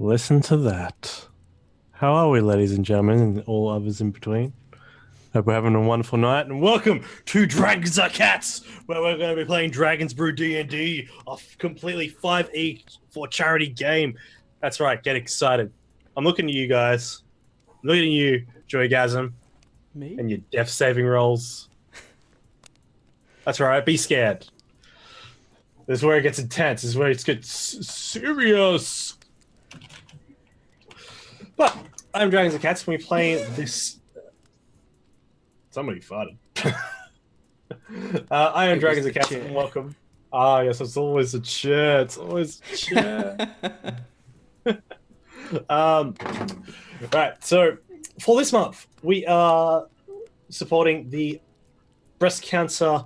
Listen to that. How are we, ladies and gentlemen, and all others in between? Hope we're having a wonderful night, and welcome to Dragons Are Cats, where we're going to be playing Dragons Brew D&D, a completely 5e for charity game. That's right, get excited. I'm looking at you guys. I'm looking at you, Joygasm, Me? and your death saving rolls. That's right, be scared. This is where it gets intense. This is where it gets serious. But I'm Dragons and Cats, and we play this. Somebody farted. I am Dragons and Cats, and welcome. Ah, yes, it's always a chair. It's always a chair. Right, so for this month, we are supporting the Breast Cancer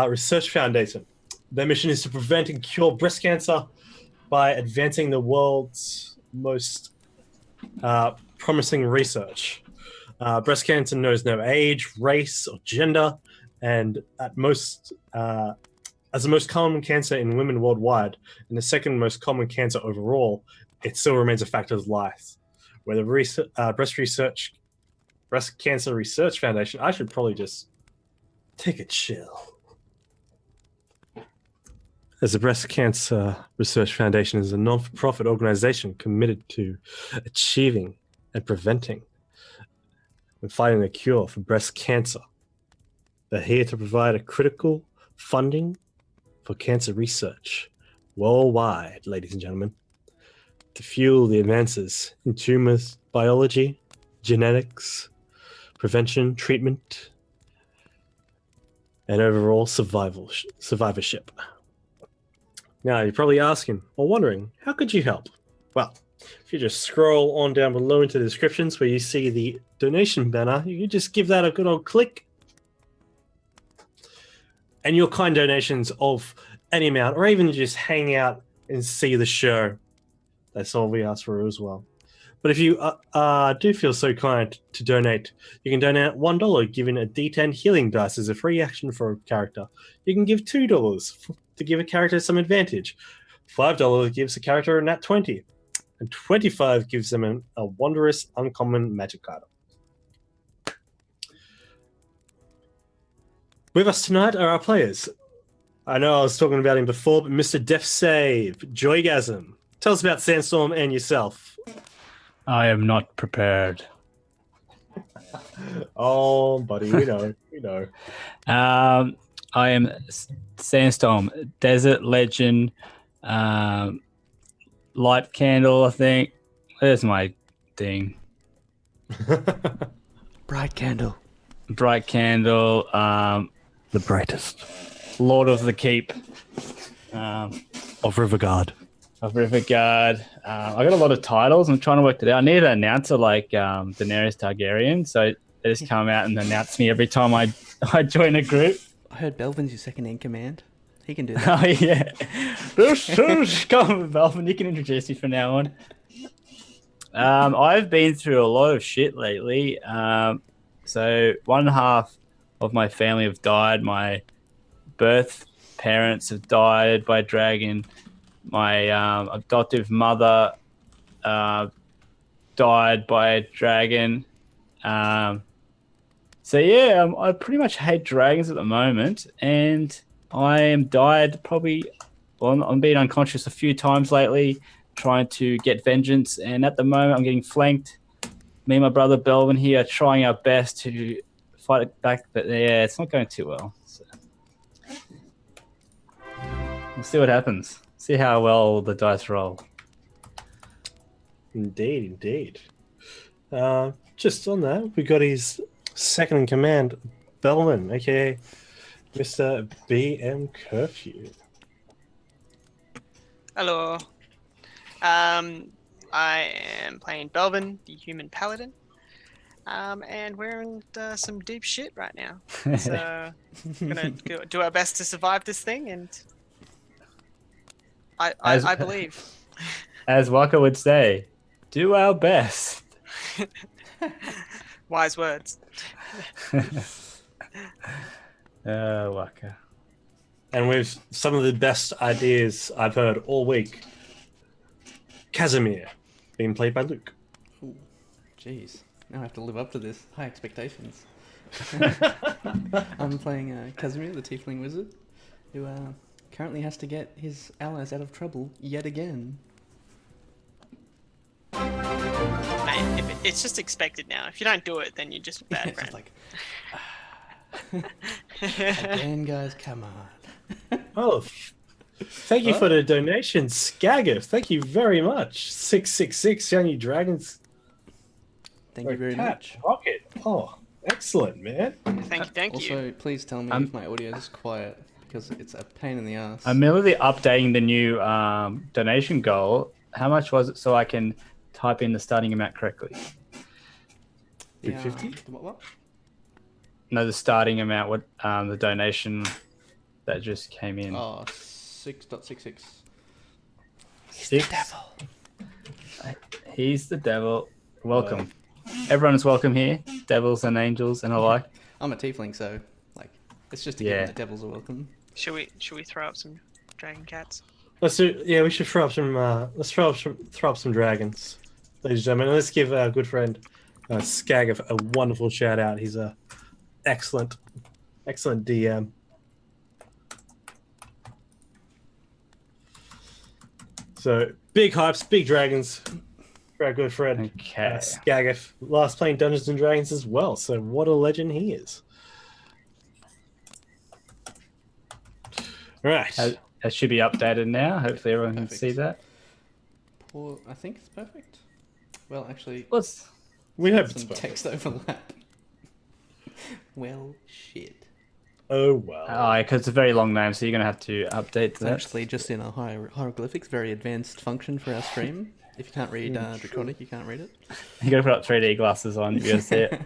Research Foundation. Their mission is to prevent and cure breast cancer by advancing the world's most promising research. Breast cancer knows no age, race, or gender, and as the most common cancer in women worldwide, and the second most common cancer overall, it still remains a factor of life. Where the Breast Cancer Research Foundation, I should probably just take a chill. As the Breast Cancer Research Foundation is a non-for-profit organization committed to achieving and preventing and finding a cure for breast cancer. They're here to provide a critical funding for cancer research worldwide, ladies and gentlemen, to fuel the advances in tumors biology, genetics, prevention, treatment, and overall survivorship. Now, you're probably asking or wondering, how could you help? Well, if you just scroll on down below into the descriptions where you see the donation banner, you can just give that a good old click. And your kind donations of any amount, or even just hang out and see the show, that's all we ask for as well. But if you do feel so kind to donate, you can donate $1, giving a D10 healing dice as a free action for a character. You can give $2 to give a character some advantage. $5 gives a character a nat 20. And 25 gives them a wondrous, uncommon magic item. With us tonight are our players. I know I was talking about him before, but Mr. Death Save, Joygasm. Tell us about Sandstorm and yourself. I am not prepared. Oh, buddy, we know. I am Sandstorm, Desert Legend, Light Candle, I think. There's my thing. Bright Candle. Bright Candle. The brightest. Lord of the Keep. Of Riverguard. Of Riverguard. I got a lot of titles. I'm trying to work it out. I need an announcer like Daenerys Targaryen, so they just come out and announce me every time I join a group. I heard Belvin's your second in command. He can do that. Oh, yeah. This is come, Belvin. You can introduce me from now on. I've been through a lot of shit lately. So one half of my family have died. My birth parents have died by dragon. My adoptive mother died by a dragon. So yeah, I pretty much hate dragons at the moment, and I am died probably. Well, I'm being unconscious a few times lately, trying to get vengeance, and at the moment I'm getting flanked. Me and my brother Belvin here are trying our best to fight it back, but yeah, it's not going too well. So. We'll see what happens. See how well the dice roll. Indeed. Just on that, we got his second in command, Belvin, aka Mr. BM Curfew. Hello. I am playing Belvin, the human paladin, and we're in some deep shit right now. So we're gonna do our best to survive this thing, and I believe. As Waka would say, do our best. Wise words. Waka. And with some of the best ideas I've heard all week, Casimir. being played by Luke. Ooh, jeez. Now I have to live up to this. High expectations. I'm playing Casimir, the Tiefling Wizard, who currently has to get his allies out of trouble yet again. Mate, it's just expected now. If you don't do it, then you're just a bad It's friend. just like, again, guys, come on. Oh, thank you for the donation, Skagif. Thank you very much. 666 Young Dragons. Thank you very much. Rocket. Oh, excellent, man. Thank you. Also, please tell me if my audio is quiet, because it's a pain in the ass. I'm merely updating the new donation goal. How much was it so I can type in the starting amount correctly? 250? What? No, the starting amount, what the donation that just came in. Oh, 6.66. He's the devil. He's the devil. Welcome. Everyone is welcome here. Devils and angels and alike. I'm a tiefling, so like it's just a given that devils are welcome. Should we throw up some dragon cats? Let's do. Yeah, we should throw up some. Let's throw up some dragons, ladies and gentlemen. Let's give our good friend Skagif a wonderful shout out. He's a excellent DM. So big hypes, big dragons for our good friend Skagif. Last playing Dungeons and Dragons as well. So what a legend he is. Right. That should be updated now. Hopefully everyone can see that. I think it's perfect. Well, actually, we have some text overlap. Well, shit. Oh, well. Because it's a very long name, so you're going to have to update that. Actually, just in a hieroglyphics, very advanced function for our stream. If you can't read Draconic, you can't read it. You got to put up 3D glasses on. You're going to see it.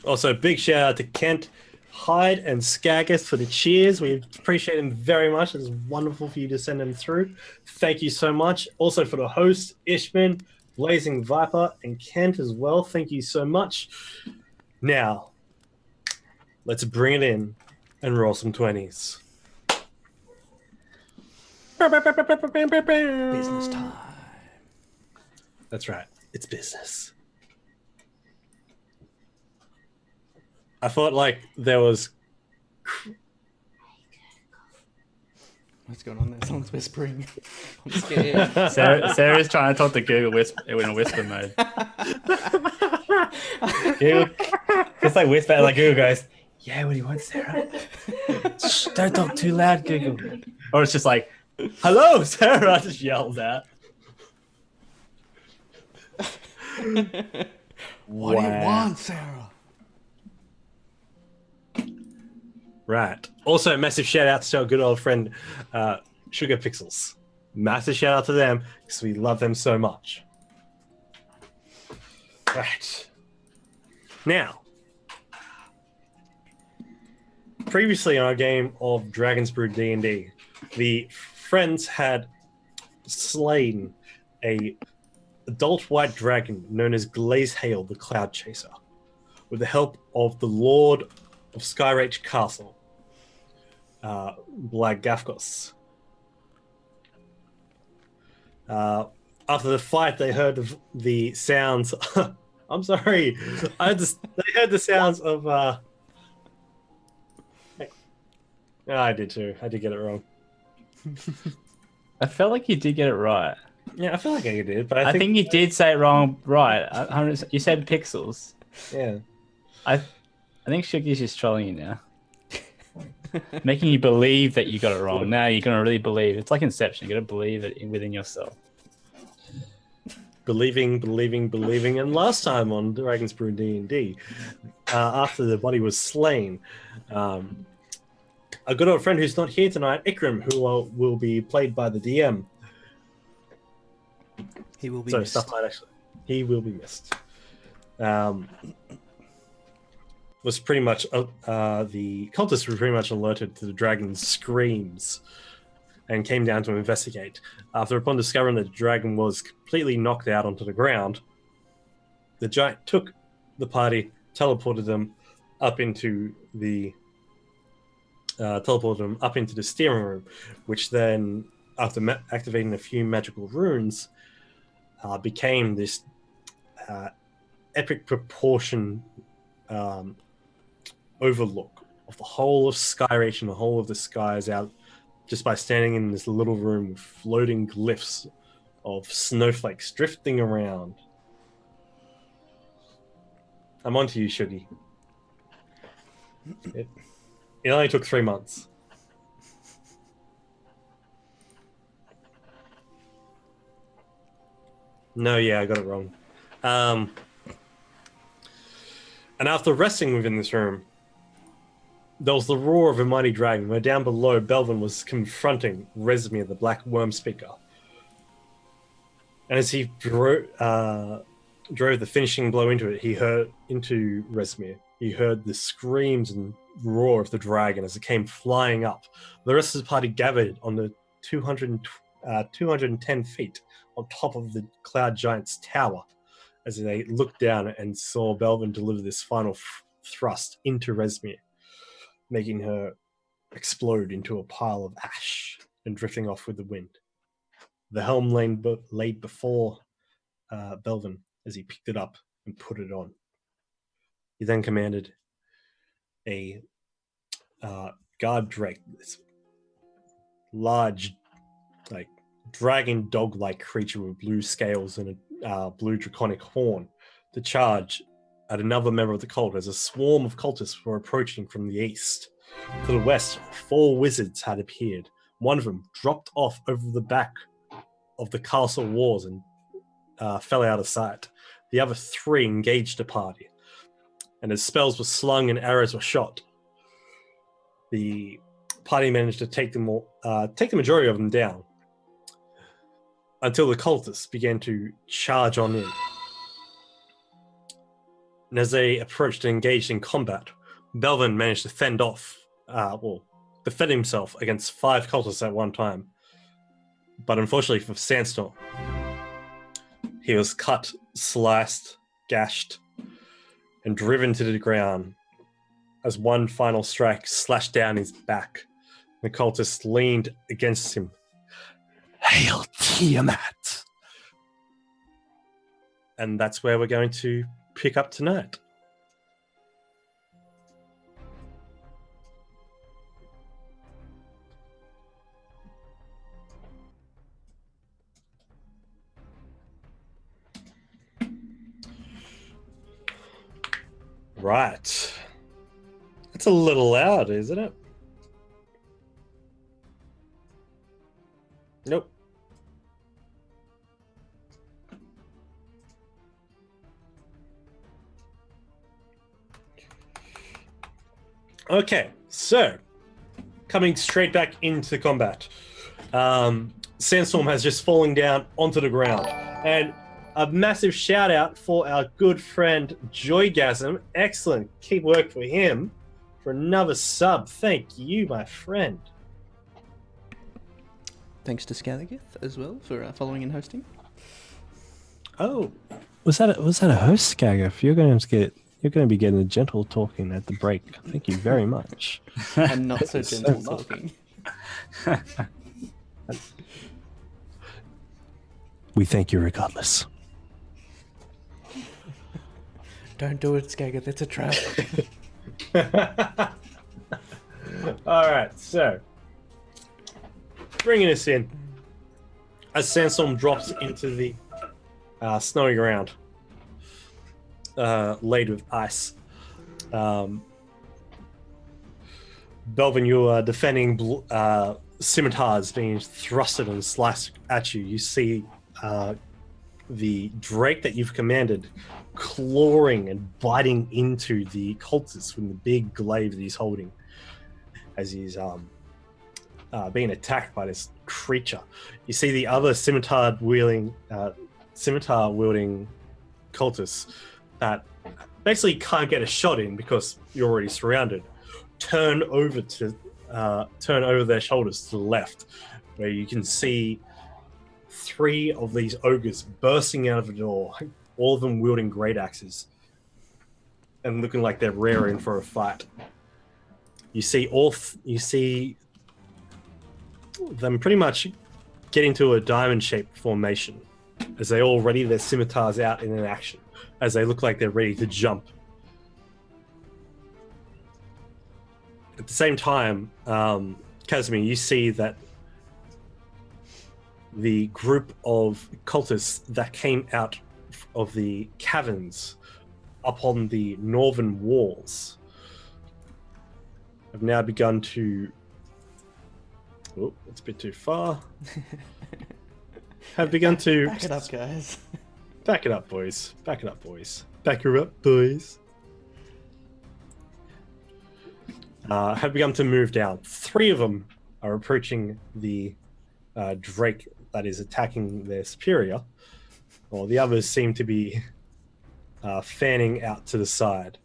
Also, big shout out to Kent, Hyde, and Skagis for the cheers. We appreciate them very much. It's wonderful for you to send them through. Thank you so much. Also for the host, Ishman, Blazing Viper, and Kent as well. Thank you so much. Now, let's bring it in and roll some 20s. Business time. That's right. It's business. I thought like there was. What's going on there? Someone's whispering. I'm scared. Sarah's trying to talk to Google in a whisper mode. Google, it's like whisper, like Google goes, "Yeah, what do you want, Sarah? Shh, don't talk too loud, Google." Or it's just like, "Hello, Sarah," just yells out. What do you want, Sarah? Right. Also, massive shout out to our good old friend Sugar Pixels. Massive shout out to them because we love them so much. Right. Now, previously in our game of Dragon's Brew D&D, the friends had slain a adult white dragon known as Glazehail the Cloud Chaser with the help of the Lord of Skyreach Castle, Blagafkos. After the fight, they heard the sounds. I'm sorry. They heard the sounds of. I did too. I did get it wrong. I felt like you did get it right. Yeah, I feel like I did, but I think you did say it wrong. Right? You said pixels. Yeah. I think Shugi's just trolling you now, making you believe that you got it wrong. Now you're gonna really believe. It's like Inception. You gotta believe it within yourself. Believing. And last time on Dragon's Brew D&D, after the body was slain, a good old friend who's not here tonight, Ikram, who will be played by the DM. He will be missed. He will be missed. Was pretty much the cultists were pretty much alerted to the dragon's screams and came down to investigate. Upon discovering that the dragon was completely knocked out onto the ground, the giant took the party, teleported them up into the steering room, which then, after activating a few magical runes, became this epic proportion overlook of the whole of Sky Reach and the whole of the skies out just by standing in this little room with floating glyphs of snowflakes drifting around. I'm on to you, Shuggy. It only took 3 months. No, yeah, I got it wrong. And after resting within this room, there was the roar of a mighty dragon, where down below, Belvin was confronting Rezmir, the Black Worm Speaker. And as he drove the finishing blow into it, he heard the screams and roar of the dragon as it came flying up. The rest of the party gathered on the 210 feet on top of the Cloud Giant's tower as they looked down and saw Belvin deliver this final thrust into Rezmir, making her explode into a pile of ash and drifting off with the wind. The helm laid before Belvin as he picked it up and put it on. He then commanded a guard drake, this large, like dragon dog-like creature with blue scales and a blue draconic horn, to charge at another member of the cult as a swarm of cultists were approaching from the east. To the west, 4 wizards had appeared. One of them dropped off over the back of the castle walls and fell out of sight. The other 3 engaged the party, and as spells were slung and arrows were shot, the party managed to take the majority of them down, until the cultists began to charge on in. And as they approached and engaged in combat, Belvin managed to defend himself against 5 cultists at one time. But unfortunately for Sandstorm, he was cut, sliced, gashed, and driven to the ground as one final strike slashed down his back. The cultist leaned against him. "Hail Tiamat!" And that's where we're going to pick up tonight. Right. It's a little loud, isn't it? Nope. Okay, so coming straight back into combat. Sandstorm has just fallen down onto the ground, and a massive shout out for our good friend Joygasm. Excellent, keep work for him for another sub. Thank you, my friend. Thanks to Scathergith as well for following and hosting. Oh, Was that a host, Skagger? You're going to be getting a gentle talking at the break. Thank you very much. And not so gentle talking. We thank you regardless. Don't do it, Skagger. That's a trap. all right. So, bringing us in as Sandstorm drops into the snowy ground, laid with ice. Belvin, you are defending scimitars being thrusted and sliced at you. You see the drake that you've commanded clawing and biting into the cultists from the big glaive that he's holding as he's being attacked by this creature. You see the other scimitar wielding cultists that basically can't get a shot in because you're already surrounded. Turn over their shoulders to the left, where you can see 3 of these ogres bursting out of the door, all of them wielding great axes and looking like they're raring for a fight. You see them pretty much get into a diamond-shaped formation as they all ready their scimitars out in an action, as they look like they're ready to jump. At the same time, Casimir, you see that the group of cultists that came out of the caverns up on the northern walls have now begun to... Oh, it's a bit too far. Have begun to... Back it up, guys. Back it up, boys. Back it up, boys. Back her up, boys. Have begun to move down. 3 of them are approaching the Drake that is attacking their superior, while the others seem to be fanning out to the side.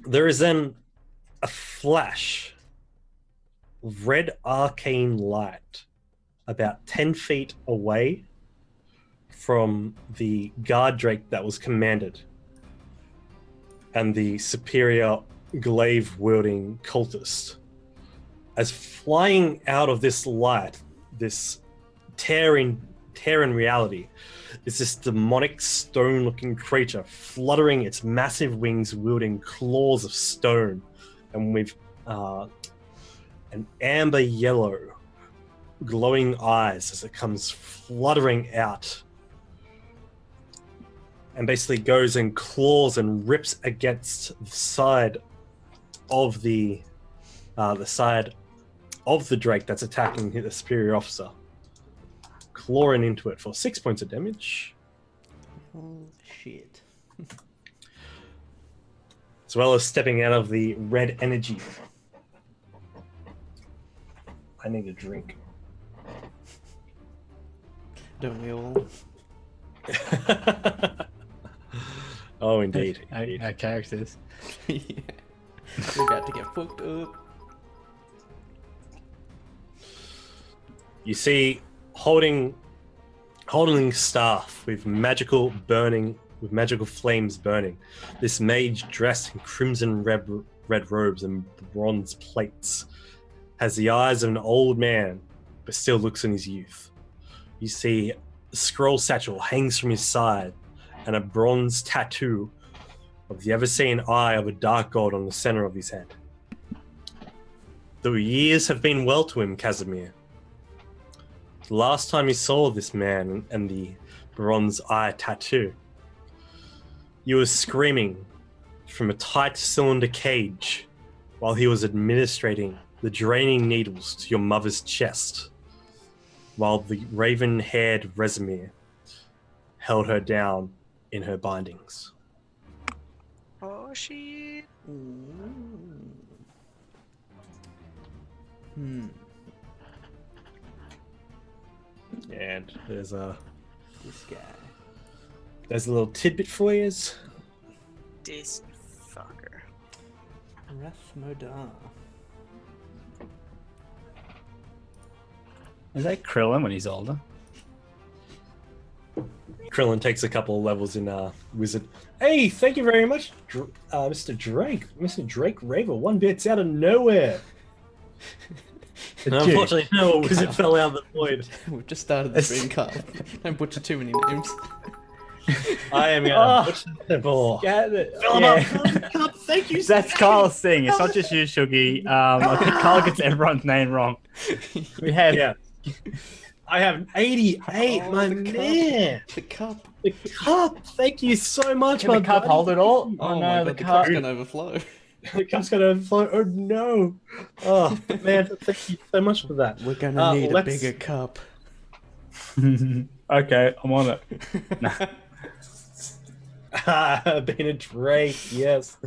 There is then a flash of red arcane light about 10 feet away from the guard drake that was commanded and the superior glaive wielding cultist. As flying out of this light, this tear in reality, is this demonic stone looking creature fluttering its massive wings, wielding claws of stone and with an amber yellow glowing eyes as it comes fluttering out, and basically goes and claws and rips against the side of the side of the drake that's attacking the superior officer, clawing into it for 6 points of damage. Oh shit. As well as stepping out of the red energy. I need a drink. Don't we all? Oh, indeed. Our characters. Yeah. We're about to get fucked up. You see, holding staff with magical flames burning, this mage dressed in crimson red robes and bronze plates has the eyes of an old man, but still looks in his youth. You see a scroll satchel hangs from his side and a bronze tattoo of the ever-seen eye of a dark god on the center of his head. The years have been well to him, Casimir. The last time you saw this man and the bronze eye tattoo, you were screaming from a tight cylinder cage while he was administrating the draining needles to your mother's chest, while the raven-haired Resimir held her down in her bindings. Oh shit. And there's a This guy. little tidbit for you. This fucker. Rathmodar. Is that Krillin when he's older? Krillin takes a couple of levels in Wizard. Hey, thank you very much, Mr. Drake. Mr. Drake Raver, 1 bit's out of nowhere. And unfortunately, no wizard fell out of the void. We've just started the stream, Carl. Don't butcher too many names. I am going to butcher them all. Fill him up, fill him up. Thank you. That's Carl's thing. It's not just you, Shuggy. I think Carl gets everyone's name wrong. We have... Yeah. I have 88, Oh, my the cup. man. The cup. The cup. Thank you so much, Can my the cup buddy. hold it all? Oh, no, my the god, the cup. cup's gonna overflow. The cup's going to overflow. Oh, no. Oh, man, thank you so much for that. We're gonna need a let's- bigger cup. Okay, I'm on it. Being a Drake, yes.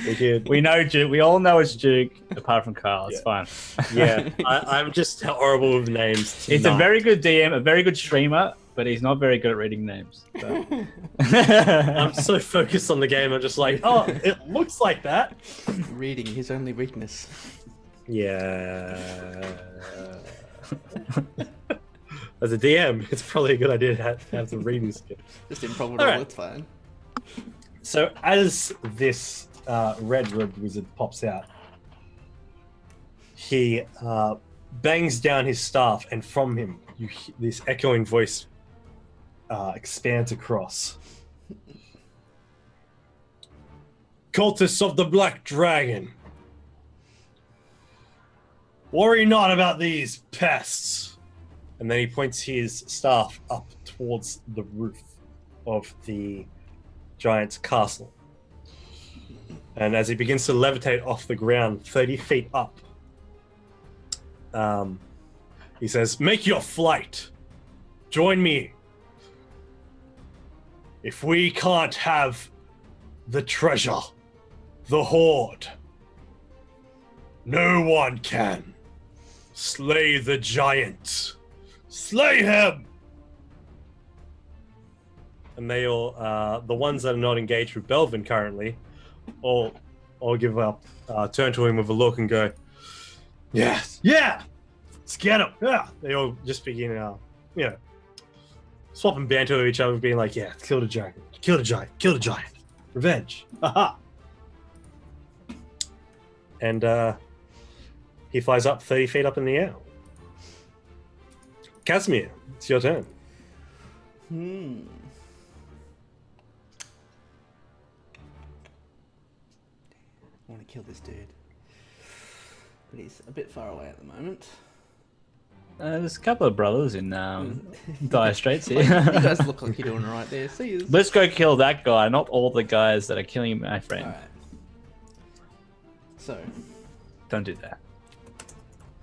Wicked. We know Duke. We all know it's Duke, apart from Carl. It's fine. Yeah, I'm just horrible with names. He's a tonight. very good DM, a very good streamer, but he's not very good at reading names. So. I'm so focused on the game. I'm just like, oh, it looks like that. Reading, his only weakness. Yeah. As a DM, it's probably a good idea to have some reading skills. Just improbable, Alright. it's fine. So as this red robed wizard pops out. He bangs down his staff, and from him, this echoing voice expands across. Cultists of the Black Dragon, worry not about these pests. And then he points his staff up towards the roof of the giant's castle. And as he begins to levitate off the ground 30 feet up, he says, make your flight. Join me. If we can't have the treasure, the hoard, no one can. Slay the giant. Slay him! And they all, the ones that are not engaged with Belvin currently, all give up, turn to him with a look and go, yes, yeah, let's get him, yeah. They all just begin, swapping banter with each other, being like, yeah, kill the dragon, kill the giant, kill the giant. Revenge. Aha! And he flies up 30 feet up in the air. Casimir, it's your turn. I want to kill this dude. But he's a bit far away at the moment. There's a couple of brothers in Dire Straits here. You guys look like you're doing alright there. See you. Let's go kill that guy, not all the guys that are killing my friend. Alright. So, Don't do that.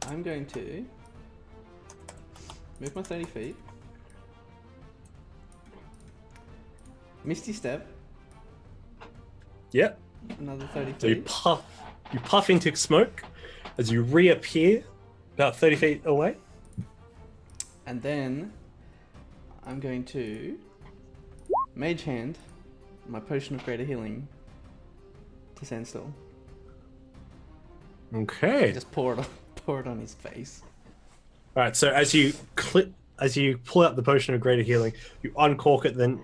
I'm going to move my 30 feet. Misty Step, Yep. another 30 So you feet. puff into smoke as you reappear about 30 feet away. And then I'm going to Mage Hand my Potion of Greater Healing to Sandstorm. Okay. Just pour it on his face. All right. So as you pull out the potion of greater healing, you uncork it, then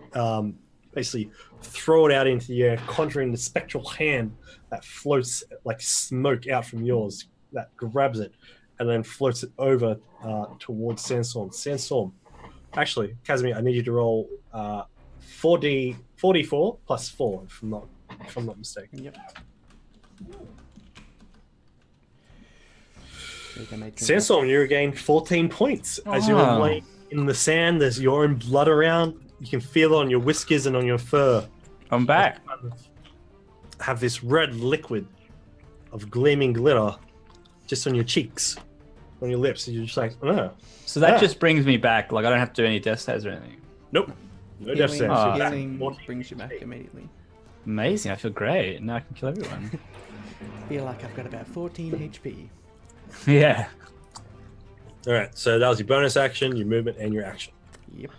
basically throw it out into the air, conjuring the spectral hand that floats like smoke out from yours. That grabs it and then floats it over towards Sandstorm. Sandstorm. Actually, Casimir, I need you to roll 4d4 plus 4, if I'm not mistaken. Yep. There you go, mate. Sandstorm, you regain 14 points as you're laying in the sand. There's your own blood around. You can feel it on your whiskers and on your fur. I'm back. Have this red liquid of gleaming glitter just on your cheeks, on your lips. And you're just like, oh. So that just brings me back. Like I don't have to do any death saves or anything. Nope. No death saves. Oh. Healing brings you back immediately. Amazing. I feel great. Now I can kill everyone. Feel like I've got about 14 HP. Yeah. All right. So that was your bonus action, your movement, and your action. Yep.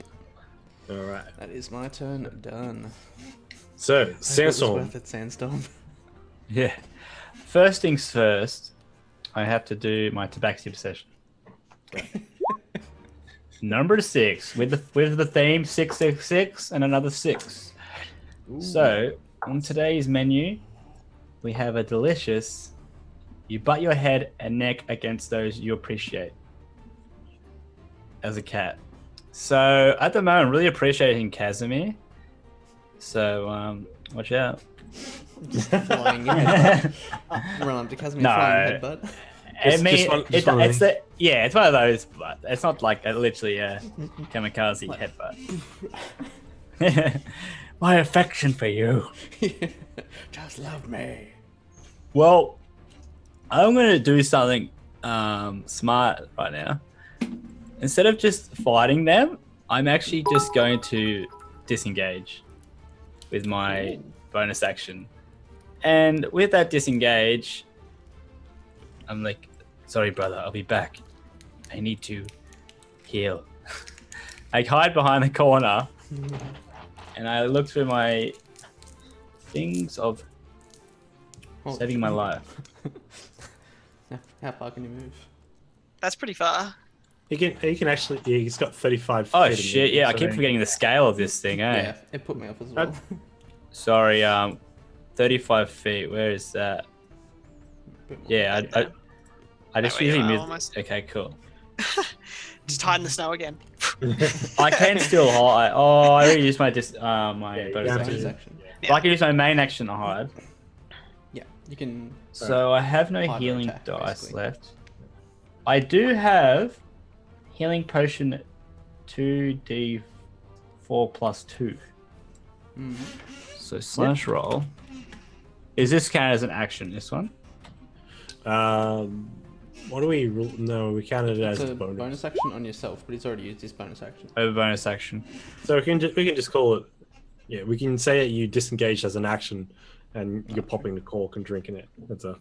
All right. That is my turn done. So It was Sandstorm. worth it, Sandstorm. Yeah. First things first, I have to do my tabaxi obsession. Number 6 with the theme 666 and another 6. Ooh. So on today's menu, we have a delicious. You butt your head and neck against those you appreciate. As a cat. So at the moment, I'm really appreciating Casimir. So watch out. Flying headbutt. Run up to Casimir, flying headbutt. It's one of those, but it's not like literally a kamikaze headbutt. My affection for you. Just love me. Well, I'm going to do something smart right now. Instead of just fighting them, I'm actually just going to disengage with my bonus action. And with that disengage, I'm like, sorry, brother, I'll be back. I need to heal. I hide behind the corner and I look through my things of saving my life. How far can you move? That's pretty far. He can actually. Yeah, he's got 35. Oh feet shit! Yeah, I keep forgetting the scale of this thing. Eh? Yeah, it put me off as well. Sorry. 35 feet. Where is that? Bit more. Yeah, I just That way you usually are move. almost. Okay, cool. Just hide in the snow again. I can still hide. Oh, I already used my my you bonus can Bonus action. action. But I can use my main action to hide. Yeah, you can. So I have no Hide or healing attack, dice basically. left. I do have healing potion 2d4 plus 2. Mm. So slash roll. Is this count as an action? This one? What do we? No, we counted it as It's a a bonus. bonus action on yourself, but he's already used his bonus action. Over bonus action. So we can just call it. Yeah, we can say that you disengaged as an action, and you're popping the cork and drinking it. That's a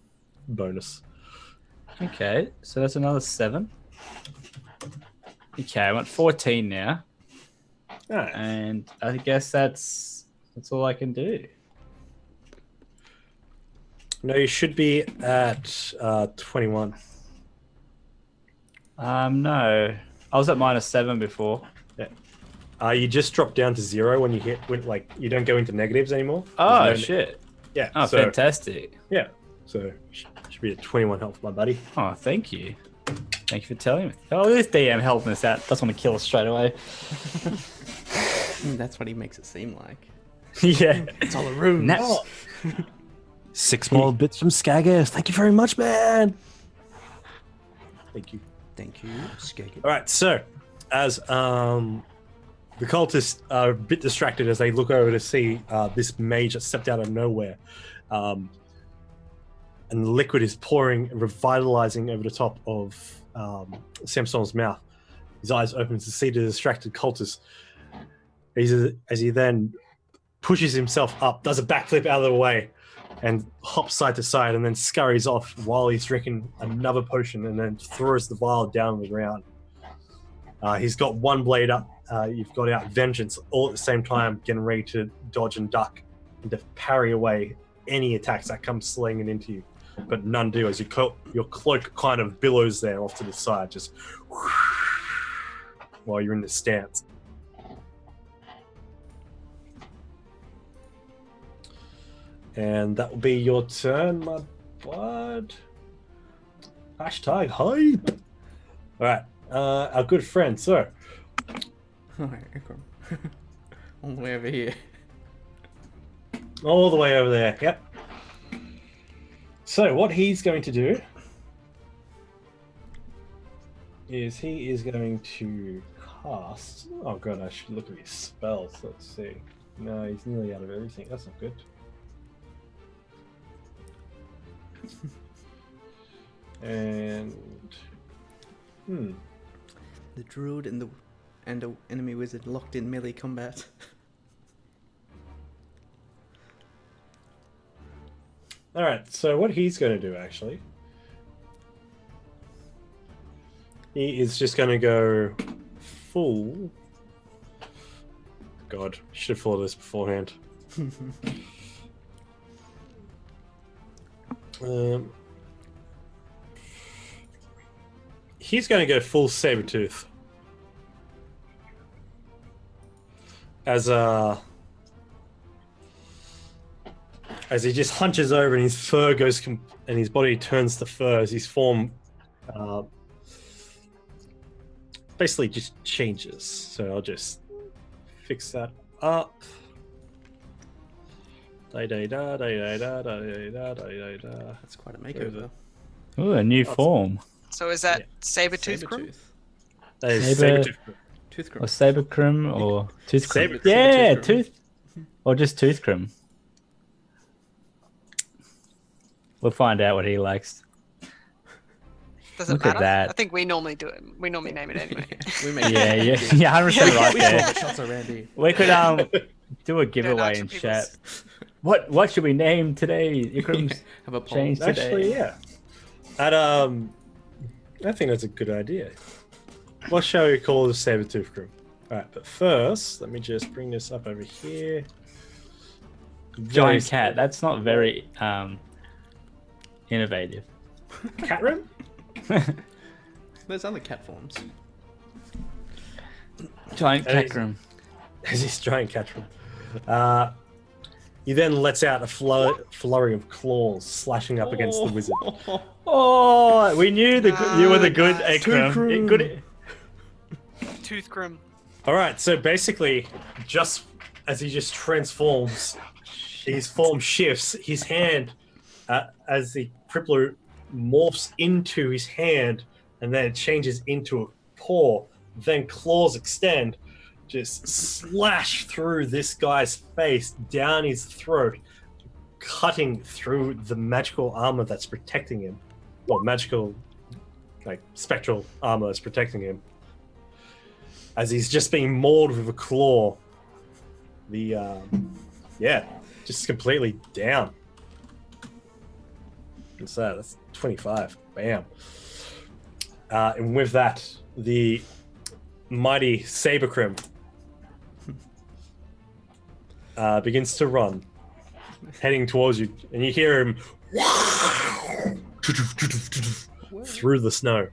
bonus. Okay, so that's another 7. Okay, I want 14 now, Alright. and I guess that's all I can do. No, you should be at 21. No, I was at -7 before. You just drop down to 0 when you hit. When like you don't go into negatives anymore. Oh There's no shit! Yeah. Oh, so, fantastic! Yeah. So should be at 21 health, my buddy. Oh, thank you. Thank you for telling me. Oh, this DM helping us out. Doesn't want to kill us straight away. That's what he makes it seem like. Yeah. It's all a ruse. Now, 6 more bits from Skaggers. Thank you very much, man. Thank you. Thank you, Skeggy. All right. So as the cultists are a bit distracted as they look over to see this mage that stepped out of nowhere. And the liquid is pouring, revitalizing over the top of Samson's mouth. His eyes open to see the distracted cultist. As he then pushes himself up, does a backflip out of the way, and hops side to side, and then scurries off while he's drinking another potion, and then throws the vial down on the ground. He's got one blade up. You've got out Vengeance, all at the same time, getting ready to dodge and duck and to parry away any attacks that come slinging into you. But none do, as your cloak kind of billows there off to the side, just while you're in the stance. And that will be your turn, my bud. Hashtag hype. All right, our good friend, sir. Alright, all the way over here. All the way over there, yep. So what he's going to do is he is going to cast... Oh god, I should look at his spells. Let's see. No, he's nearly out of everything. That's not good. And... The druid and the enemy wizard locked in melee combat. Alright, so what he's going to do, actually... He is just going to go full... God, should have thought of this beforehand. He's going to go full Sabretooth. As he just hunches over and his fur goes and his body turns to fur as his form basically just changes. So I'll just fix that up. That's quite a makeover. ooh, a new form. So is that Sabertooth Crumb? That is Saber- Sabretooth. Toothcrum. Or Sabercrim or Toothcrim. Saber- Yeah, Sabertooth. Tooth. Or just Toothcrim. We'll find out what he likes. Does it Look at matter? that. I think we normally do it. We normally name it anyway. We make Yeah, yeah, yeah, 100% right We call there. the shots around here. We could do a Don't giveaway ask in for chat. people's- What should we name today? Ikram's Have a poll. changed today. Actually, yeah. And I think that's a good idea. What shall we call the Sabretooth Crew? Alright, but first, let me just bring this up over here. Giant cat. That's not very innovative. Cat room? There's other cat forms. Giant That cat room. Is this giant cat room? He then lets out a flurry of claws slashing up against the wizard. Oh, we knew you were the good Nice. Ekram. Good. Toothgrim. All right, so basically, just as he just transforms, his form shifts. His hand, as the crippler morphs into his hand, and then it changes into a paw. Then claws extend, just slash through this guy's face, down his throat, cutting through the magical armor that's protecting him. Well, magical, like spectral armor that's protecting him. As he's just being mauled with a claw. Just completely down. What's that? That's 25. Bam. And with that, the mighty Sabercrim begins to run, heading towards you, and you hear him through the snow.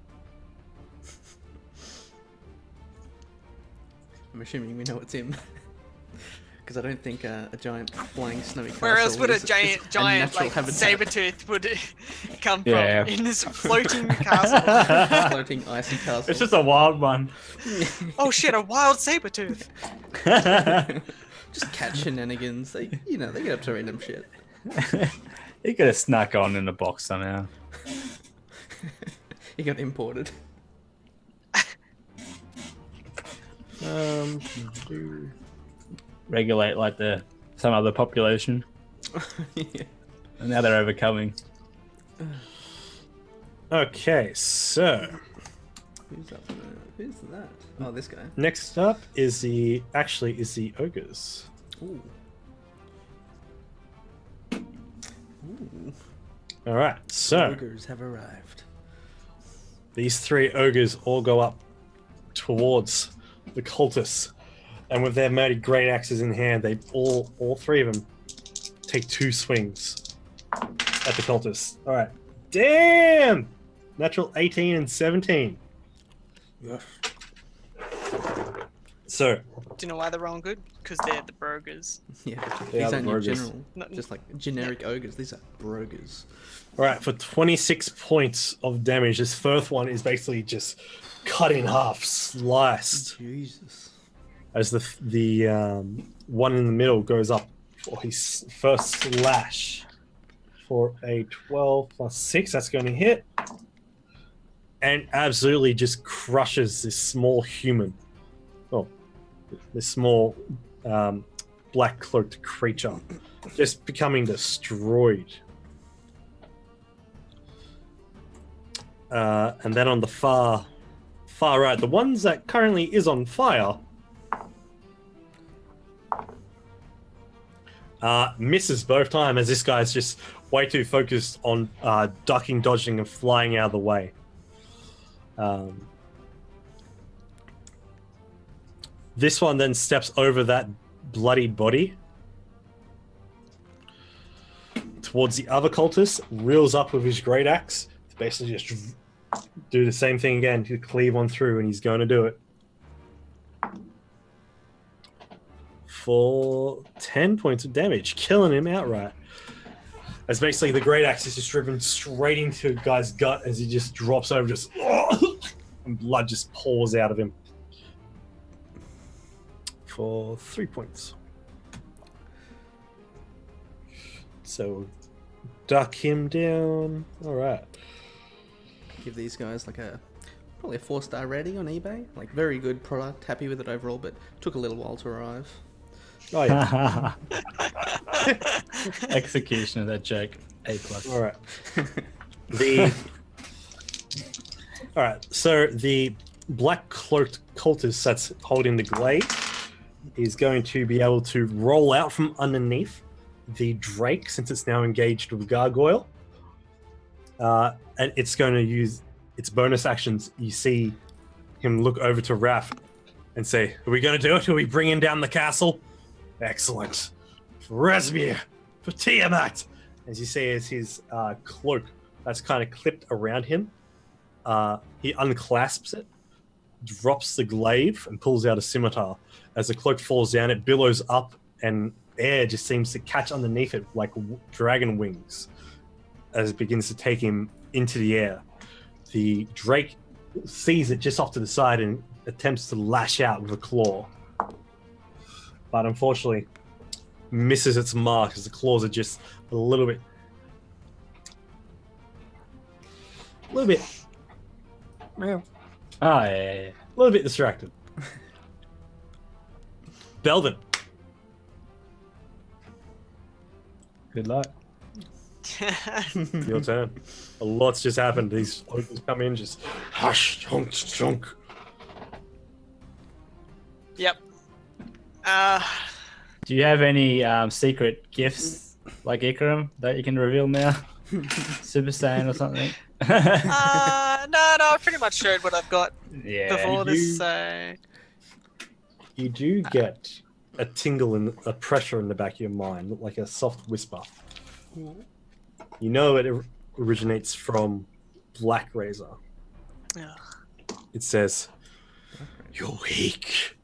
I'm assuming we know it's him. Because I don't think a giant flying snowy castle. Where else would a is giant natural like habitat. saber-tooth would come from Yeah. in this floating castle? Floating icy castle. It's just a wild one. Oh shit, a wild saber-tooth. Just cat shenanigans. They get up to random shit. He could have snuck on in a box somehow. He got imported. Regulate like some other population, Yeah. and now they're overcoming. Okay, so Who's up there? Who's that? Oh, this guy. next up is the ogres. Ooh. Ooh. All right, so Ogres have arrived. these three ogres all go up towards the cultists, and with their mighty great axes in hand, they all three of them take 2 swings at the cultists. All right, damn, natural 18 and 17. Yes. So Do you know why they're rolling good? Because they're the brogers. Yeah. They are These the aren't your ogres. general, just like generic ogres. These are brogers. all right, for 26 points of damage, this first one is basically just cut in half, sliced. Jesus. As the one in the middle goes up for his first slash for a 12 plus 6. That's going to hit. And absolutely just crushes this small human. Oh, this small black cloaked creature. Just becoming destroyed. And then on the far right, the ones that currently is on fire misses both time, as this guy's just way too focused on ducking, dodging, and flying out of the way. This one then steps over that bloody body towards the other cultist, reels up with his great axe to basically just do the same thing again, to cleave on through, and he's going to do it. For 10 points of damage, killing him outright. As basically the great axe is just driven straight into the guy's gut as he just drops over, just and blood just pours out of him. For 3 points. So duck him down. All right. Give these guys like probably a 4-star rating on eBay. Like very good product, happy with it overall, but took a little while to arrive. Oh yeah. Execution of that joke. A+. All right. All right. So the black cloaked cultist that's holding the glaive is going to be able to roll out from underneath the Drake, since it's now engaged with Gargoyle. And it's going to use its bonus actions. You see him look over to Raph and say, "Are we going to do it? Are we bringing down the castle?" Excellent. For Resmir, for Tiamat. As you see, as his cloak that's kind of clipped around him, he unclasps it, drops the glaive, and pulls out a scimitar. As the cloak falls down, it billows up and air just seems to catch underneath it like dragon wings as it begins to take him into the air. The drake sees it just off to the side and attempts to lash out with a claw, but unfortunately misses its mark as the claws are just a little bit Oh, yeah. a little bit distracted. Belvin. Good luck. Your turn. A lot's just happened. These ogres come in, just hush, chunk, chunk. Yep. Do you have any secret gifts like Ikram that you can reveal now? Super Saiyan or something? No, I pretty much showed what I've got Yeah. before this. So You do get a tingle and a pressure in the back of your mind, like a soft whisper. You know it originates from Black Razor. Ugh. It says, "You're weak.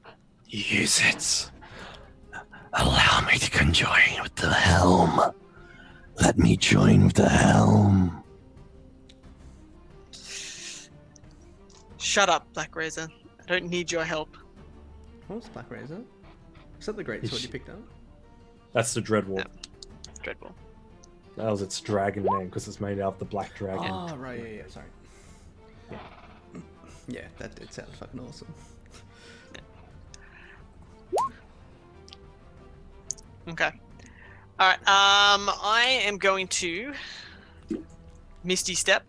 Use it. Allow me to conjoin with the helm. Let me join with the helm." Shut up, Black Razor. I don't need your help. What was Black Razor? Is that the great sword you picked up? That's the Dreadwall. No. Dreadful. That was its dragon name because it's made out of the black dragon. Oh, right, yeah, sorry. Yeah, that did sound fucking awesome. Okay. Alright, I am going to Misty Step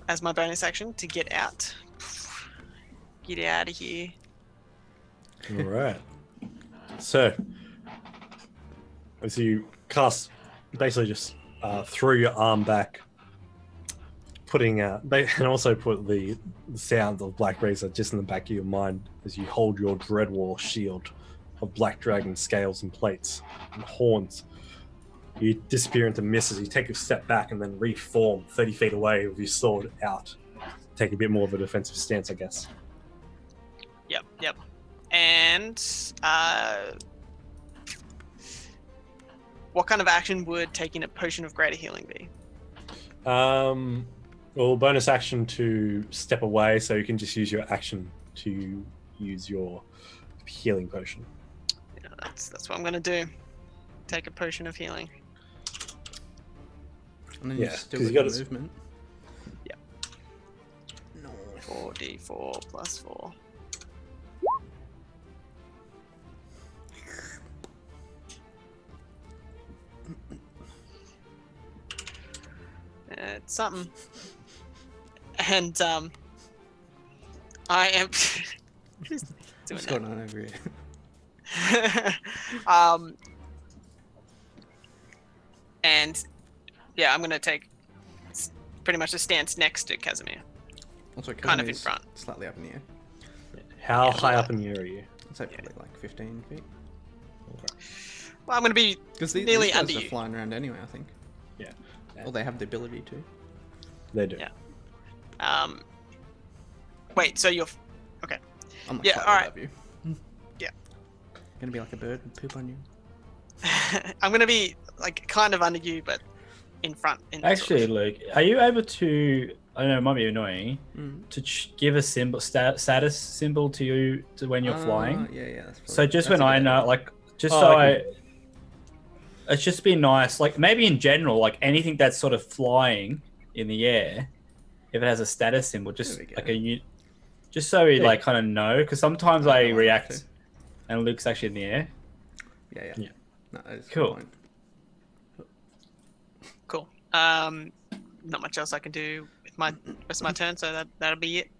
as my bonus action to get out. Get out of here. All right. So, as you cast, basically just throw your arm back, putting and also put the sounds of Black Razor just in the back of your mind as you hold your Dreadwall shield of black dragon scales and plates and horns. You disappear into mist as you take a step back and then reform 30 feet away with your sword out. Take a bit more of a defensive stance, I guess. Yep. And what kind of action would taking a potion of greater healing be? Well, bonus action to step away, so you can just use your action to use your healing potion. Yeah, that's what I'm gonna do. Take a potion of healing. And then Yeah, you still 'cause got you the gotta- movement. Yep. No. 4d4 plus 4. It's something. And I am just doing What's going on over here? that. And yeah, I'm gonna take pretty much a stance next to Casimir. Also, Kind of in Kazami's front. Slightly up in the air. How Yeah, high well, up in the air are you? I'd say probably like 15 feet. Well, I'm gonna be Because nearly these guys under are you. flying around anyway, I think. Yeah. Or they have the ability to. They do. Yeah. Wait, so you're okay. I'm like Yeah, slightly alright. above you. Yeah. Gonna be like a bird and poop on you. I'm gonna be like kind of under you, but in front. In Actually, Luke, are you able to? I know it might be annoying Mm. to give a symbol, status symbol to you to when you're flying. Yeah. That's So probably- just that's when a I good know, idea. like, just Oh, so okay. it's just be nice. Like maybe in general, like anything that's sort of flying in the air, if it has a status symbol, just There we like go. just so we Yeah. like kind of know, because sometimes I I know I react have to. and Luke's actually in the air. Yeah. Yeah. No, that is a Cool. good point. Cool. Not much else I can do with my rest of my turn, so that'll be it.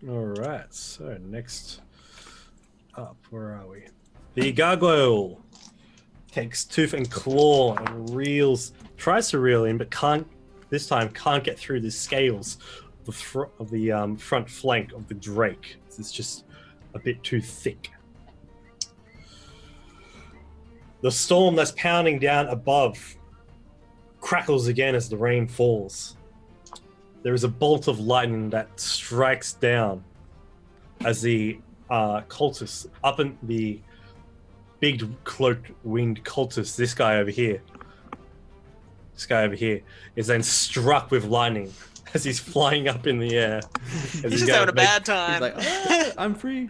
All right. So next up, where are we? The gargoyle takes tooth and claw and tries to reel in, but can't get through the scales of the front flank of the drake. It's just a bit too thick. The storm that's pounding down above crackles again as the rain falls. There is a bolt of lightning that strikes down as the cultists up in the big cloaked winged cultist. This guy over here is then struck with lightning as he's flying up in the air. He's just having a bad time. He's like, "Ah, I'm free."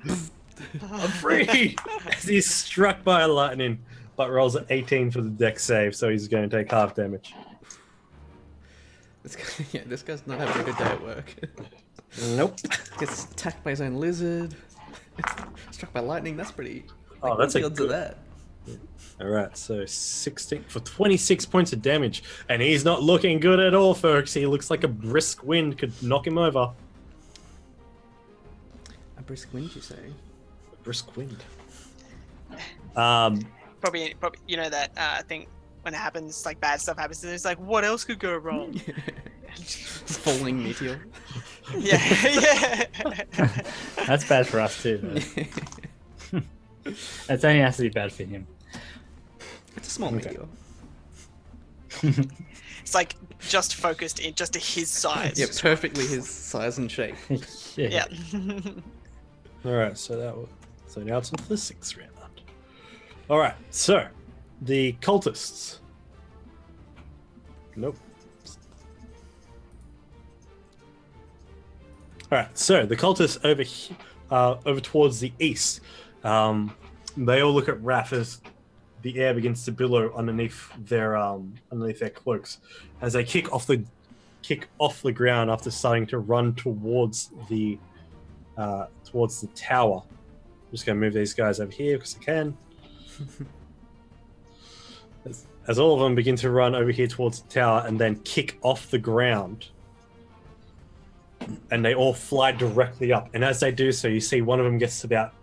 I'm free! As he's struck by lightning, but rolls an 18 for the dex save, so he's going to take half damage. This guy's not having a good day at work. Nope. Gets attacked by his own lizard. Struck by lightning. That's pretty. Oh, that's the a odds good... of that. All right, so 16 for 26 points of damage, and he's not looking good at all, folks. He looks like a brisk wind could knock him over. A brisk wind, you say? A brisk wind. Probably, you know that thing when it happens, like bad stuff happens, and it's like, what else could go wrong? Falling meteor. Yeah. That's bad for us too. Though. That only has to be bad for him. It's a small meteor. It's like just focused in just to his size. Yeah, perfectly his size and shape. Yeah. All right, so now it's into the 6th round. All right, so the cultists. Nope. All right, so the cultists over towards the east. They all look at Raph as the air begins to billow underneath their cloaks as they kick off the ground after starting to run towards the tower. I'm just going to move these guys over here because I can. As all of them begin to run over here towards the tower and then kick off the ground, and they all fly directly up. And as they do so, you see one of them gets about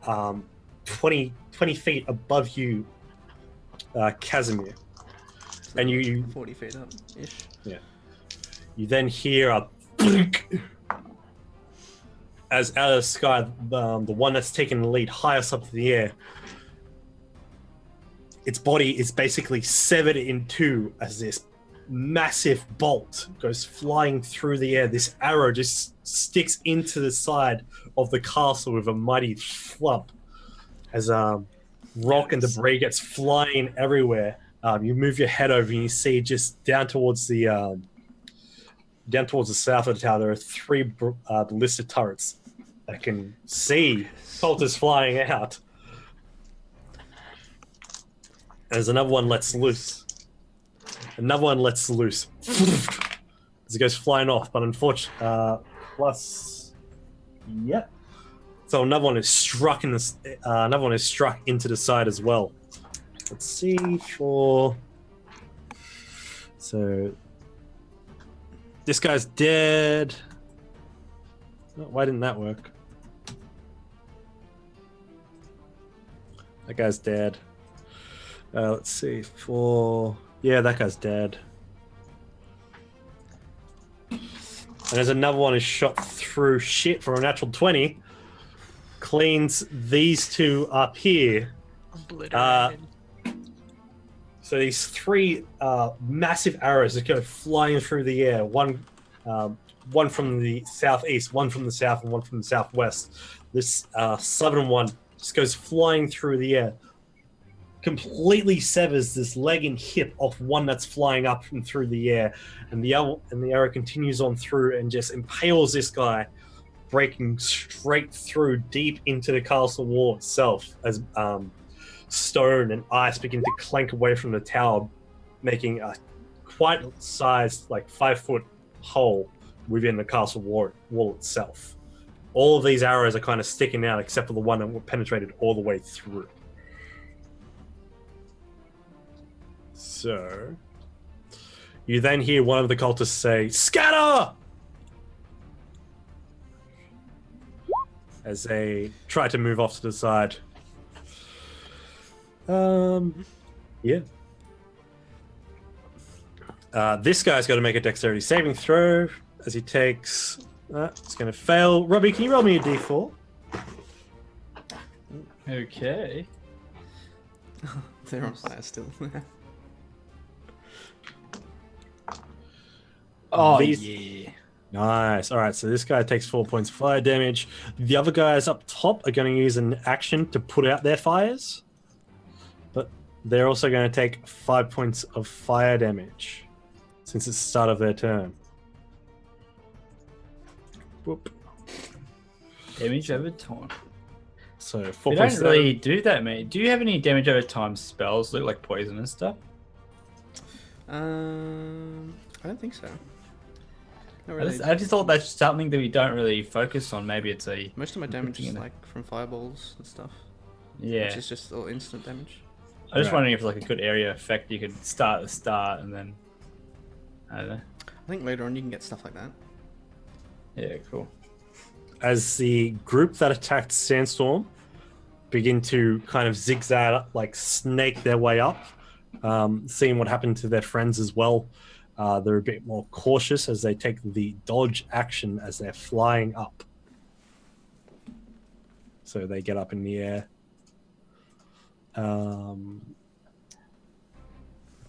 20 feet above you, Casimir. And you 40 feet up ish. Yeah. You then hear a blink as out of the sky, the one that's taking the lead highest up in the air, its body is basically severed in two as this massive bolt goes flying through the air. This arrow just sticks into the side of the castle with a mighty thump as rock and debris gets flying everywhere. You move your head over and you see just down towards the south of the tower, there are 3 ballista turrets that can see cultists flying out. There's another one lets loose. Another one lets loose. As it goes flying off, but unfortunately, plus, yep. So another one is struck in this. Another one is struck into the side as well. Let's see for. So this guy's dead. Oh, why didn't that work? That guy's dead. Let's see for. Yeah, that guy's dead. And there's another one who's shot through shit for a natural 20. Cleans these 2 up here. Obliterated. So these 3 massive arrows that go flying through the air. One from the southeast, one from the south, and one from the southwest. This southern one just goes flying through the air. Completely severs this leg and hip off one that's flying up and through the air, and the arrow continues on through and just impales this guy, breaking straight through deep into the castle wall itself as stone and ice begin to clank away from the tower, making a quite sized, like 5-foot hole within the castle wall itself. All of these arrows are kind of sticking out except for the one that penetrated all the way through. So, you then hear one of the cultists say, "Scatter!" as they try to move off to the side. Yeah. This guy's got to make a dexterity saving throw as he takes. It's going to fail. Robbie, can you roll me a d4? Okay. They're on fire still. Oh, These- yeah. Nice. All right, so this guy takes 4 points of fire damage. The other guys up top are going to use an action to put out their fires, but they're also going to take 5 points of fire damage since it's the start of their turn. Whoop. Damage over time. So 4 We points. don't really do that, mate. Do you have any damage over time spells, like poison and stuff? I don't think so. Not really. I just thought that's something that we don't really focus on. Maybe it's a Most of my damage thing is in it. like from fireballs and stuff, yeah. which is just all instant damage. I was just Right. wondering if like a good area effect you could start at the start and then I don't know. I think later on you can get stuff like that. Yeah, cool. As the group that attacked Sandstorm begin to kind of zigzag, like snake their way up, seeing what happened to their friends as well, they're a bit more cautious as they take the dodge action as they're flying up. So they get up in the air.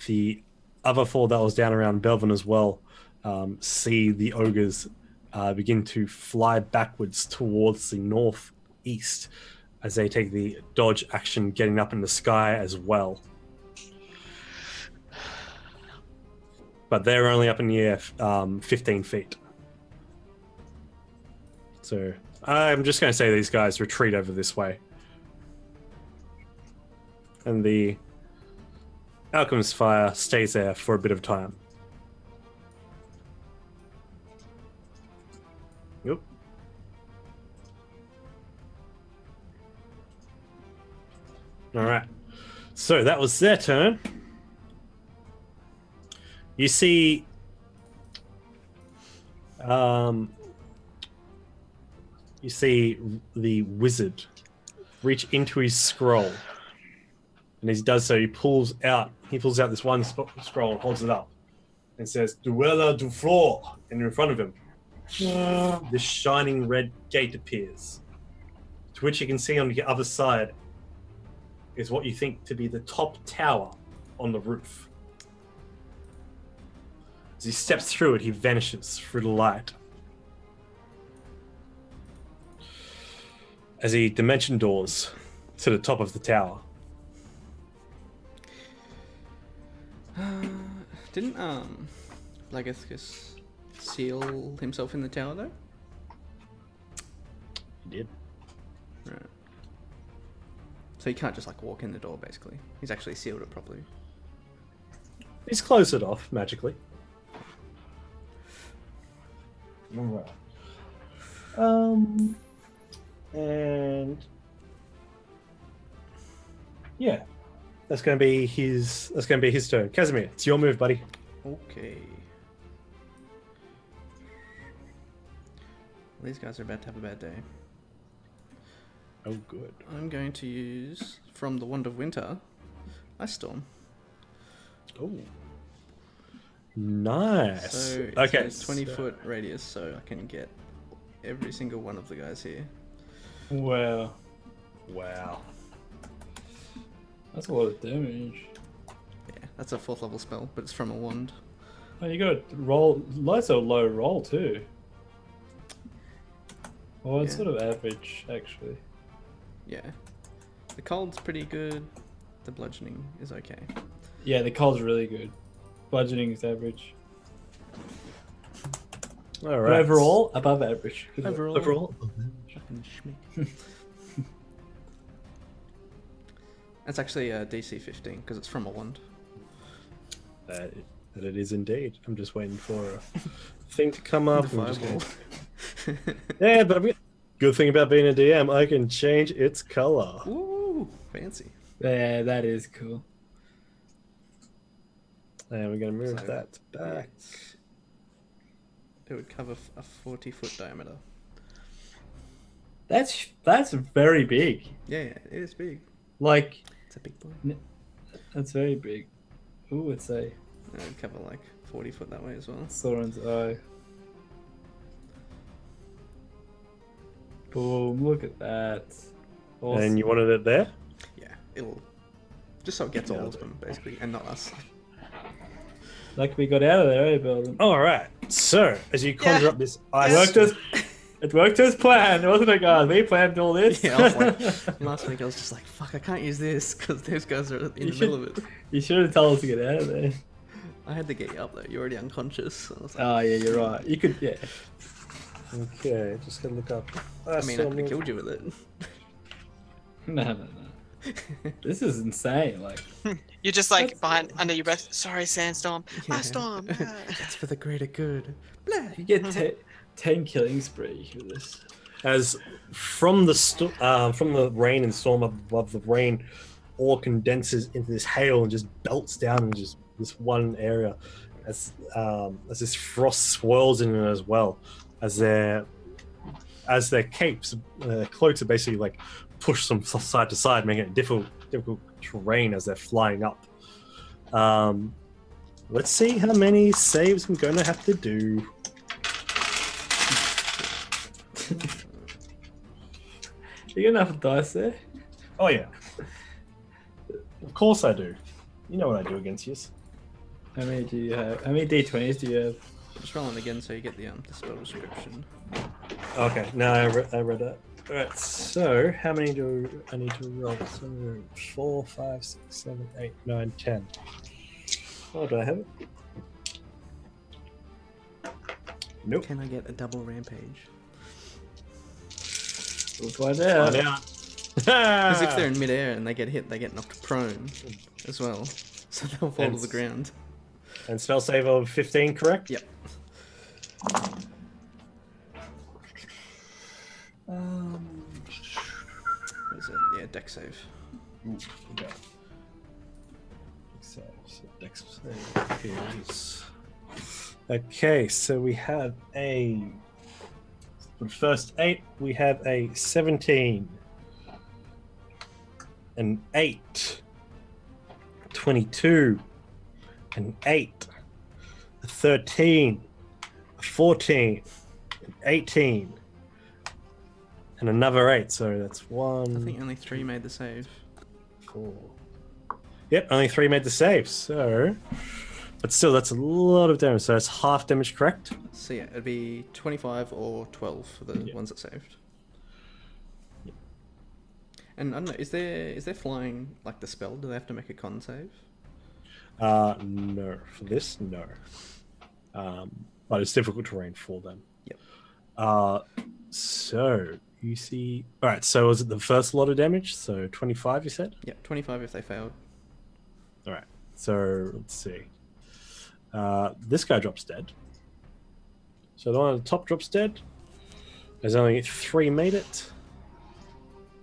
The other four that was down around Belvin as well see the ogres begin to fly backwards towards the northeast as they take the dodge action, getting up in the sky as well. But they're only up in the air 15 feet. So I'm just going to say these guys retreat over this way. And the Alchemist Fire stays there for a bit of time. Yep. All right. So that was their turn. You see, the wizard reach into his scroll, and as he does so, he pulls out this one scroll and holds it up, and says, "Duella du Flor," and in front of him, this shining red gate appears, to which you can see on the other side is what you think to be the top tower on the roof. As he steps through it, he vanishes through the light. As he dimension doors to the top of the tower. Didn't Blagothus seal himself in the tower though? He did. Right. So he can't just like walk in the door basically. He's actually sealed it properly. He's closed it off magically. Alright. And yeah, that's going to be his turn. Casimir, it's your move, buddy. Okay. These guys are about to have a bad day. Oh, good. I'm going to use from the Wand of Winter, Ice Storm. Oh, nice. So it's okay, a 20-foot radius, so I can get every single one of the guys here. Wow. Wow. That's a lot of damage. Yeah, that's a 4th level spell, but it's from a wand. Oh, you got roll. That's a low roll too. Well, it's Yeah. sort of average actually. Yeah. The cold's pretty good. The bludgeoning is okay. Yeah, the cold's really good. Budgeting is average. All But right. overall, above average. Overall. Fucking schmick. That's actually a DC 15 because it's from a wand. That it is indeed. I'm just waiting for a thing to come up. The I'm just fireball. Yeah, but good thing about being a DM, I can change its color. Ooh, fancy. Yeah, that is cool. And we're going to move So, that back. It would cover a 40-foot diameter. That's very big. Yeah, it is big. Like, It's a big boy. that's very big. Ooh, it's a It would cover like 40 foot that way as well. Sauron's eye. Boom! Look at that. Awesome. And you wanted it there? Yeah, it'll just so it gets all of them basically, and not us. Like we got out of there, eh, Belden? All right. So as you conjure up this ice, It worked as planned, wasn't it, guys? We planned all this. Yeah, I was like, last week I was just like, fuck, I can't use this because those guys are in the middle of it. You should have told us to get out of there. I had to get you up though. You're already unconscious. I was like, Oh yeah, you're right. You could, yeah. Okay, just gonna look up. I mean, I could have killed you with it. No. This is insane. Like, You're just like behind under your breath. Sorry, Sandstorm. Yeah. My storm. It's for the greater good. Blah. you get 10 killing spree with this. As from the rain and storm above, the rain all condenses into this hail and just belts down in just this one area, as this frost swirls in it as well, as their capes, cloaks are basically like pushed from side to side, making it difficult terrain as they're flying up. Let's see how many saves I'm going to have to do. You got enough dice there? Oh yeah, of course I do. You know what I do against you. How many do you have? How many d20s do you have? Just roll it again so you get the spell description. Okay, now I read that. Alright, so how many do I need to roll? So 4, 5, 6, 7, 8, 9, 10. Oh, do I have it? Nope. Can I get a double rampage? We'll find out. Because if they're in midair and they get hit, they get knocked prone as well. So they'll fall to the ground. And spell save of 15, correct? Yep. What is it? Yeah, deck save. Okay. Dex save is... Okay, so we have for the first 8, we have a 17, an 8, 22, an 8, a 13, a 14, an 18, and another 8. So that's 1. I think only 3 made the save. 4. Yep, only 3 made the save. So, but still, that's a lot of damage. So it's half damage, correct? So yeah, it'd be 25 or 12 for the ones that saved. And I don't know, is there flying like the spell? Do they have to make a con save? No. For this, no. But it's difficult terrain for them. Yep. So you see. All right. So was it the first lot of damage? So 25, you said. Yep, 25 if they failed. All right. So let's see. This guy drops dead. So the one at the top drops dead. There's only 3 made it.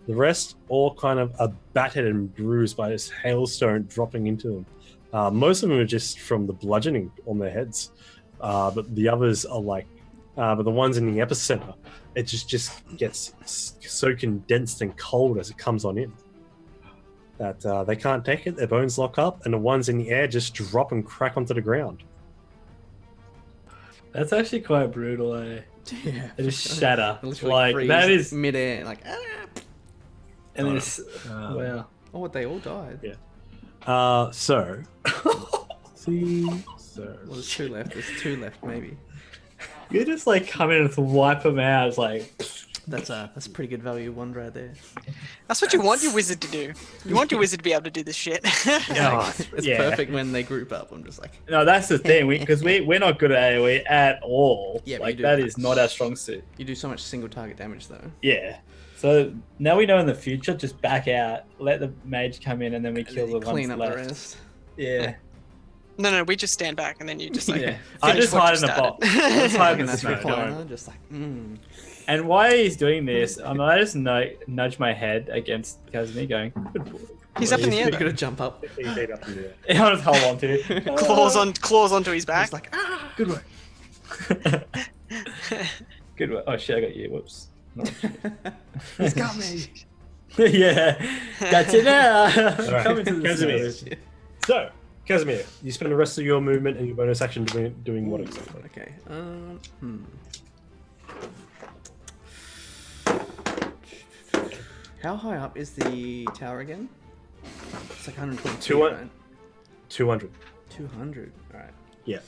The rest all kind of are battered and bruised by this hailstone dropping into them. Most of them are just from the bludgeoning on their heads. But the others are like, but the ones in the epicenter, it just gets so condensed and cold as it comes on in that they can't take it. Their bones lock up, and the ones in the air just drop and crack onto the ground. That's actually quite brutal, eh? Yeah. They just shatter. Literally Like, freeze that is... midair, like And it's... wow. Oh, they all died. Yeah. So... see... So... Well, there's 2 left. There's 2 left, maybe. You just, like, come in and wipe them out. It's like... That's pretty good value 1 right there. That's what you want your wizard to do. You want your wizard to be able to do this shit. Yeah. It's Yeah. perfect when they group up. I'm just like, No, that's the thing. Because we're not good at AoE at all. Yeah, but like, you do. that is not our strong suit. you do so much single target damage though. Yeah. So now we know in the future, just back out, let the mage come in, and then we And kill then you the clean ones up left. the rest. Yeah. No, we just stand back and then you just like. Yeah. I finish just what hide you in the started. box. I just hide in Fucking the that's snow. recliner, just like, And while he's doing this, I just nudge my head against Casimir, going, "Good boy." He's up in the air. You though. gotta jump up. He beat up in the air. I'll just hold on to. Claws onto his back. He's like, ah! Good work. Good work. Oh shit! I got you. Whoops. No. He's got me. Yeah. Got you now. right. Come into the Casimir. snow. So, Casimir, you spend the rest of your movement and your bonus action doing what exactly? Okay. How high up is the tower again? It's like 122. 200. Right? 200. 200. All right. Yeah.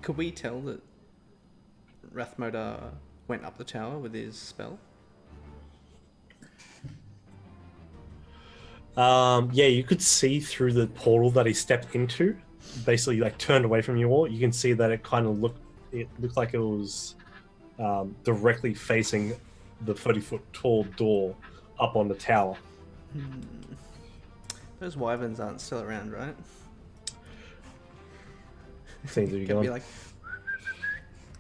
Could we tell that Rathmodar went up the tower with his spell? Yeah, you could see through the portal that he stepped into, basically like turned away from you all. You can see that it kind of looked like it was directly facing the 30-foot tall door up on the tower. Those wyverns aren't still around, right? Seems to be Could gone. be like,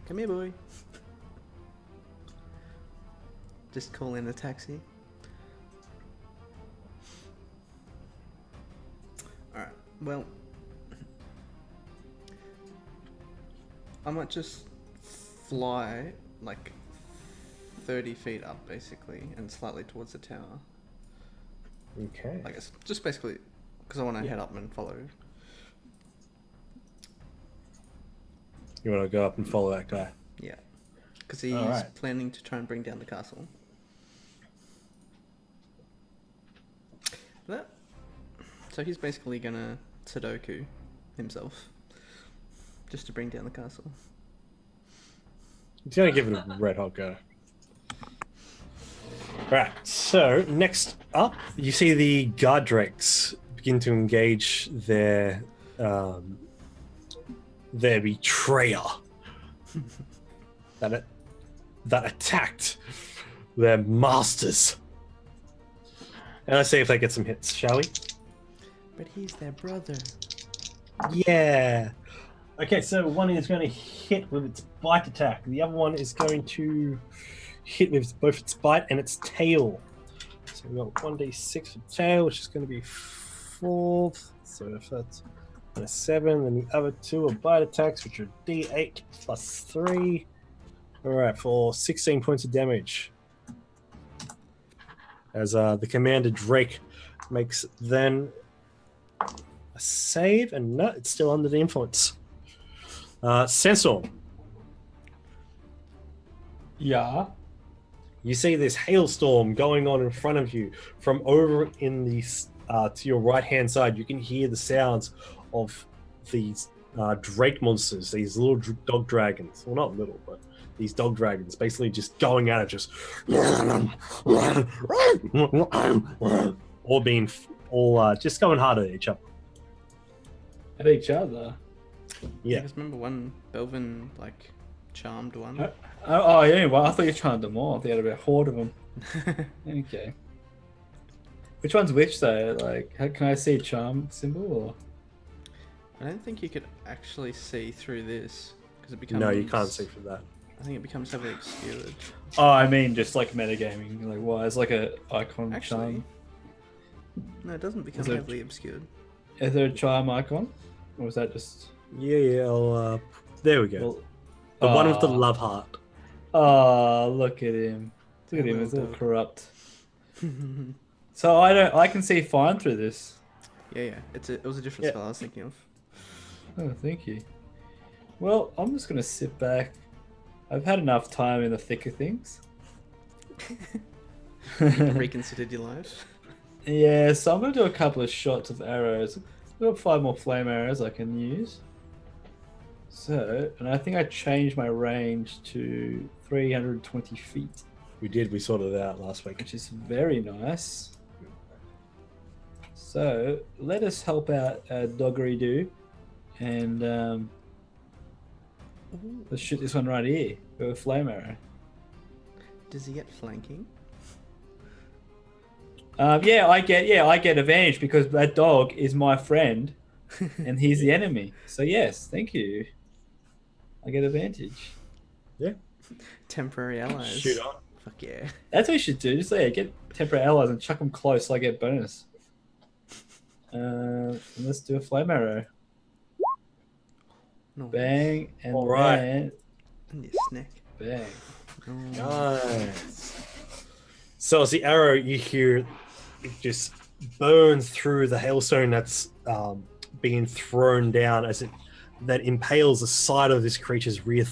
come here, boy. Just call in a taxi. Alright, well, I might just fly like 30 feet up, basically, and slightly towards the tower. Okay. I guess just basically because I want to head up and follow. You want to go up and follow that guy? Yeah, because he's Alright. planning to try and bring down the castle. That. So he's basically gonna Sudoku himself, just to bring down the castle. He's going to give it a red hot go. Right, so next up, you see the guard drakes begin to engage their betrayer that attacked their masters. And let's see if they get some hits, shall we? But he's their brother. Yeah. Okay, so one is going to hit with its bite attack. The other one is going to hit with both its bite and its tail. So we've got 1d6 for tail, which is going to be 4. So if that's a 7, then the other two are bite attacks, which are d8 plus 3. Alright, for 16 points of damage. As the Commander Drake makes then a save, and no, it's still under the influence. Sensor, Yeah. you see this hailstorm going on in front of you. From over in the to your right hand side, you can hear the sounds of these drake monsters, these little dog dragons. Well, not little, but these dog dragons basically just going at it, just all just going hard at each other. At each other. Yeah. Because remember one Belvin like charmed one. Oh yeah. Well, I thought you charmed them all. They had a horde of them. Okay. Which one's which though? Like, can I see charm symbol or? I don't think you could actually see through this because it becomes. No, you can't see for that. I think it becomes heavily obscured. Oh, I mean just like metagaming. Like, why? It's like a icon Actually, charm. no, it doesn't become Is it- heavily obscured. Is there a charm icon, or was that just? Yeah. There we go. Well, The one with the love heart. Oh, look at him! Look at him. Little It's all dog. corrupt. So I can see fine through this. Yeah. It was a different Yeah. spell I was thinking of. Oh, thank you. Well, I'm just gonna sit back. I've had enough time in the thick of things. Reconsidered your life. Yeah, so I'm gonna do a couple of shots of arrows. I've got 5 more flame arrows I can use. So, and I think I changed my range to 320 feet, We sorted it out last week. which is very nice. So, let us help out Doggery Doo, and let's shoot this one right here with a flame arrow. Does he get flanking? Yeah, I get advantage because that dog is my friend, and he's the enemy. So yes, thank you. I get advantage. Temporary allies. Shoot on. Fuck yeah. That's what you should do. Just get temporary allies and chuck them close so I get bonus. Let's do a flame arrow. No. Bang, and All right. then And your snack. bang. Nice. So as the arrow, you hear it just burns through the hailstone that's being thrown down as it that impales the side of this creature's rear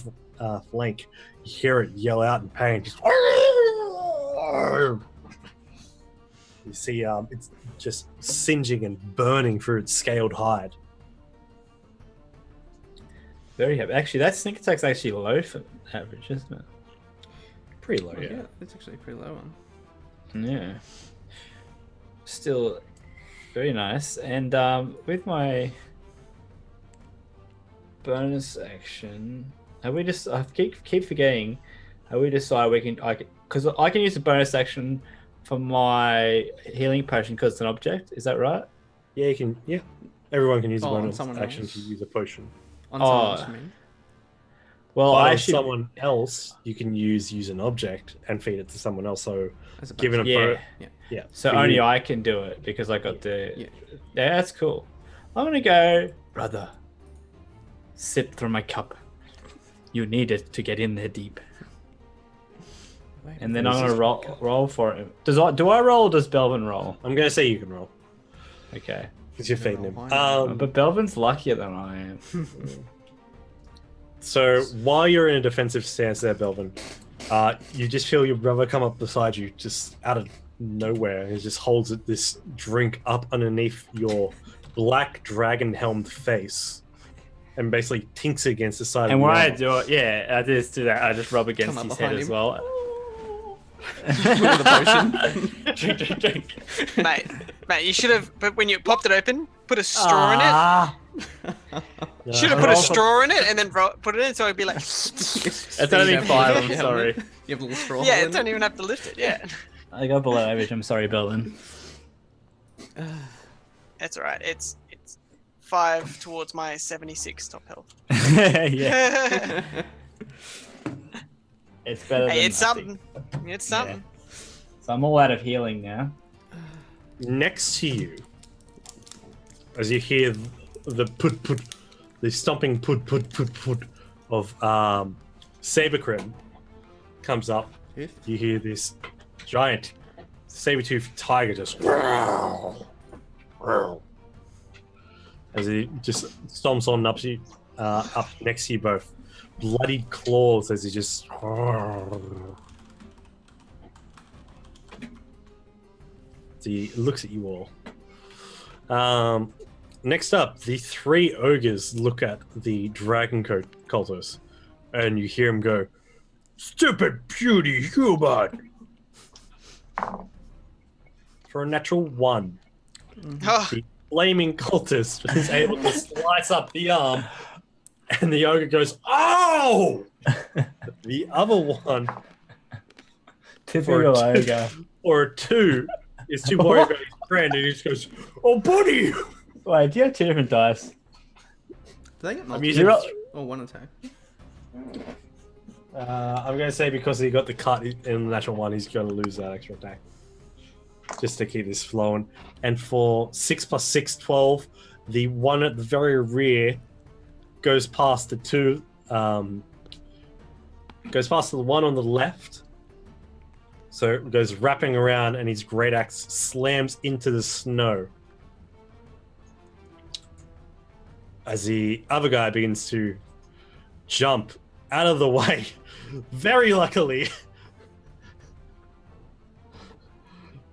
flank. You hear it yell out in pain. Just You see, it's just singeing and burning through its scaled hide. Very happy. Actually, that sneak attack's actually low for average, isn't it? Pretty low, Oh, yeah. yeah, it's actually a pretty low one. Yeah. Still very nice. And with my bonus action, have we just? I keep forgetting. Have we decided we can? Because I can use a bonus action for my healing potion because it's an object. Is that right? Yeah, you can. Yeah, everyone can use a Oh, on bonus someone action else. to use a potion. On someone else, you mean? Well, But I on should. someone else, you can use an object and feed it to someone else. So, As a given a bonus. Yeah. Yeah. So for only you. I can do it because I got the. Yeah. Yeah, that's cool. I'm gonna go, brother. Sip from my cup. You need it to get in there deep. Wait, And then what I'm is gonna this? roll for it. Do I roll or does Belvin roll? I'm gonna say you can roll Okay. because you're No, feeding him. why not? But Belvin's luckier than I am. So while you're in a defensive stance there, Belvin, you just feel your brother come up beside you, just out of nowhere. He just holds this drink up underneath your black dragon-helmed face, and basically tinks against the side. And of when the I armor. do it, yeah, I just do that. I just rub against Come up his head behind as him. well. With a potion. Drink. Mate, you should have. But when you popped it open, put a straw in it. Ah, Should have put a straw in it and then put it in, so it'd be like. it's only You have 5. your I'm helmet. sorry. You have a little straw. Yeah, hole it in don't even have to lift it. Yeah, I got below average. I'm sorry, Belvin. that's all right. It's 5 towards my 76 top health. Yeah, it's better than Hey, it's nothing. something. It's something. So I'm all out of healing now. Next to you, as you hear the put, the stomping put of Sabercrim comes up. If You hear this giant saber-toothed tiger just growl, growl, as he just stomps on up to you, up next to you both, bloodied claws as he just. So he looks at you all. Next up, the 3 ogres look at the dragon cultist, and you hear him go, "Stupid puny human!" For a natural 1, Oh, the flaming cultist is able to slice up the arm, and the ogre goes, "Oh!" The other one, Typical ogre. or a 2, is too worried about his friend, and he just goes, "Oh, buddy!" Wait, do you have 2 different dice? do they get I'm multiple? using. Oh, one attack. I'm going to say because he got the cut in the natural 1, he's going to lose that extra attack. Just to keep this flowing. And for 6 + 6, 12, the one at the very rear goes past the 2. Goes past the one on the left. So it goes wrapping around, and his great axe slams into the snow. As the other guy begins to jump out of the way, very luckily,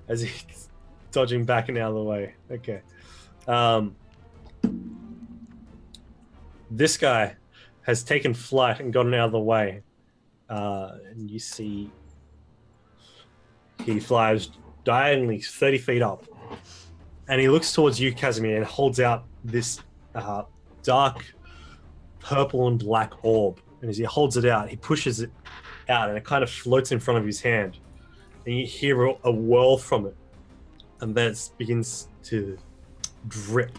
as he's dodging back and out of the way. Okay. This guy has taken flight and gotten out of the way. And you see he flies diagonally 30 feet up. And he looks towards you, Casimir, and holds out this dark purple and black orb. And as he holds it out, he pushes it out, and it kind of floats in front of his hand. And you hear a whirl from it. And then it begins to drip.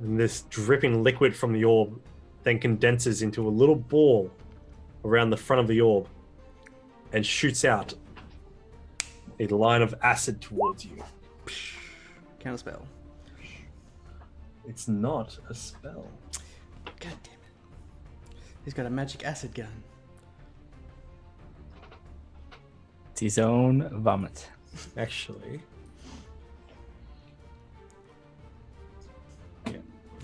And this dripping liquid from the orb then condenses into a little ball around the front of the orb and shoots out a line of acid towards you. Counterspell. It's not a spell. God damn it. He's got a magic acid gun. It's his own vomit. Actually,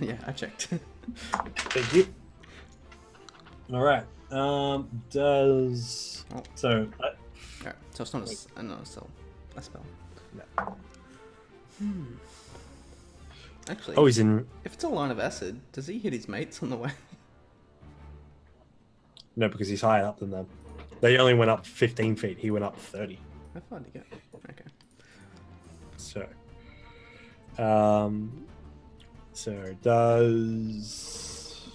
Yeah, I checked. thank you. All right. Does Oh. so? Alright, so it's not a spell. a spell. No. Actually, Oh, he's in. if it's a line of acid, does he hit his mates on the way? No, because he's higher up than them. They only went up 15 feet. He went up 30. How far did he go? Okay. So, it does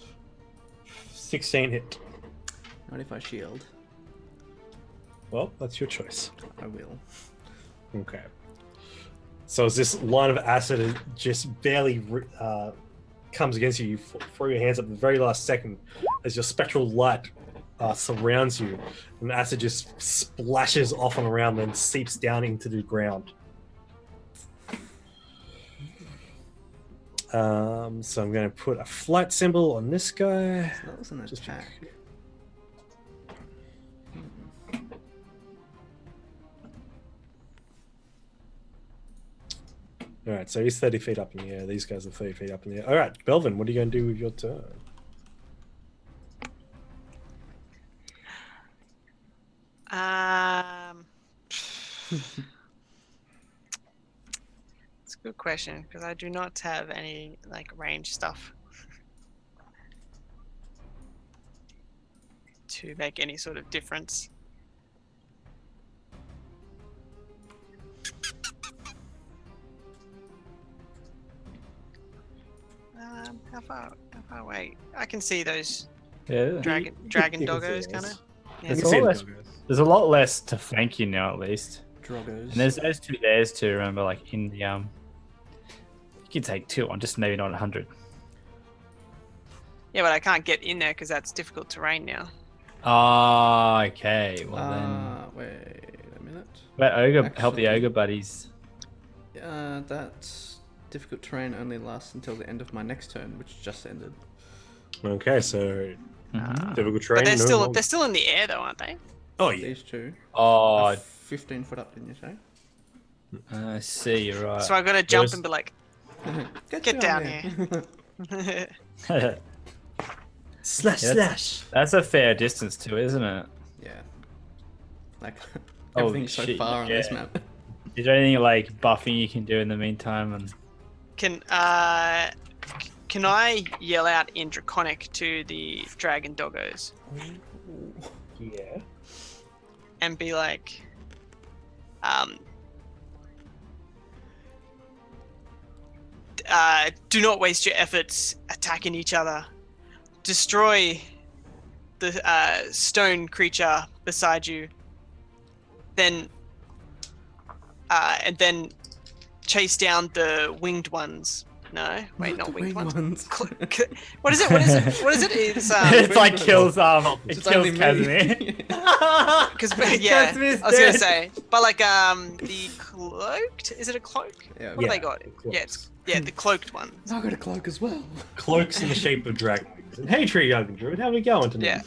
16 hit. Not if I shield. Well, that's your choice. I will. Okay. So as this line of acid just barely comes against you, you throw your hands up at the very last second as your spectral light surrounds you, and the acid just splashes off and around, then seeps down into the ground. So I'm going to put a flight symbol on this guy. So that was an Just- attack. All right, so he's 30 feet up in the air. These guys are 30 feet up in the air. All right, Belvin, what are you going to do with your turn? It's a good question because I do not have any like range stuff to make any sort of difference. How far away? I can see those Yeah. dragon You can see doggos, those. kind of. You Yeah. can It's see all the less- doggos. There's a lot less to flank you now, at least. Droggos. And there's those two theirs too. Remember, like in the You can take 2 on, just maybe not 100. Yeah, but I can't get in there because that's difficult terrain now. Ah, okay. Well Wait a minute. but ogre help the actually- ogre buddies. That difficult terrain only lasts until the end of my next turn, which just ended. Okay, so Mhm. difficult terrain. But they're no still longer- they're still in the air though, aren't they? Oh yeah. These two. Oh, are 15 foot up, didn't you say? I see. You're right. So I gotta jump Those- and be like, Get down here. Slash Yeah, slash. That's a fair distance too, isn't it? Yeah. Like, Holy everything's so shit, far on this yeah. map. Is there anything like buffing you can do in the meantime? And can I yell out in Draconic to the dragon doggos Yeah. and be like, do not waste your efforts attacking each other. Destroy the stone creature beside you. Then, and then chase down the winged ones. No, wait, not The winged ones. ones. What is it? What is it? What is it? It's it's like kills it It's kills only me. Casimir. because yeah, Casimir's I was gonna dead. say, but like the cloaked. Is it a cloak? Yeah, What have they got? cloaks. Yeah, yeah, the cloaked one. I got a cloak as well. Cloaks in the shape of dragon wings. And hey, tree young druid, how we going tonight? Yeah,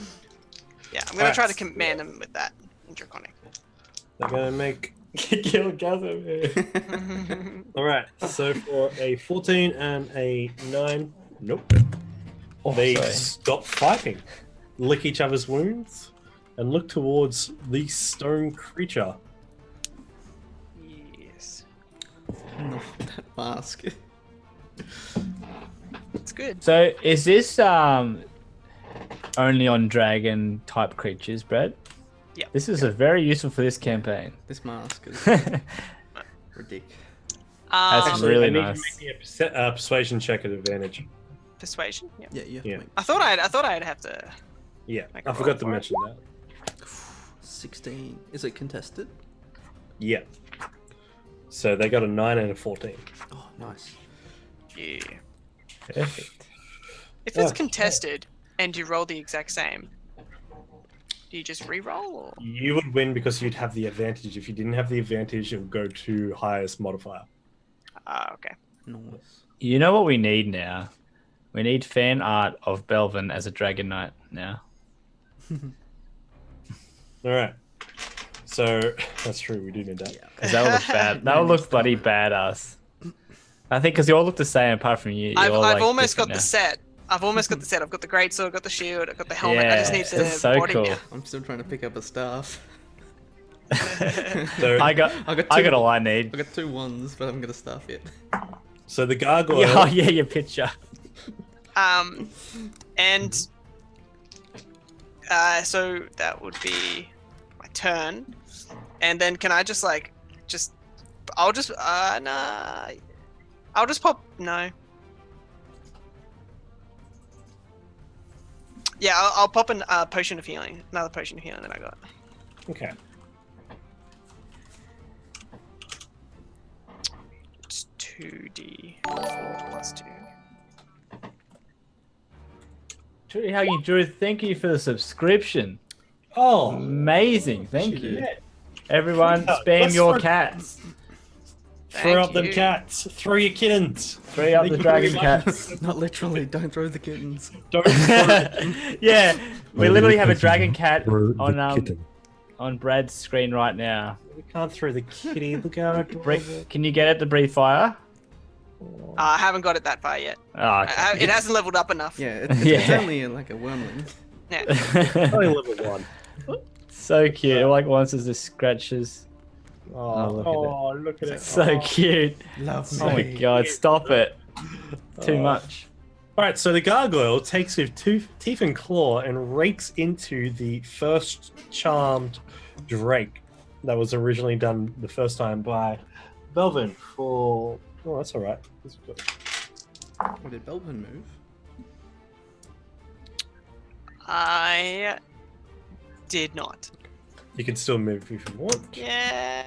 yeah. I'm gonna try to command them with that in Draconic. They're gonna make. Kill Casimir. All right. So for a 14 and a 9, nope. Oh, They sorry. stop fighting, lick each other's wounds, and look towards the stone creature. Yes, Not that mask. it's good. So is this only on dragon type creatures, Brad? Yeah. This is a very useful for this campaign. This mask is ridiculous. That's really I need nice. to make me a persuasion check at advantage. Persuasion. Yeah. Yeah, you have Yeah. to make I thought I'd have to. Yeah, Make a I forgot to roll for it. mention that. 16. Is it contested? Yeah. So they got a 9 and a 14. Oh, nice. Yeah. Perfect. If it's Oh, contested and you roll the exact same, do you just re-roll or? You would win because you'd have the advantage. If you didn't have the advantage, it would go to highest modifier. Okay. Nice. You know what we need now? We need fan art of Belvin as a Dragon Knight now. All right. So that's true. We do need that. Yeah. Because that would look bad. That would look bloody badass. I think because you all look the same apart from you. I've You're, like, almost got different the now. set. I've almost got the set. I've got the greatsword, I've got the shield, I've got the helmet. I just Yeah, need the it's so body cool. now. I'm still trying to pick up a staff. So, I got all I need. I got 2 ones, but I haven't got a staff yet. so the gargoyle. Yeah, oh, yeah, your picture. And so that would be my turn, and then can I just like I'll just nah, I'll just pop no. Yeah, I'll pop an potion of healing, another potion of healing that I got. Okay. It's 2d4 plus 2. Truly, how you Drew? Thank you for the subscription. Oh, Amazing, thank you. yeah. Everyone, Yeah, spam let's your throw- cats. Throw Thank up them you. cats. Throw your kittens. Free up Thank the you dragon very much. cats. Not literally, don't throw the kittens. Don't throw them. Yeah, we Maybe literally the have a person dragon cat threw the on kitten. on Brad's screen right now. We can't throw the kitty. Look how adorable. Can you get it to breathe fire? I haven't got it that far yet. Oh, okay. It hasn't leveled up enough. Yeah, it's Yeah. only like a wormling. Yeah. Only level 1. So cute. All like wants is the scratches. Oh, look at it. So cute. Love me. Oh my god, stop it. Too much. All right, so the gargoyle takes his teeth and claw and rakes into the first charmed drake that was originally done the first time by Belvin for... Oh, that's all right. That's good. What did Belvin move? I did not. You can still move if you want. Yeah.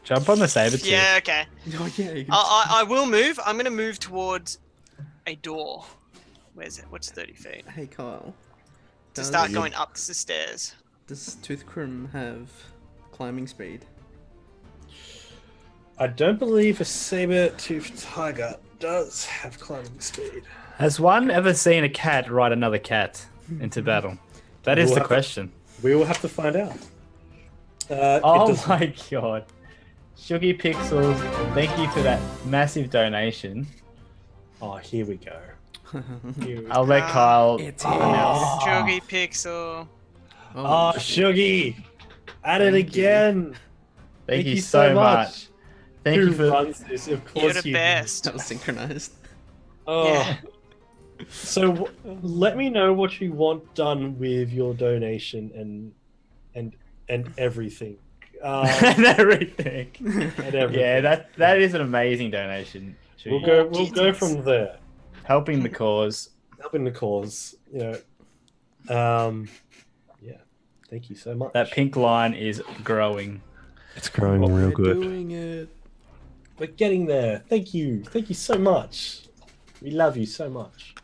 Jump on the saber tooth. Yeah. Okay. Oh yeah, you can... I will move. I'm gonna move towards a door. Where's it? What's 30 feet? Hey Kyle. To Does- start going up the stairs. Does Toothcrim have climbing speed? I don't believe a saber-toothed tiger does have climbing speed. Has one ever seen a cat ride another cat into battle? That is We'll the have to- question. We will have to find out. Oh it does- my god. Shuggy Pixels, thank you for that massive donation. Oh, here we go. Here we I'll let Ah, Kyle It's here. announce. Chuggy Pixel. Oh, Shuggy! At it Thank you. again! Thank you so much. Thank Who you for runs this? Of course You're the you do. best. That was synchronized. Oh. Yeah. So let me know what you want done with your donation and everything. and everything. And everything. Yeah, that is an amazing donation. We'll Shuggy. go. We'll go from there. Helping the cause. Helping the cause. Yeah. Thank you so much. That pink line is growing. It's growing real We're good. doing it. We're getting there. Thank you. Thank you so much. We love you so much.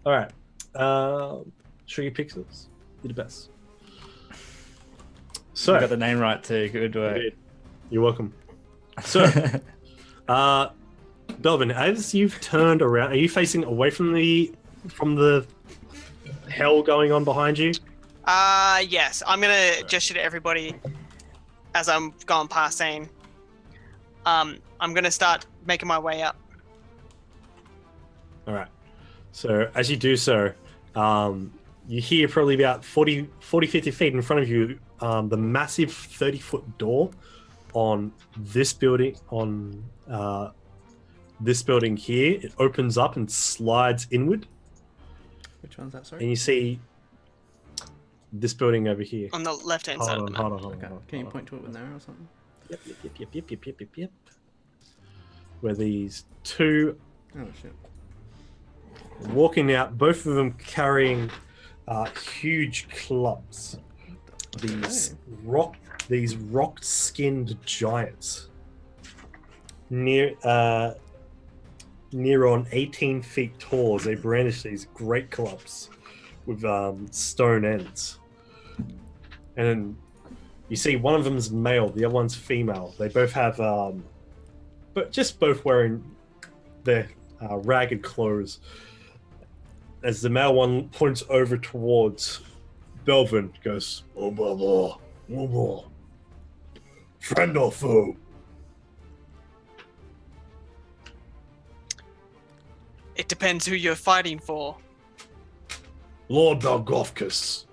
All right. Shuggy Pixels, you're the best. So You got the name right too. Good work. You're welcome. So, Belvin, as you've turned around, are you facing away from the hell going on behind you? Yes. I'm gonna gesture to everybody as I'm going past saying, I'm gonna start making my way up. All right. So as you do so, you hear probably about 40, 50 feet in front of you, the massive 30-foot door on this building, this building here. It opens up and slides inward, Which one's that? and Sorry. you see this building over here. On the left-hand side of the map. Hold on. Okay. Can you point to it with an arrow or something? Yep. Where these two Oh shit. walking out, both of them carrying huge clubs. These rock-skinned giants, near on 18 feet tall, as they brandish these great clubs with stone ends. And then you see one of them's male, the other one's female. They both have, but just both wearing their ragged clothes. As the male one points over towards Belvin, goes, "Oh, blah, blah, blah, blah. Friend or foe?" It depends who you're fighting for. Lord Belgofkus.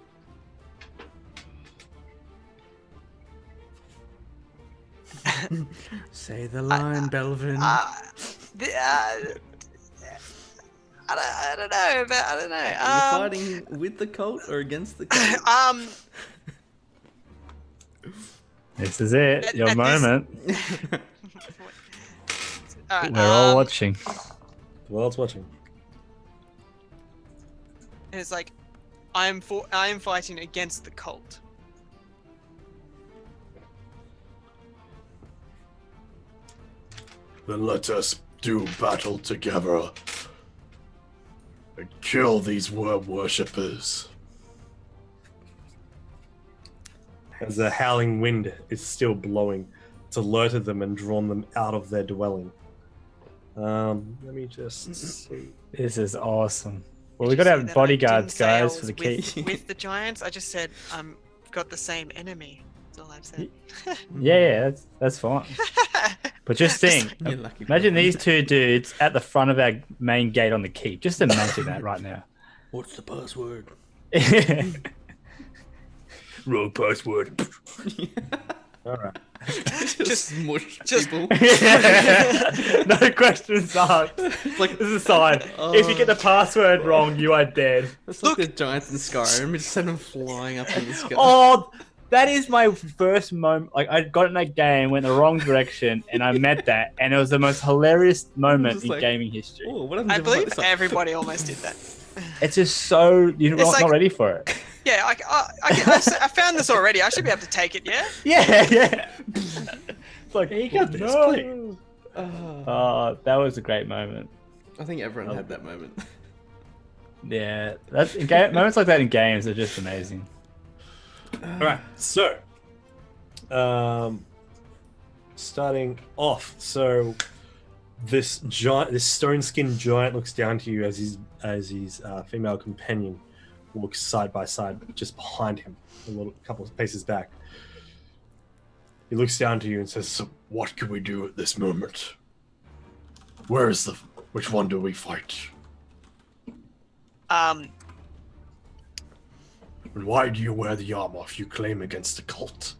Say the line, Belvin. I don't know, but I don't know. Are you fighting with the cult or against the cult? This is it. Your at moment. Alright, We're all watching. The world's watching. And it's like, I am fighting against the cult. Then let us do battle together and kill these worm worshippers. As the howling wind is still blowing, it's alerted them and drawn them out of their dwelling. Let me just see. This is awesome. Well, we Did got to you say have that I bodyguards, didn't say I guys, was for the key. with the giants? I just said got the same enemy. That's all I've said. Yeah, that's fine. But just think, You're lucky, imagine Belvin. these two dudes at the front of our main gate on the keep. Just imagine that right now. What's the password? Wrong password. All right. Just smush just- people. No questions asked. It's like This is a sign. If you get the password wrong, you are dead. it's like the giants in Skyrim. We just send them flying up in the sky. Oh, that is my first moment. Like, I got in that game, went the wrong direction, and I met that, and it was the most hilarious moment Just in like- gaming history. Oh, what happens I if believe it's like- everybody almost did that. It's just so you're It's not, like- not ready for it. Yeah, I found this already. I should be able to take it. Yeah. Yeah. It's like You got this, no. please. Oh, that was a great moment. I think everyone had that moment. Yeah, moments like that in games are just amazing. All right, so starting off, so this stone-skinned giant looks down to you as his female companion walks side by side, just behind him, a couple of paces back. He looks down to you and says, So what can we do at this moment? Which one do we fight? Um, And why do you wear the armor if you claim against the cult?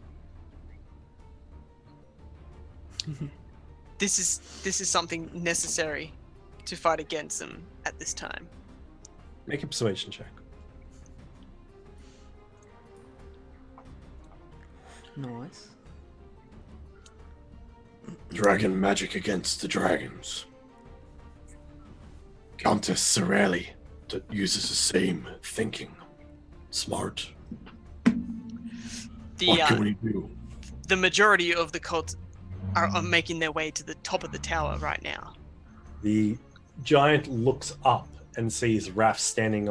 this is something necessary to fight against them at this time. "Make a persuasion check." Nice. Dragon magic against the dragons. Countess Sorelli uses the same thinking. Smart. What can we do? The majority of the cult are making their way to the top of the tower right now. The giant looks up and sees Raph standing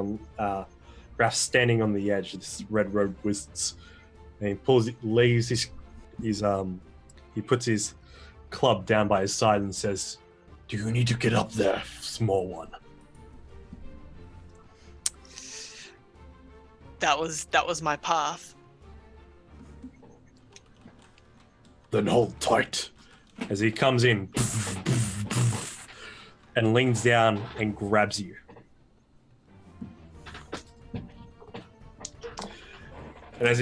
on the edge of this red road wizards. And he puts his club down by his side and says, Do you need to get up there, small one? That was my path. Then hold tight. as he comes in and leans down and grabs you. And as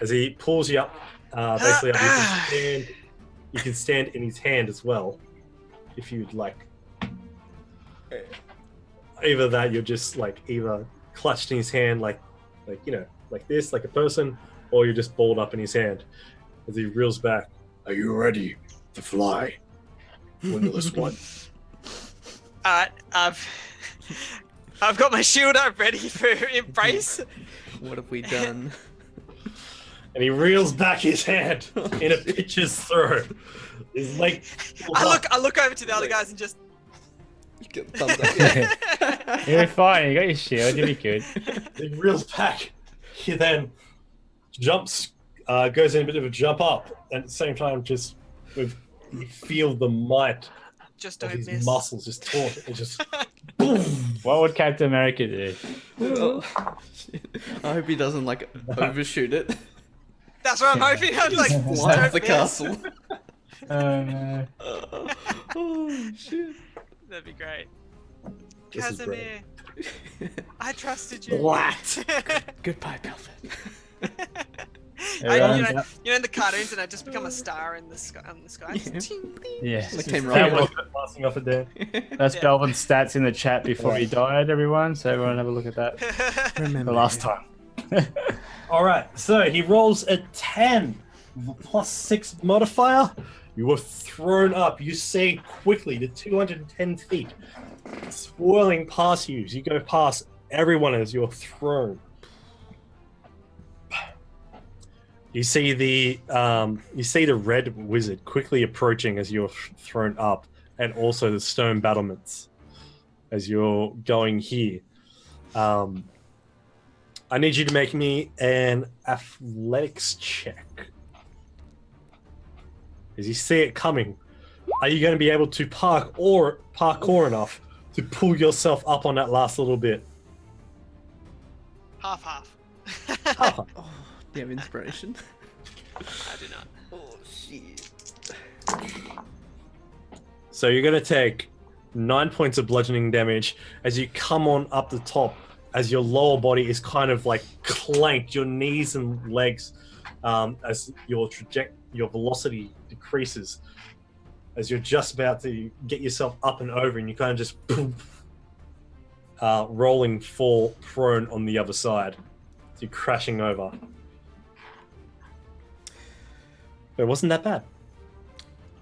he pulls you up, basically you can stand in his hand as well, if you'd like. Either that, you're just like either clutched in his hand, like this, like a person, or you're just balled up in his hand as he reels back. Are you ready to fly, windless one? I've got my shield up ready for embrace. What have we done? And he reels back his hand in a pitcher's throw. His leg. I look over to the other guys and just. You get thumbs up. You're fine. You got your shield. You'll be good. He reels back. He then jumps, goes in a bit of a jump up, and at the same time, just you feel the might Just of don't his miss. muscles just taut. It just boom. What would Captain America do? Oh, shit. I hope he doesn't like overshoot it. That's what I'm hoping. I'm like, just Fly off don't the miss. castle. No. Oh shit. That'd be great. This is Casimir, I trusted you. What? Goodbye, Belvin. In the cartoons, and I just become a star in the sky. Yeah. Ting, ting. Yeah. They came That right was, Passing off a day. that's Yeah. Belvin's stats in the chat before he died, everyone. So everyone have a look at that. Remember The last him. time. All right, so he rolls a 10 with a +6 modifier. You were thrown up. You see quickly the 210 feet swirling past you. You go past everyone as you're thrown. You see the red wizard quickly approaching as you're thrown up, and also the stone battlements as you're going here. I need you to make me an athletics check. As you see it coming, are you going to be able to parkour enough to pull yourself up on that last little bit? Half. Half. Oh, do you have inspiration? I do not. Oh, shit. So you're going to take 9 points of bludgeoning damage as you come on up the top, as your lower body is kind of like clanked, your knees and legs, as your velocity decreases, as you're just about to get yourself up and over, and you kind of just rolling fall prone on the other side. So you're crashing over. But it wasn't that bad.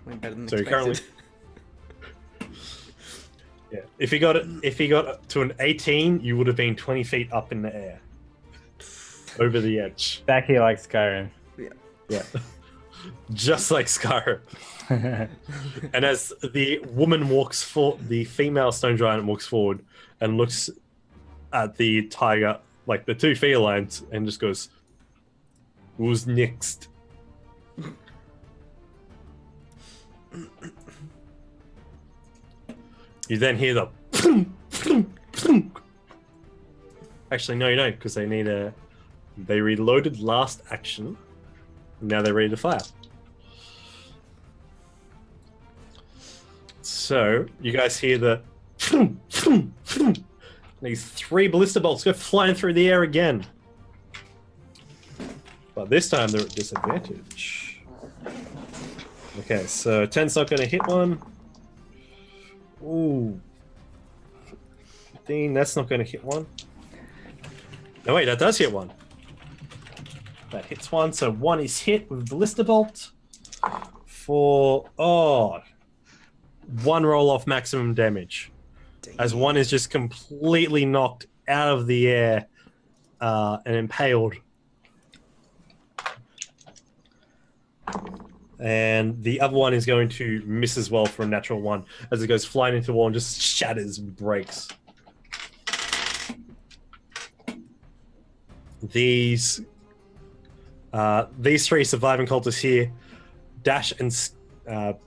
Went better than So you're expected. currently- Yeah. If he got to an 18, you would have been 20 feet up in the air. Over the edge. Back here like Skyrim. Yeah. Just like Skyrim. And as the woman walks forward, the female stone giant walks forward and looks at the tiger, like the two felines, and just goes, "Who's next?" You then hear the actually no you don't, because they reloaded last action. Now they're ready to fire. So you guys hear the these 3 ballista bolts go flying through the air again. But this time they're at disadvantage. Okay, so 10's not going to hit one. Ooh. 15, that's not going to hit one. No, wait, that does hit one. That hits one, so 1 is hit with ballista bolt for 1 roll off maximum damage. As 1 is just completely knocked out of the air and impaled. And the other one is going to miss as well for a natural 1 as it goes flying into the wall and just shatters and breaks. These 3 surviving cultists here dash and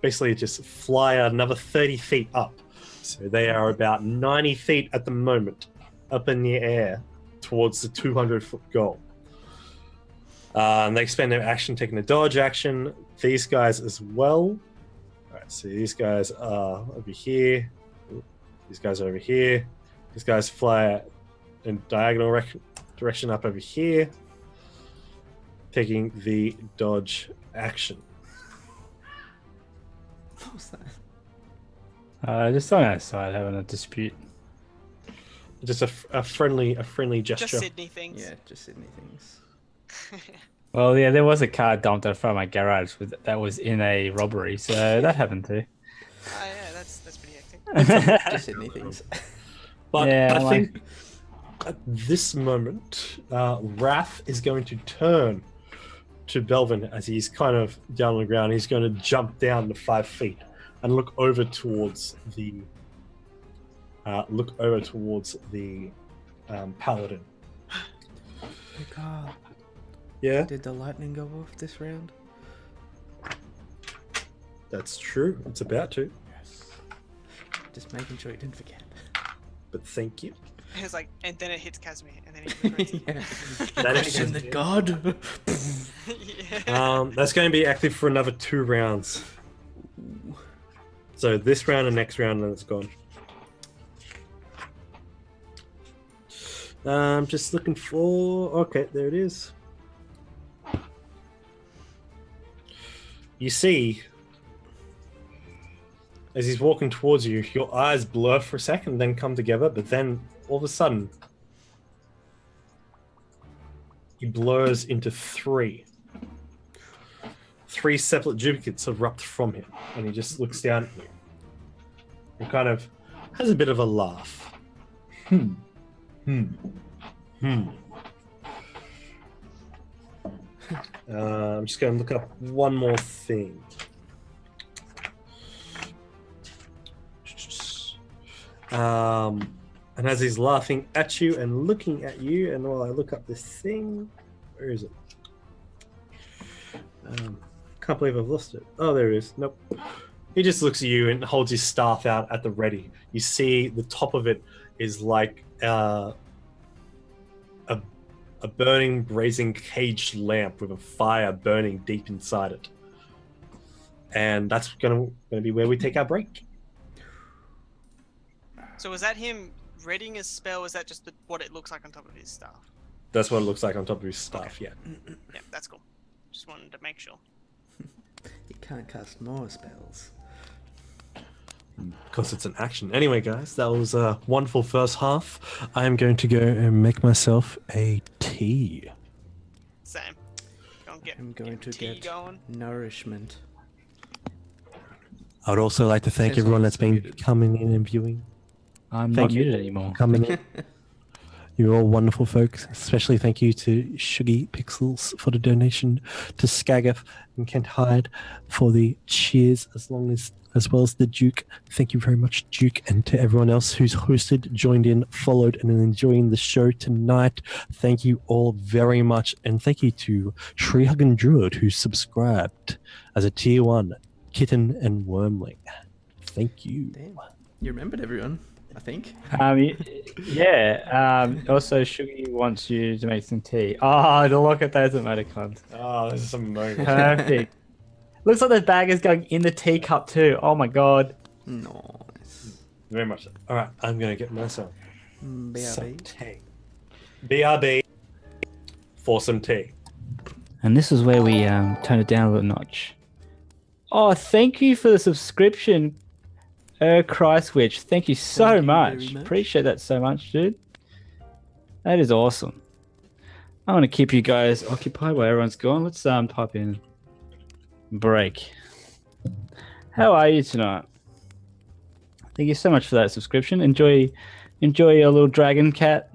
basically just fly another 30 feet up. So they are about 90 feet at the moment up in the air towards the 200-foot goal. And they spend their action taking a dodge action. These guys as well. Alright, so these guys are over here. These guys are over here. These guys fly in diagonal direction up over here, taking the dodge action. What was that? Just on our side having a dispute. Just a friendly gesture. Just Sydney things. Yeah, just Sydney things. Well, yeah, there was a car dumped in front of my garage that was in a robbery, so that happened too. Oh yeah, that's pretty hectic. Just Sydney things. But Yeah, I think at this moment, Wrath is going to turn to Belvin as he's kind of down on the ground. He's going to jump down to 5 feet and look over towards the paladin. Hey, Carl, Yeah, did the lightning go off this round? that's true. It's about to. Yes. Just making sure you didn't forget. But thank you. It's like, and then it hits Casimir, and then he regrets it. Yeah. That Question the god. Yeah. That's going to be active for another 2 rounds. So this round and next round, and it's gone. Just looking for. Okay, there it is. you see, as he's walking towards you, your eyes blur for a second, then come together, but then all of a sudden, he blurs into three. Three separate duplicates erupt from him, and he just looks down at you. And kind of has a bit of a laugh. I'm just going to look up one more thing. And as he's laughing at you and looking at you, and while I look up this thing, where is it? Can't believe I've lost it. Oh, there it is. Nope. He just looks at you and holds his staff out at the ready. You see the top of it is like a burning, brazen caged lamp with a fire burning deep inside it. And that's gonna be where we take our break. So was that him readying his spell? Or is that just what it looks like on top of his staff? That's what it looks like on top of his staff, yeah. Yeah, that's cool. Just wanted to make sure. You can't cast more spells. Because it's an action. Anyway, guys, that was a wonderful first half. I am going to go and make myself a tea. Same. I'm going to tea get going. nourishment. I would also like to thank As everyone long that's as been muted. coming in and viewing. I'm Thank not you. muted anymore. Coming in. You're all wonderful folks. Especially thank you to Shuggy Pixels for the donation, to Skagath and Kent Hyde for the cheers, as well as the Duke. Thank you very much, Duke, and to everyone else who's hosted, joined in, followed, and enjoying the show tonight. Thank you all very much, and thank you to Treehuggin Druid who subscribed as a tier 1 kitten and wormling. Thank you. Damn. You remembered everyone, I think. Yeah. Also, Sugi wants you to make some tea. Oh, look at those emoticons. Oh, this is some moment. Perfect. Looks like the bag is going in the teacup too. Oh my god. Nice. Very much so. All right, I'm going to get myself some BRB. tea. BRB for some tea. And this is where we turn it down a little notch. Oh, thank you for the subscription, Christwitch. Thank you so Thank you much. very much. Appreciate that so much, dude. That is awesome. I want to keep you guys occupied while everyone's gone. Let's type in break. How are you tonight? Thank you so much for that subscription. Enjoy your little dragon cat.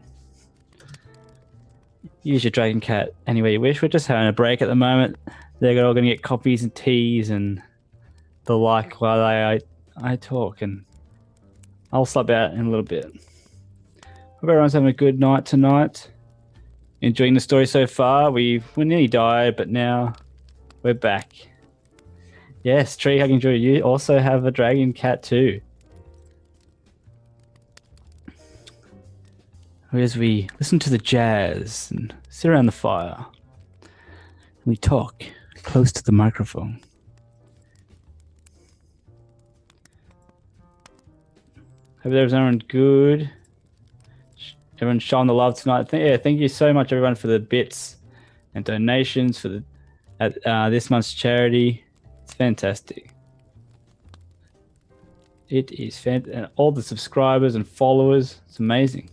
Use your dragon cat any way you wish. We're just having a break at the moment. They're all going to get coffees and teas and the like while I talk, and I'll stop out in a little bit. Hope everyone's having a good night tonight. Enjoying the story so far. We nearly died, but now we're back. Yes, Tree Hugging Drew, you also have a dragon cat too. As we listen to the jazz and sit around the fire, we talk close to the microphone. Hope everyone's good. Everyone's showing the love tonight. Thank you so much, everyone, for the bits and donations for this month's charity. It's fantastic. It is fantastic. And all the subscribers and followers. It's amazing.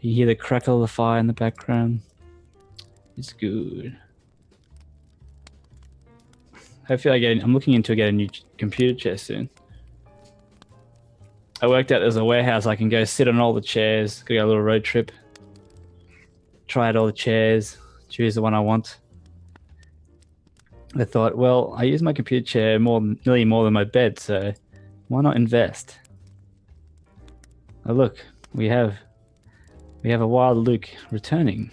You hear the crackle of the fire in the background. It's good. Hopefully I'm looking into getting a new computer chair soon. I worked out there's a warehouse I can go sit on all the chairs, go a little road trip, try out all the chairs, choose the one I want. I thought, well, I use my computer chair nearly more than my bed, so why not invest? Oh look, we have a wild Luke returning.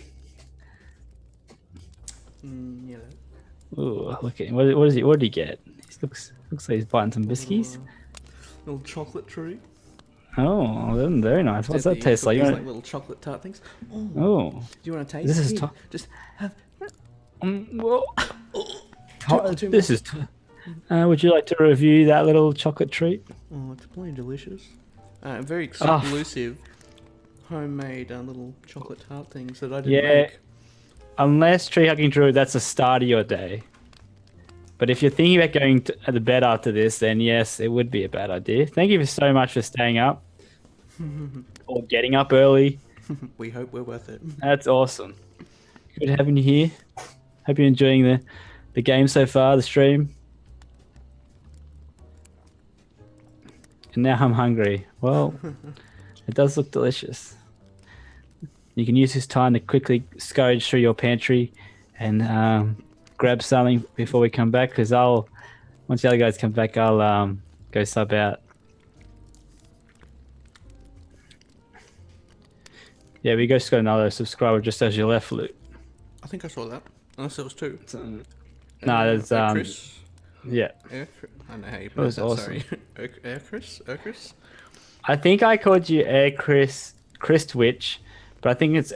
Yeah. Ooh, look at him. What is he? What did he get? He looks like he's biting some biscuits. Little chocolate tree. Oh, they're very nice. What's that taste like? Like little chocolate tart things. Oh. Oh, Do you want to taste? This is Here, top- Just have. well, Too this is. Would you like to review that little chocolate treat? Oh, it's plain delicious. Very exclusive homemade little chocolate tart things that I didn't Yeah. make. Unless Tree Hugging Druid, that's the start of your day. But if you're thinking about going to the bed after this, then yes, it would be a bad idea. Thank you so much for staying up or getting up early. We hope we're worth it. That's awesome. Good having you here. Hope you're enjoying the game so far, the stream. And now I'm hungry. Well, it does look delicious. You can use this time to quickly scurry through your pantry and grab something before we come back, because once the other guys come back, I'll go sub out. Yeah, we just got another subscriber just as you left, Luke. I think I saw that. Unless there was two. No, there's Chris. yeah. I don't know how you That was pronounce that. awesome. Sorry. Chris. I think I called you Chris Twitch, but I think it's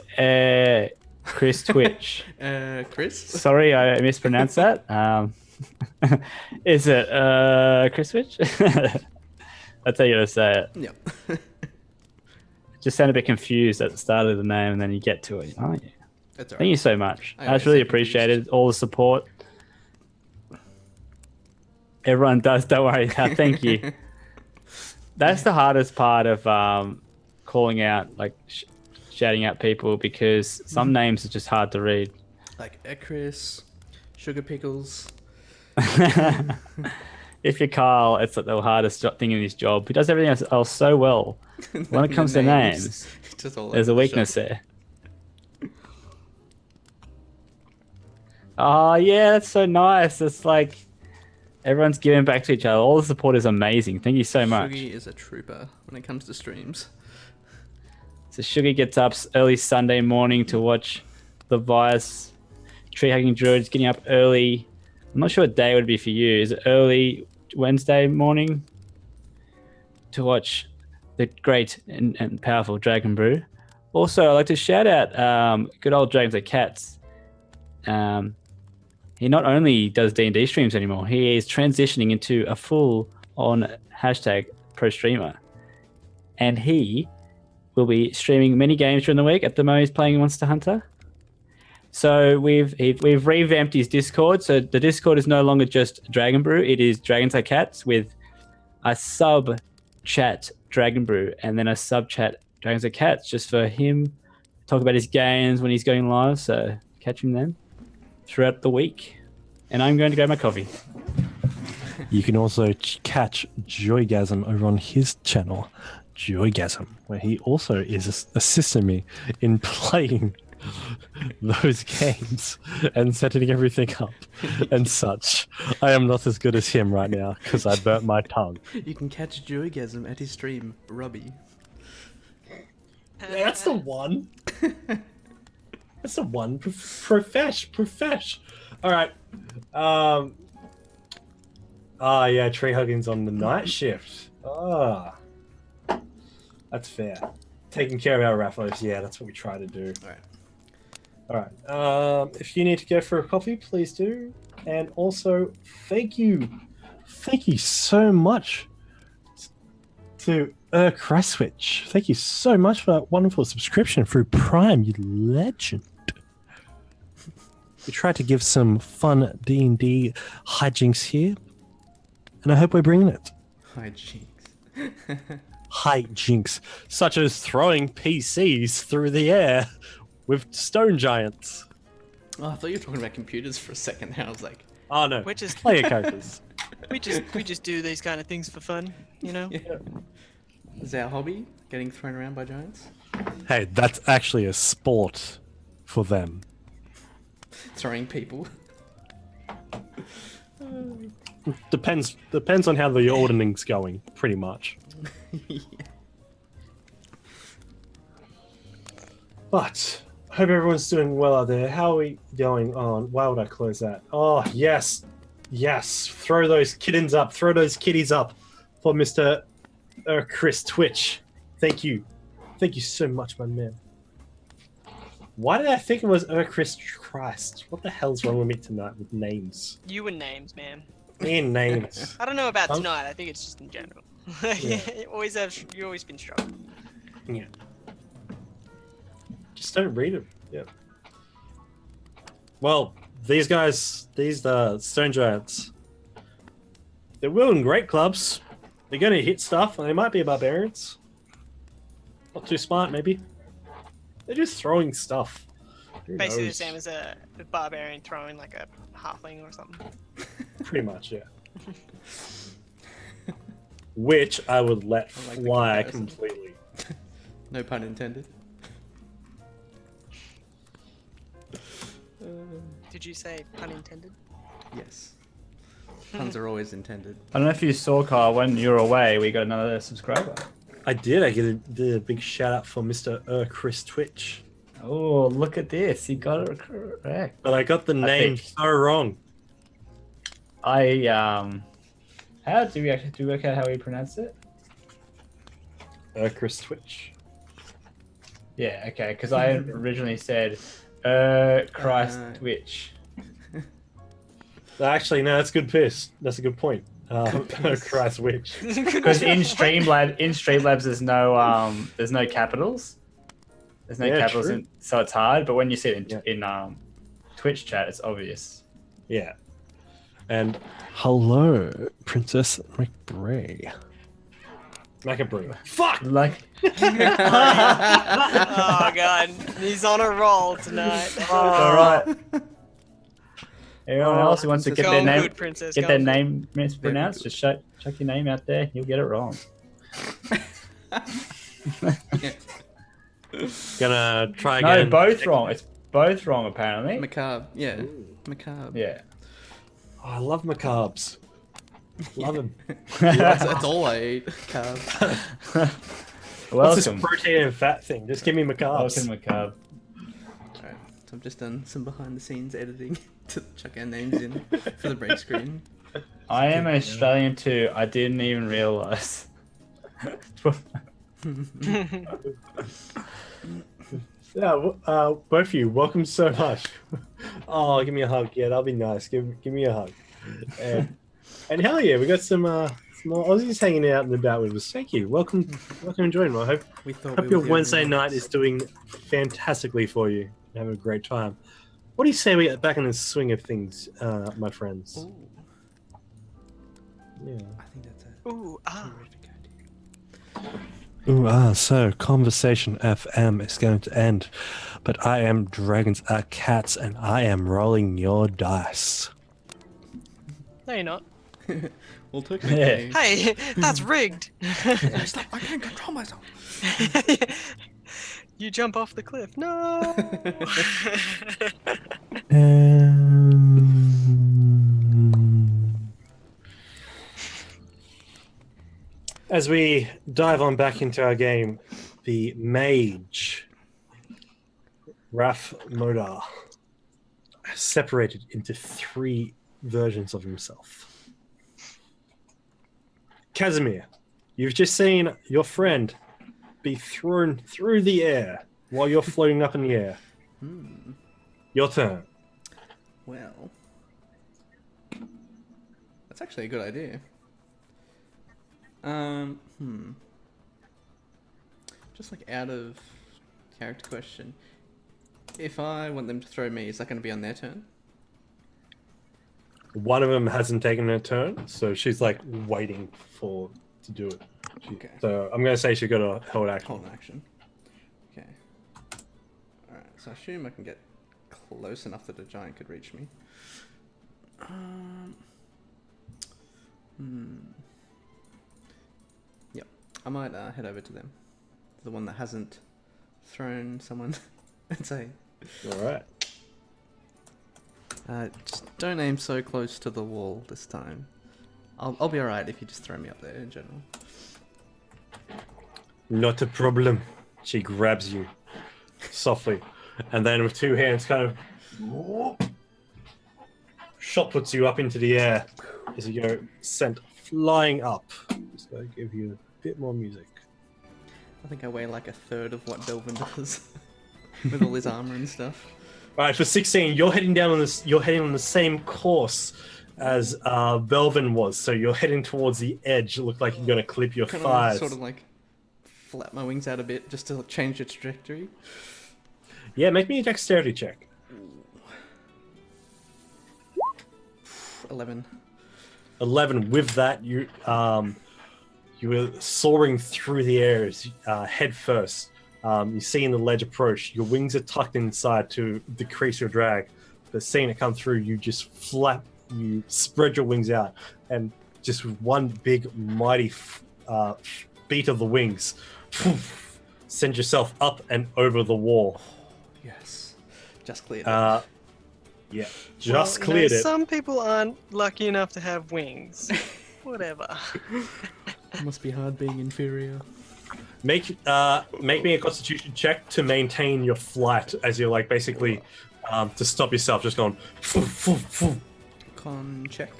Chris Twitch. Chris. Sorry, I mispronounced that. Is it Chris Twitch? That's how you gotta say it. Yep. Just sound a bit confused at the start of the name, and then you get to it. Oh yeah. That's alright. Thank you so much. I That's always really get confused. appreciated. All the support. Everyone does. Don't worry. Thank you. That's the hardest part of calling out, like shouting out people, because some names are just hard to read. Like Chris, Sugar Pickles. If you're Carl, it's like the hardest thing in his job. He does everything else so well. When it comes to names, Just all there's a over the weakness shop. there. Oh yeah, that's so nice. It's like everyone's giving back to each other. All the support is amazing. Thank you so much. Shuggy is a trooper when it comes to streams. So Sugar gets up early Sunday morning to watch the Vice. Tree Hugging Druid's getting up early. I'm not sure what day it would be for you. Is it early Wednesday morning to watch the great and powerful Dragon Brew? Also, I'd like to shout out good old Dragons Are Cats. He not only does D&D streams anymore, he is transitioning into a full-on #pro streamer. And he will be streaming many games during the week. At the moment, he's playing Monster Hunter. So we've revamped his Discord. So the Discord is no longer just Dragon Brew. It is Dragons Are Cats with a sub-chat Dragon Brew and then a sub-chat Dragons Are Cats just for him to talk about his games when he's going live. So catch him then throughout the week. And I'm going to grab my coffee. You can also catch Joygasm over on his channel, Joygasm, where he also is assisting me in playing those games and setting everything up and such. I am not as good as him right now because I burnt my tongue. You can catch Joygasm at his stream, Robbie. Yeah, that's the one. That's the one. Profesh. All right. Yeah, Tree Hugging's on the night shift. That's fair. Taking care of our raffles. Yeah, that's what we try to do. All right. If you need to go for a coffee, please do. And also, thank you so much to Craswitch. Thank you so much for that wonderful subscription through Prime, you legend. We try to give some fun D&D hijinks here, and I hope we're bringing it. Hijinks. Hijinks, such as throwing PCs through the air with stone giants. Oh, I thought you were talking about computers for a second. I was like, Oh no, We're just player characters. we just do these kind of things for fun, you know. yeah. Is our hobby getting thrown around by giants? Hey, that's actually a sport for them. Throwing people. Depends on how the ordening's going, pretty much. Yeah. But I hope everyone's doing well out there. How are we going on? Why would I close that? Oh, yes. Throw those kittens up. Throw those kitties up for Mr. Chris Twitch. Thank you. Thank you so much, my man. Why did I think it was Chris Christ? What the hell's wrong with me tonight with names? You and names, man. Me and names. I don't know about tonight. I think it's just in general. You always been strong. Yeah. Just don't read them. Yeah. Well, these guys, these stone giants, they're wielding great clubs. They're going to hit stuff, and they might be barbarians. Not too smart, maybe. They're just throwing stuff. Who Basically the knows? same as a barbarian throwing like a halfling or something. Pretty much, yeah. Which I would let I like the fly comparison. completely. No pun intended. Did you say pun intended? Yes. Puns are always intended. I don't know if you saw, Kyle, when you were away, we got another subscriber. I did. I did a big shout out for Mr. Chris Twitch. Oh, look at this. He got it correct. But I got the name think- so wrong. How do we actually work out how we pronounce it? Chris Twitch. Yeah, okay, because I originally said Christ Twitch. Actually, no, that's a good piss. That's a good point. Christ Witch. Because in Streamlabs there's no capitals. There's no Yeah, capitals, true. so it's hard. But when you see it in Twitch chat, it's obvious. Yeah. And Hello, Princess McBray. Macabrew. Fuck! Like, Oh god, he's on a roll tonight. all right. Everyone else who wants to get Go their on, name good princess. get go their on. name mispronounced, just chuck your name out there. You'll get it wrong. Gonna try No, again. both wrong. It's both wrong apparently. Macabre. Yeah. Macabre. Yeah. Oh, I love macabres. Love them. That's all I eat. Carbs. What's this Welcome. protein and fat thing? Just give me macabres. Welcome, Macabre. Alright, so I've just done some behind the scenes editing to chuck our names in for the break screen. I am Australian too. I didn't even realise. Yeah, both of you, welcome so much. Oh, give me a hug. Yeah, that'll be nice. Give me a hug. And hell yeah, we got some more Aussies hanging out and about with us. Thank you. Welcome and join me. I hope We thought your Wednesday night is doing fantastically for you. You're having a great time. What do you say we get back in the swing of things, my friends? Ooh, Yeah. I think that's a Ooh, ah. terrific idea. Ooh, so Conversation FM is going to end, but I am Dragons Are Cats and I am rolling your dice. No, you're not. Well, technically. Hey, that's rigged. Stop! I can't control myself. You jump off the cliff. No. As we dive on back into our game, the mage, Raf Modar, has separated into three versions of himself. Casimir, you've just seen your friend be thrown through the air while you're floating up in the air. Your turn. Well, that's actually a good idea. Just like out of character question, if I want them to throw me, is that going to be on their turn? One of them hasn't taken her turn, so she's like waiting to do it. Okay. So I'm gonna say she got a hold action. Hold action. Okay. Alright, so I assume I can get close enough that a giant could reach me. Yep. I might head over to them. The one that hasn't thrown someone and say, All right. just don't aim so close to the wall this time. I'll be alright if you just throw me up there in general. Not a problem. She grabs you softly, and then with two hands, kind of shot puts you up into the air as you go sent flying up. Just gotta give you a bit more music. I think I weigh like a third of what Delvin does with all his armor and stuff. All right, for 16, you're heading down on this. You're heading on the same course as Belvin was. So you're heading towards the edge. It looked like you're going to clip your Can thighs. I sort of like flap my wings out a bit just to change the trajectory? Yeah, make me a dexterity check. 11. 11. With that, you were soaring through the air head first. You seeing the ledge approach. Your wings are tucked inside to decrease your drag. But seeing it come through, you just flap. You spread your wings out, and just with one big mighty beat of the wings, send yourself up and over the wall. Yes. Just cleared it. Yeah, just cleared it. Some people aren't lucky enough to have wings. Whatever. Must be hard being inferior. Make me a Constitution check to maintain your flight as you're like basically to stop yourself just going. Con check.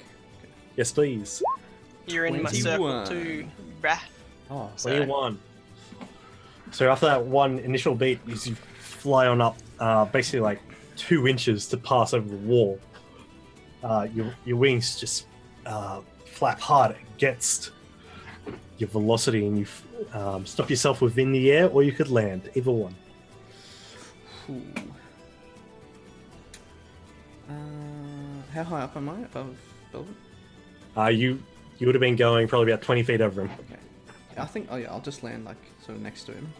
Yes, please. You're in my circle too, brah. Oh, So- 21. So after that one initial beat, you fly on up, basically like 2 inches to pass over the wall. Your wings just flap hard against your velocity, and you stop yourself within the air, or you could land. Either one. Ooh. How high up am I above Belvin? You would have been going probably about 20 feet over him. Okay. I think. Oh yeah, I'll just land like sort of next to him,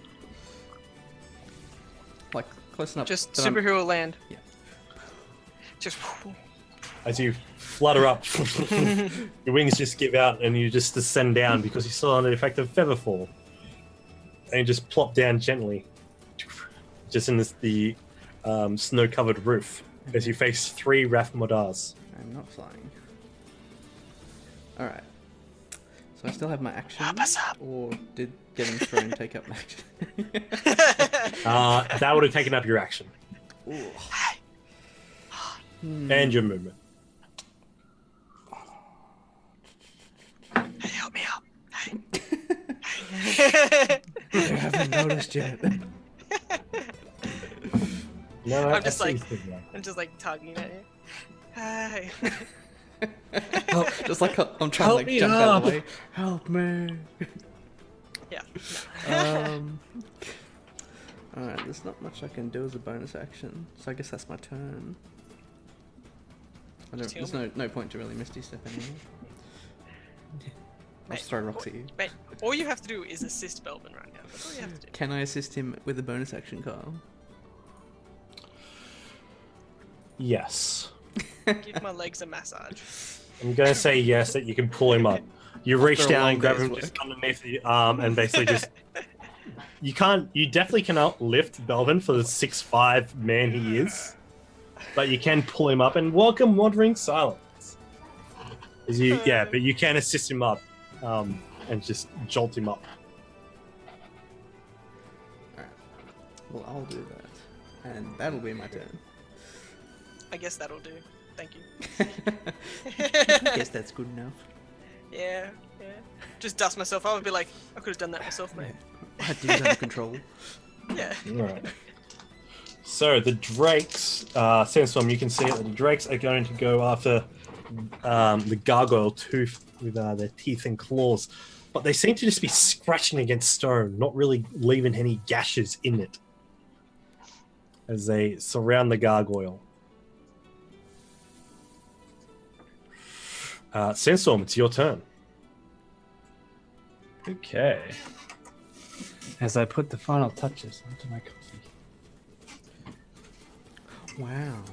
like close enough. Just that I'm- superhero land. Yeah. Just. As you flutter up, your wings just give out, and you just descend down because you're still under the effect of feather fall, and you just plop down gently, just in the snow-covered roof as you face 3 Rathmodars. I'm not flying. Alright. So I still have my action, or did getting thrown take up my action? That would have taken up your action Ooh. and your movement. Hey, help me out. Hey. I haven't noticed yet. No, I'm just I like- see you there. I'm just like tugging at it. Hey. Just like I'm trying Help to like me jump out of up. the way. Help me. Yeah. Alright, there's not much I can do as a bonus action, so I guess that's my turn. Just heal There's no point to really Misty Step anymore. I'll Mate, just throw rocks at you. Mate, all you have to do is assist Belvin right now. That's all you have to do. Can I assist him with a bonus action, Carl? Yes. Give my legs a massage. I'm going to say yes, that you can pull him up. You reach After a down long and grab day's him work. just underneath the arm and basically just... You definitely cannot lift Belvin for the 6'5" man he is. But you can pull him up and welcome Wandering Silence. But you can assist him up and just jolt him up. Alright. Well, I'll do that. And that'll be my turn. I guess that'll do. Thank you. Guess that's good enough. Yeah. Just dust myself off and be like, I could have done that myself, mate. I had things under control. Yeah. Alright. So the drakes, Sandstorm, you can see that the drakes are going to go after the gargoyle tooth with their teeth and claws, but they seem to just be scratching against stone, not really leaving any gashes in it as they surround the gargoyle. Sandstorm, it's your turn. Okay. As I put the final touches onto my coffee. Wow.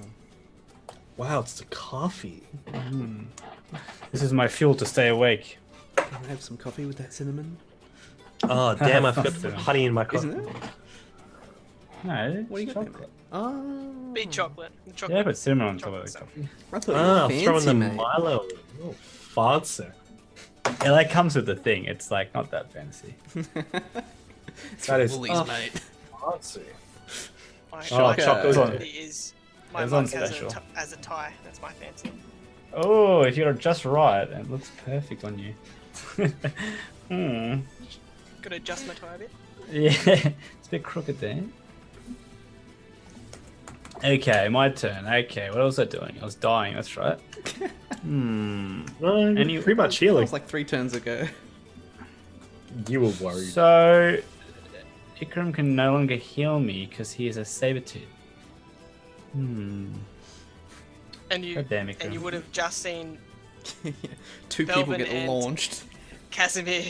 Wow, it's the coffee. This is my fuel to stay awake. Can I have some coffee with that cinnamon? Oh, damn, I forgot to put honey in my coffee. Isn't it? No, What do you got? chocolate. Oh. Big chocolate. The Yeah, chocolate. but cinnamon on top of the stuff. coffee. I thought Ah, you were throwing fancy, the mate. Milo. Oh, fancy. Yeah, that comes with the thing. It's like not that fancy. That is Woolies, mate. fancy. My Oh, chocolate. fancy is my It's on mug has special. as a tie. That's my fancy. Oh, if you're just right, it looks perfect on you. Gotta adjust my tie a bit. Yeah, it's a bit crooked there. Okay, my turn. Okay, what was I doing? I was dying. That's right. Pretty much That healing. was like 3 turns ago. You were worried. So, Ikram can no longer heal me because he is a saber-tooth. And you God damn it, and you Grim. would have just seen Yeah. 2 people Belvin get and- launched. Casimir.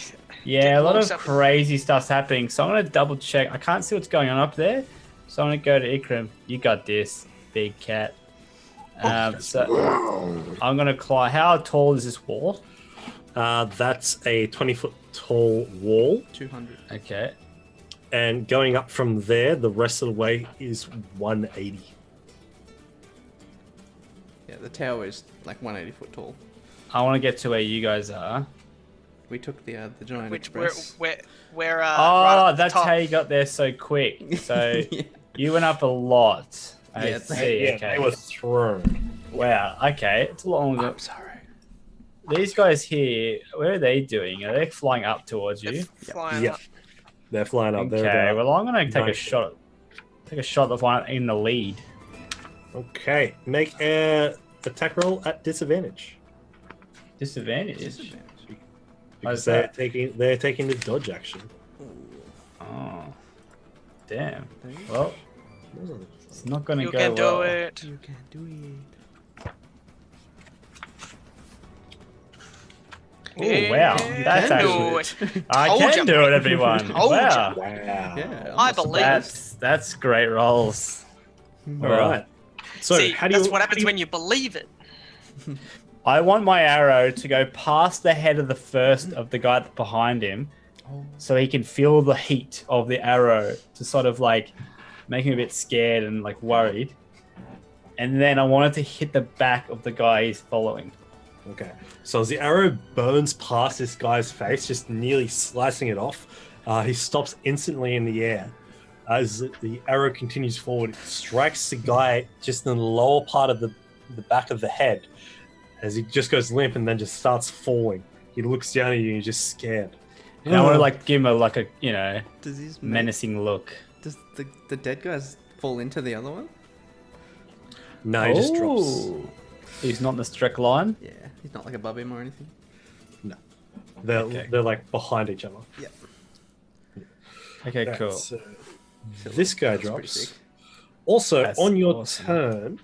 Yeah, Get a lot of launched up. crazy stuff's happening. So I'm gonna double check. I can't see what's going on up there. So I'm gonna go to Ikram. You got this, big cat. So I'm gonna climb. How tall is this wall? That's a 20-foot tall wall, 200. Okay. and going up from there, the rest of the way is 180. Yeah, the tower is like 180 foot tall. I want to get to where you guys are. We took the Giant Which we're Express. we're Oh, right at the that's top. how you got there so quick. So Yeah. you went up a lot. I Yeah, see. Yeah, Okay. they were thrown. Wow. Okay. It's a lot longer. I'm sorry. These guys here, where are they doing? Are they flying up towards They're you? flying Yeah, up. they're flying up. Okay. They're about- Well, I'm gonna take a 90. shot. Take a shot of one in the lead. Okay, make a attack roll at disadvantage Disadvantage. Disadvantage. because that? they're taking the dodge action. Oh. Damn. There you Well, it's not gonna You go can well. do it. You can do it. Oh wow, that's can do actually. it. I Told can ya. do it, everyone. Told ya. Wow. Wow. Yeah, I'm I not believe. surprised. That's great rolls. All right. So See, how do you? that's what how do happens you- when you believe it. I want my arrow to go past the head of the first of the guy behind him, Oh. so he can feel the heat of the arrow to sort of like make him a bit scared and like worried. And then I want it to hit the back of the guy he's following. Okay. So as the arrow burns past this guy's face, just nearly slicing it off, he stops instantly in the air. As the arrow continues forward, it strikes the guy just in the lower part of the back of the head, as he just goes limp and then just starts falling. He looks down at you and you're just scared. And I want to like give him a you know Does his menacing look. Does the dead guys fall into the other one? No, he just drops. Oh. He's not in the strict line. Yeah, he's not like above him or anything. They're like behind each other. Yeah. Okay, Right, cool. so this guy That's pretty drops. sick. Also, That's on your awesome. turn,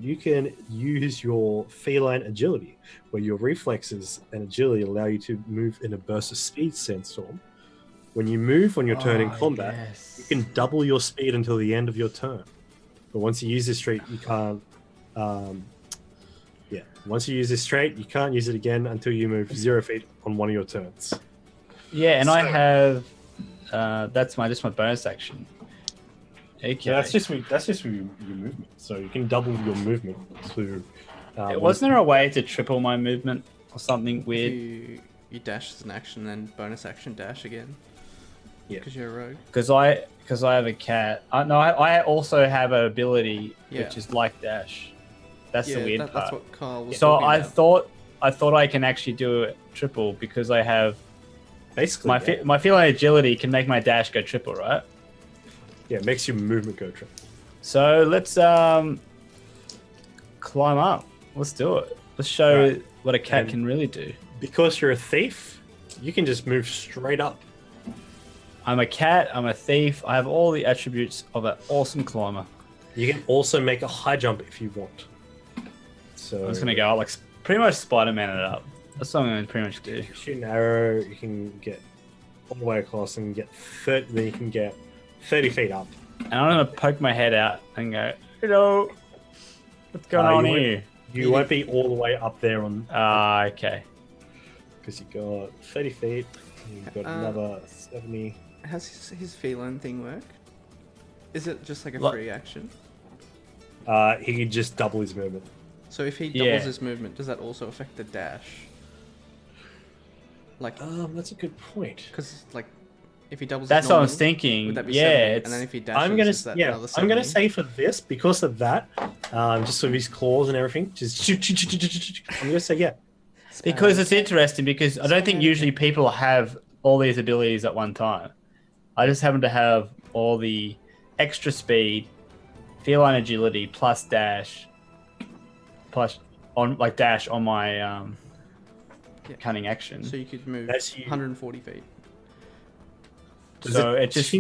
you can use your feline agility, where your reflexes and agility allow you to move in a burst of speed sandstorm. When you move on your turn in Oh, combat, yes. you can double your speed until the end of your turn. But once you use this trait, you can't. Once you use this trait, you can't use it again until you move 0 feet on one of your turns. Yeah, and I So- have that's my bonus action. Okay. Yeah, that's just your movement. So you can double your movement to. Wasn't there a way to triple my movement or something weird? You dash as an action, then bonus action dash again. Yeah. Because you're a rogue. Because I have a cat. I also have an ability Yeah. which is like dash. That's the weird part. That's what Carl was So talking I about. thought I can actually do it triple because I have Basically, my feline agility can make my dash go triple, right? yeah, it makes your movement go triple. So let's climb up. Let's do it. Let's show Right. what a cat And- can really do. Because you're a thief, you can just move straight up. I'm a cat. I'm a thief. I have all the attributes of an awesome climber. You can also make a high jump if you want. So I'm just gonna go like pretty much Spider-Man it up. That's what I'm gonna pretty much do. shoot an arrow. You can get all the way across and get 30. Then you can get 30 feet up. And I'm gonna poke my head out and go, "Hello, what's going on you won't- here?" You won't be all the way up there on Ah, okay. because you got 30 feet. And you've got another 70. How's his feline thing work? Is it just like a Like- free action? He can just double his movement. So if he Yeah. doubles his movement, does that also affect the dash? Like, That's a good point. because like, if he doubles, That's his what I normal, was thinking. Would that be Yeah, 70? it's And then if he dashes, I'm gonna is that another I'm gonna 70? say for this because of that, just with his claws and everything, just shoot. I'm gonna say yeah. because it's interesting because I don't think usually people have all these abilities at one time. I just happen to have all the extra speed, feline agility plus dash, plus on like dash on my Yeah. cunning action. So you could move That's you. 140 feet. So it just,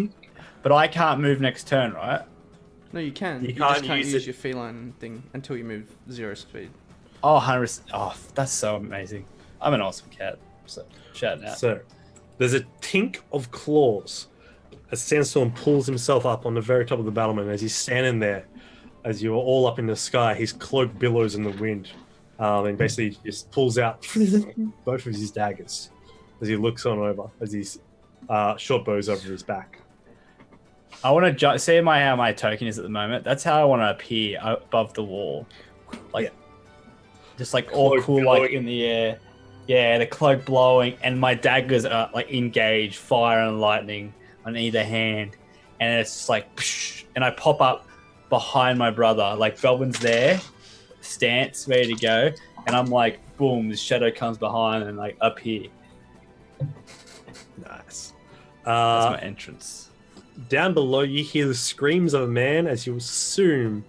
but I can't move next turn, right? No, you can. You You, can't just can't use use it. your feline thing until you move 0 speed. Oh, 100%. Oh, that's so amazing. I'm an awesome cat. So shout out. So, there's a tink of claws as Sandstorm pulls himself up on the very top of the battlement. As he's standing there, as you're all up in the sky, his cloak billows in the wind, and basically just pulls out both of his daggers as he looks on over, as he's short bows over his back. I want to see how my token is at the moment. That's how I want to appear above the wall, like just like all Cloak cool, blowing. like in the air. Yeah, the cloak blowing, and my daggers are like engaged, fire and lightning on either hand, and it's just like, psh, and I pop up behind my brother, like Belvin's there, stance ready to go, and I'm like, boom, the shadow comes behind and like up here. Nice. That's my entrance. Down below, you hear the screams of a man as you assume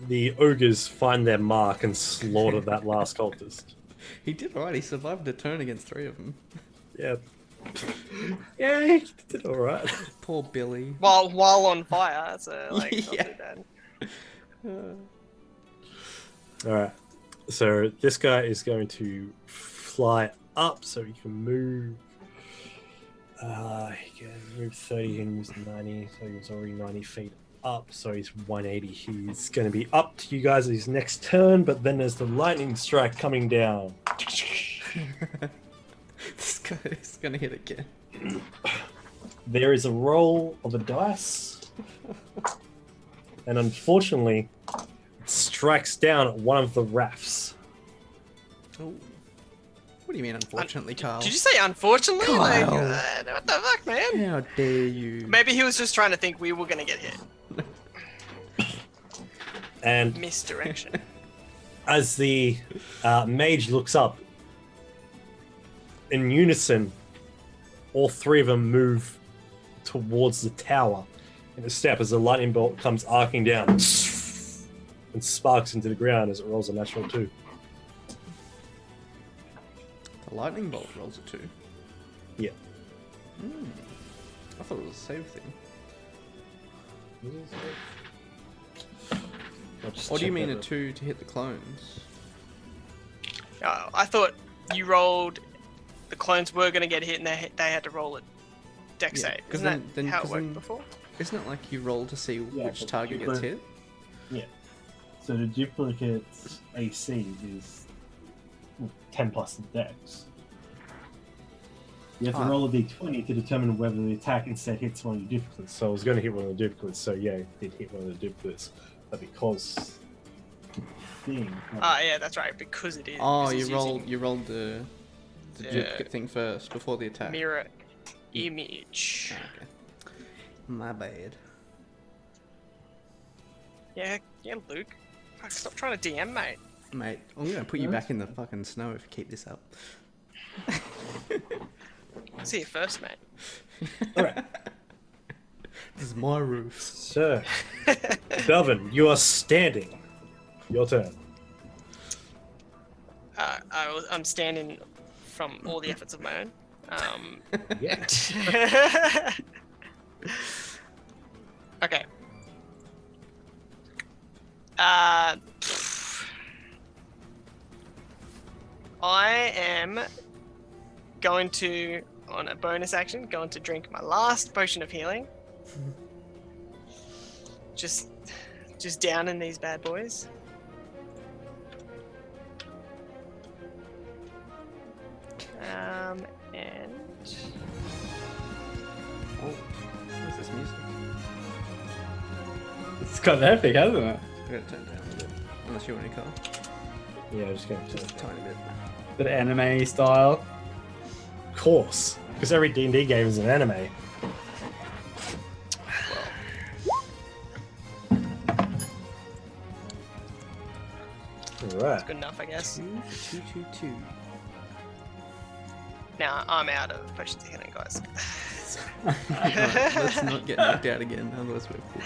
the ogres find their mark and slaughter that last cultist. He did alright. He survived a turn against 3 of them. Yeah. Yeah, he did all right. Poor Billy. While on fire, so like not Yeah. too bad. All right. So this guy is going to fly up so he can move. He can move 30 and use 90, so he's already 90 feet up, so he's 180. He's going to be up to you guys at his next turn, but then there's the lightning strike coming down. This guy is gonna hit again. There is a roll of a dice, and unfortunately, it strikes down at one of the rafts. Oh. What do you mean, unfortunately, Carl? Did you say unfortunately? Like, Kyle. what the fuck, man? How dare you? Maybe he was just trying to think we were gonna get hit. And Misdirection. as the mage looks up, in unison, all 3 of them move towards the tower in a step as the lightning bolt comes arcing down and sparks into the ground as it rolls a natural 2. The lightning bolt rolls a 2. Yeah. I thought it was a save thing. Or do you mean a 2 to hit the clones? I thought you rolled. The clones were gonna get hit, and they had to roll a deck Yeah, save. 'cause Isn't then- that how it 'cause worked then- before? Isn't it like you roll to see Yeah, which but target you gets could- hit? Yeah. So the duplicate AC is 10 plus the dex. You have to Ah. roll a d20 to determine whether the attack instead hits one of your duplicates. So I was going to hit one of the duplicates, so yeah, it did hit one of the duplicates. But because Thing. Ah, yeah, that's right. Because it is. Oh, because it's you rolled the Yeah. duplicate thing first before the attack. using mirror image. Ah, okay. My bad. Yeah, Luke. Fuck, stop trying to DM, mate. Mate, I'm gonna put you back in the fucking snow if you keep this up. See you first, mate. Alright. This is my roof. So, Belvin, you are standing. Your turn. I'm standing from all the efforts of my own. Yeah. Okay. I am going to, on a bonus action, going to drink my last potion of healing. Just down in these bad boys. And Oh, what's this music? It's got epic, hasn't it? I gotta turn it down a bit. Unless you want to call. Yeah, I'm just going to. Just a tiny bit. Bit of anime style. Of course, because every D&D game is an anime. Alright. good enough, I guess. 2 for 2 2 2. Now I'm out of potions of healing, guys. Let's not get knocked out again, otherwise we're full.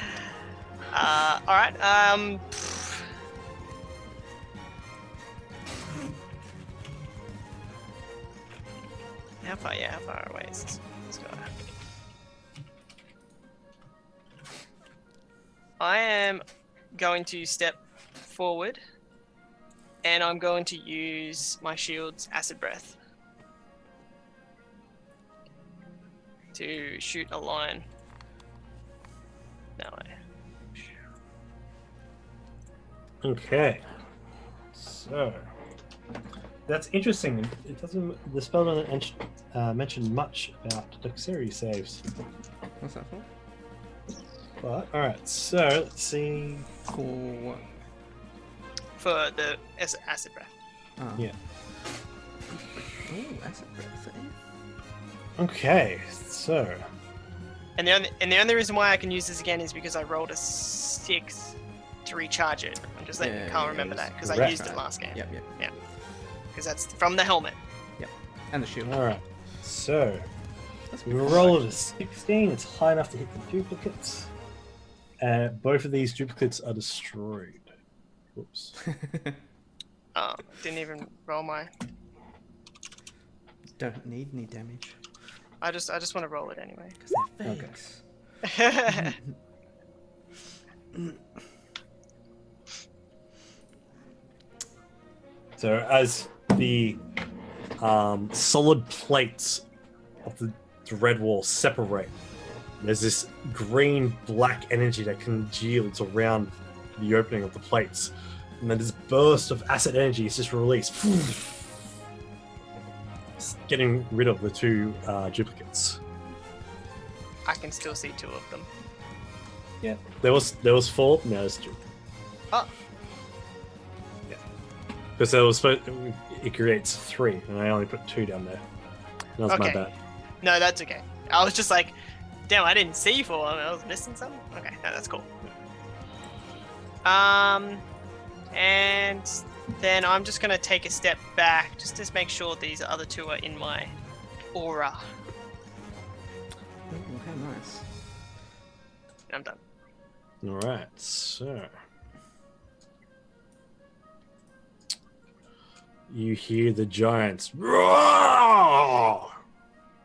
All right. How far? Yeah, how far away is this guy? I am going to step forward, and I'm going to use my shield's acid breath to shoot a line that way. Okay. So that's interesting. It doesn't. The spell doesn't mention much about dexterity saves. What's that for? But all right. So let's see. For what? For the acid breath. Oh. Yeah. Oh, acid breath. Okay. So And the only reason why I can use this again is because I rolled a 6 to recharge it. I'm just like, Yeah, can't yeah, remember yeah, that because I correct. used it last game. Yep, yep. Because that's from the helmet. And the shield. all right. So That's we pretty rolled a 16. It's high enough to hit the duplicates. Both of these duplicates are destroyed. Whoops. Oh, didn't even roll my. Don't need any damage. I just want to roll it anyway. Because they're Okay. fakes. So as the solid plates of the red wall separate, there's this green-black energy that congeals around the opening of the plates, and then this burst of acid energy is just released, getting rid of the two duplicates. I can still see 2 of them. Yeah, there was 4. Now there's 2. Oh, Because it creates 3, and I only put 2 down there. That was my Okay. bad. no, that's okay. I was just like, damn, I didn't see 4. I was missing something. Okay, no, that's cool. And then I'm just gonna take a step back just to make sure these other 2 are in my aura. Oh, how nice. I'm done. All right, so you hear the giants roar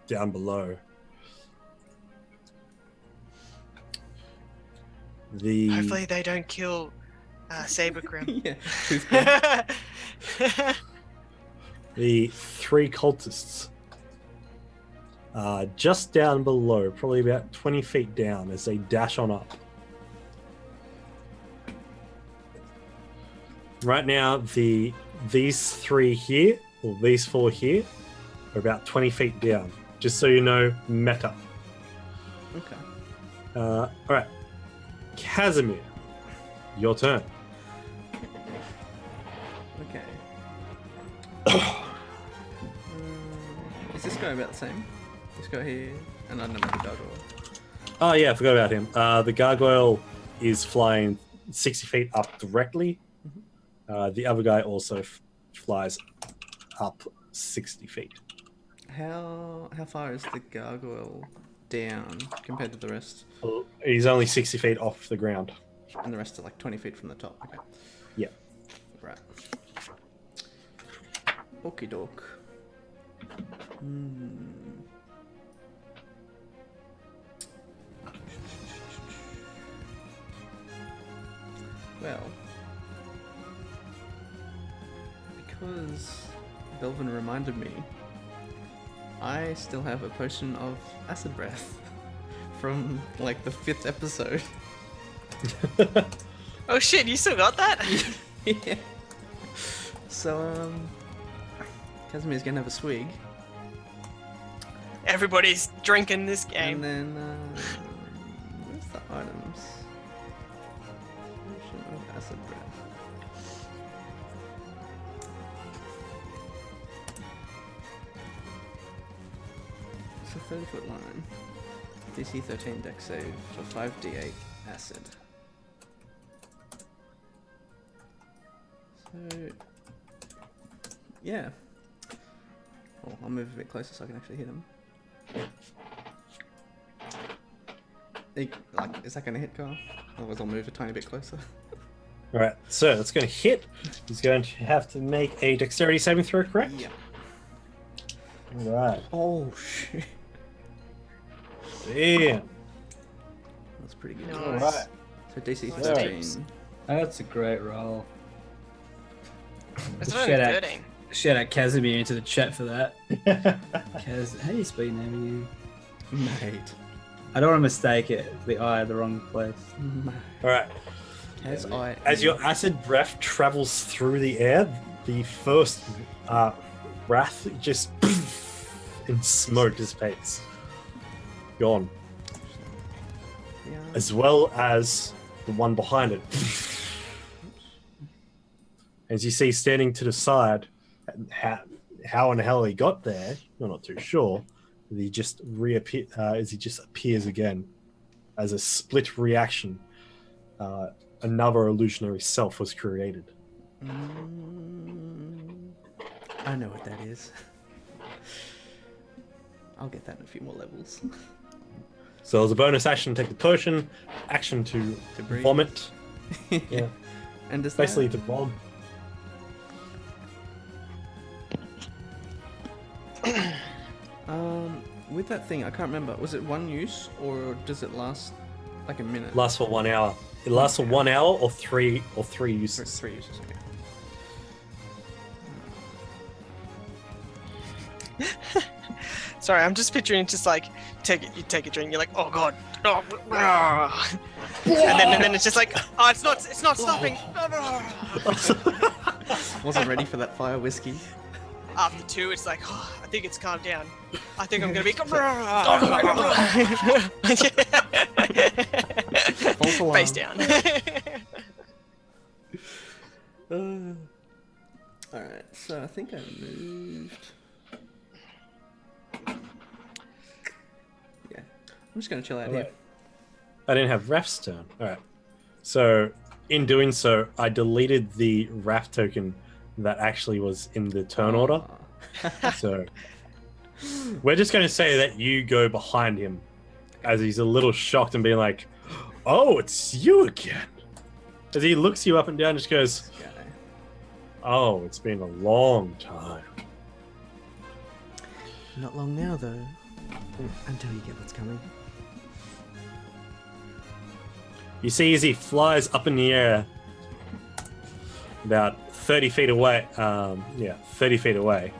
down below. Hopefully they don't kill Saber Grim. Yeah. Toothpick. The 3 cultists just down below, probably about 20 feet down, as they dash on up. Right now, these 3 here, or these 4 here, are about 20 feet down. Just so you know, meta. Okay. All right, Casimir, your turn. Okay. Is this guy about the same? This guy here, and I don't know the gargoyle. Oh yeah, I forgot about him. The gargoyle is flying 60 feet up directly. The other guy also flies up 60 feet. How far is the gargoyle down compared to the rest? He's only 60 feet off the ground. And the rest are like 20 feet from the top. Okay. Yeah. Right. Okie doke. Well, because Belvin reminded me, I still have a potion of acid breath from like the 5th episode. Oh shit, you still got that? Yeah. So, Casimir's gonna have a swig. Everybody's drinking this game. And then, where's the items? Potion of acid breath. It's a 30-foot line. DC 13 dex save for 5d8 acid. So, yeah. I'll move a bit closer so I can actually hit him. Is that going to hit Carl? Otherwise, I'll move a tiny bit closer. All right, so that's going to hit. He's going to have to make a dexterity saving throw, correct? Yeah. All right. Oh shit. Damn. That's pretty good. Nice. All right. So DC Nice. 13. That's a great roll. It's Shout only out. 13. Shout out Casimir into the chat for that. Kaz, how do you spell your name again? Mate. I don't want to mistake it. The I, the wrong place. Mate. All right. As your acid breath travels through the air, the first wrath just in smoke dissipates. Gone. Yeah. As well as the one behind it. As you see standing to the side, how in the hell he got there, you're not too sure. He just appears again as a split reaction. Another illusionary self was created. I know what that is. I'll get that in a few more levels. So as a bonus action, take the potion. Action to breathe. vomit. Yeah, And does basically that, to bomb. with that thing, I can't remember. Was it one use or does it last like a minute? Lasts for 1 hour. It lasts for 1 hour or three uses. Three uses. Okay. Sorry, I'm just picturing just like you take a drink, you're like, oh god, and then it's just like, oh, it's not stopping. Wasn't ready for that fire whiskey. After 2, it's like, oh, I think it's calmed down. I think I'm gonna be. False alarm. Face down. Alright, so I think I moved. Yeah, I'm just gonna chill out here. Alright. I didn't have Raph's turn. Alright. So, in doing so, I deleted the Raph token that actually was in the turn order. So, we're just going to say that you go behind him as he's a little shocked and being like, oh, it's you again. As he looks you up and down and just goes, oh, it's been a long time. Not long now, though. Until you get what's coming. You see as he flies up in the air about 30 feet away. 30 feet away.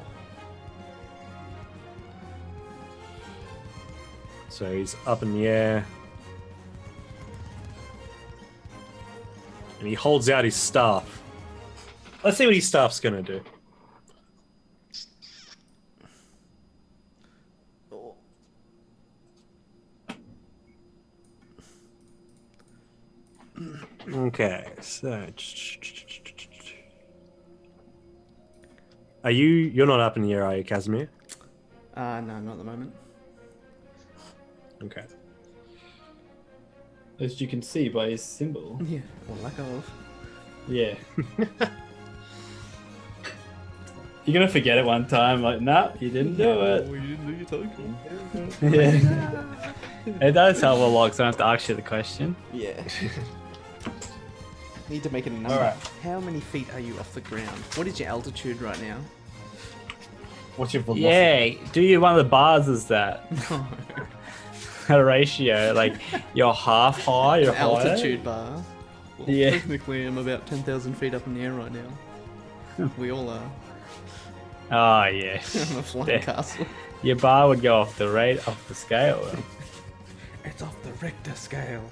So he's up in the air. And he holds out his staff. Let's see what his staff's going to do. Okay, so you're not up in the air, are you, Casimir? No, not at the moment. Okay. As you can see by his symbol. Yeah, or lack of. Yeah. You're gonna forget it one time, like, nah, you didn't do it. Oh, you didn't do your token. Yeah. It does help a lot, so I don't have to ask you the question. Yeah. Need to make it a number. Alright. How many feet are you off the ground? What is your altitude right now? What's your velocity? Yeah, do you one of the bars is that? A ratio, like you're half high, you're higher. Altitude bar. Well, Yeah. Technically, I'm about 10,000 feet up in the air right now. We all are. Oh yes. I'm a flying Yeah. castle. Your bar would go off the scale. It's off the Richter scale.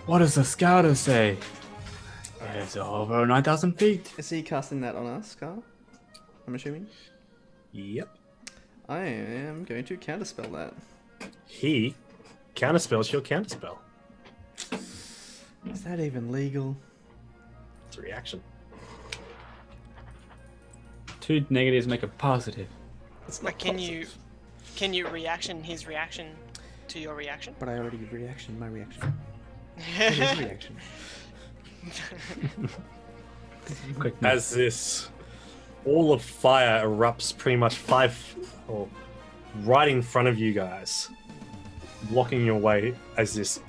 What does the scouter say? It's over 9,000 feet. Is he casting that on us, Carl? I'm assuming. Yep. I am going to counterspell that. He counterspells your counterspell. Is that even legal? It's a reaction. 2 negatives make a positive. It's Like, can you reaction his reaction to your reaction? But I already reaction my reaction. What is reaction? Quick As this all of fire erupts pretty much right in front of you guys. blocking your way as this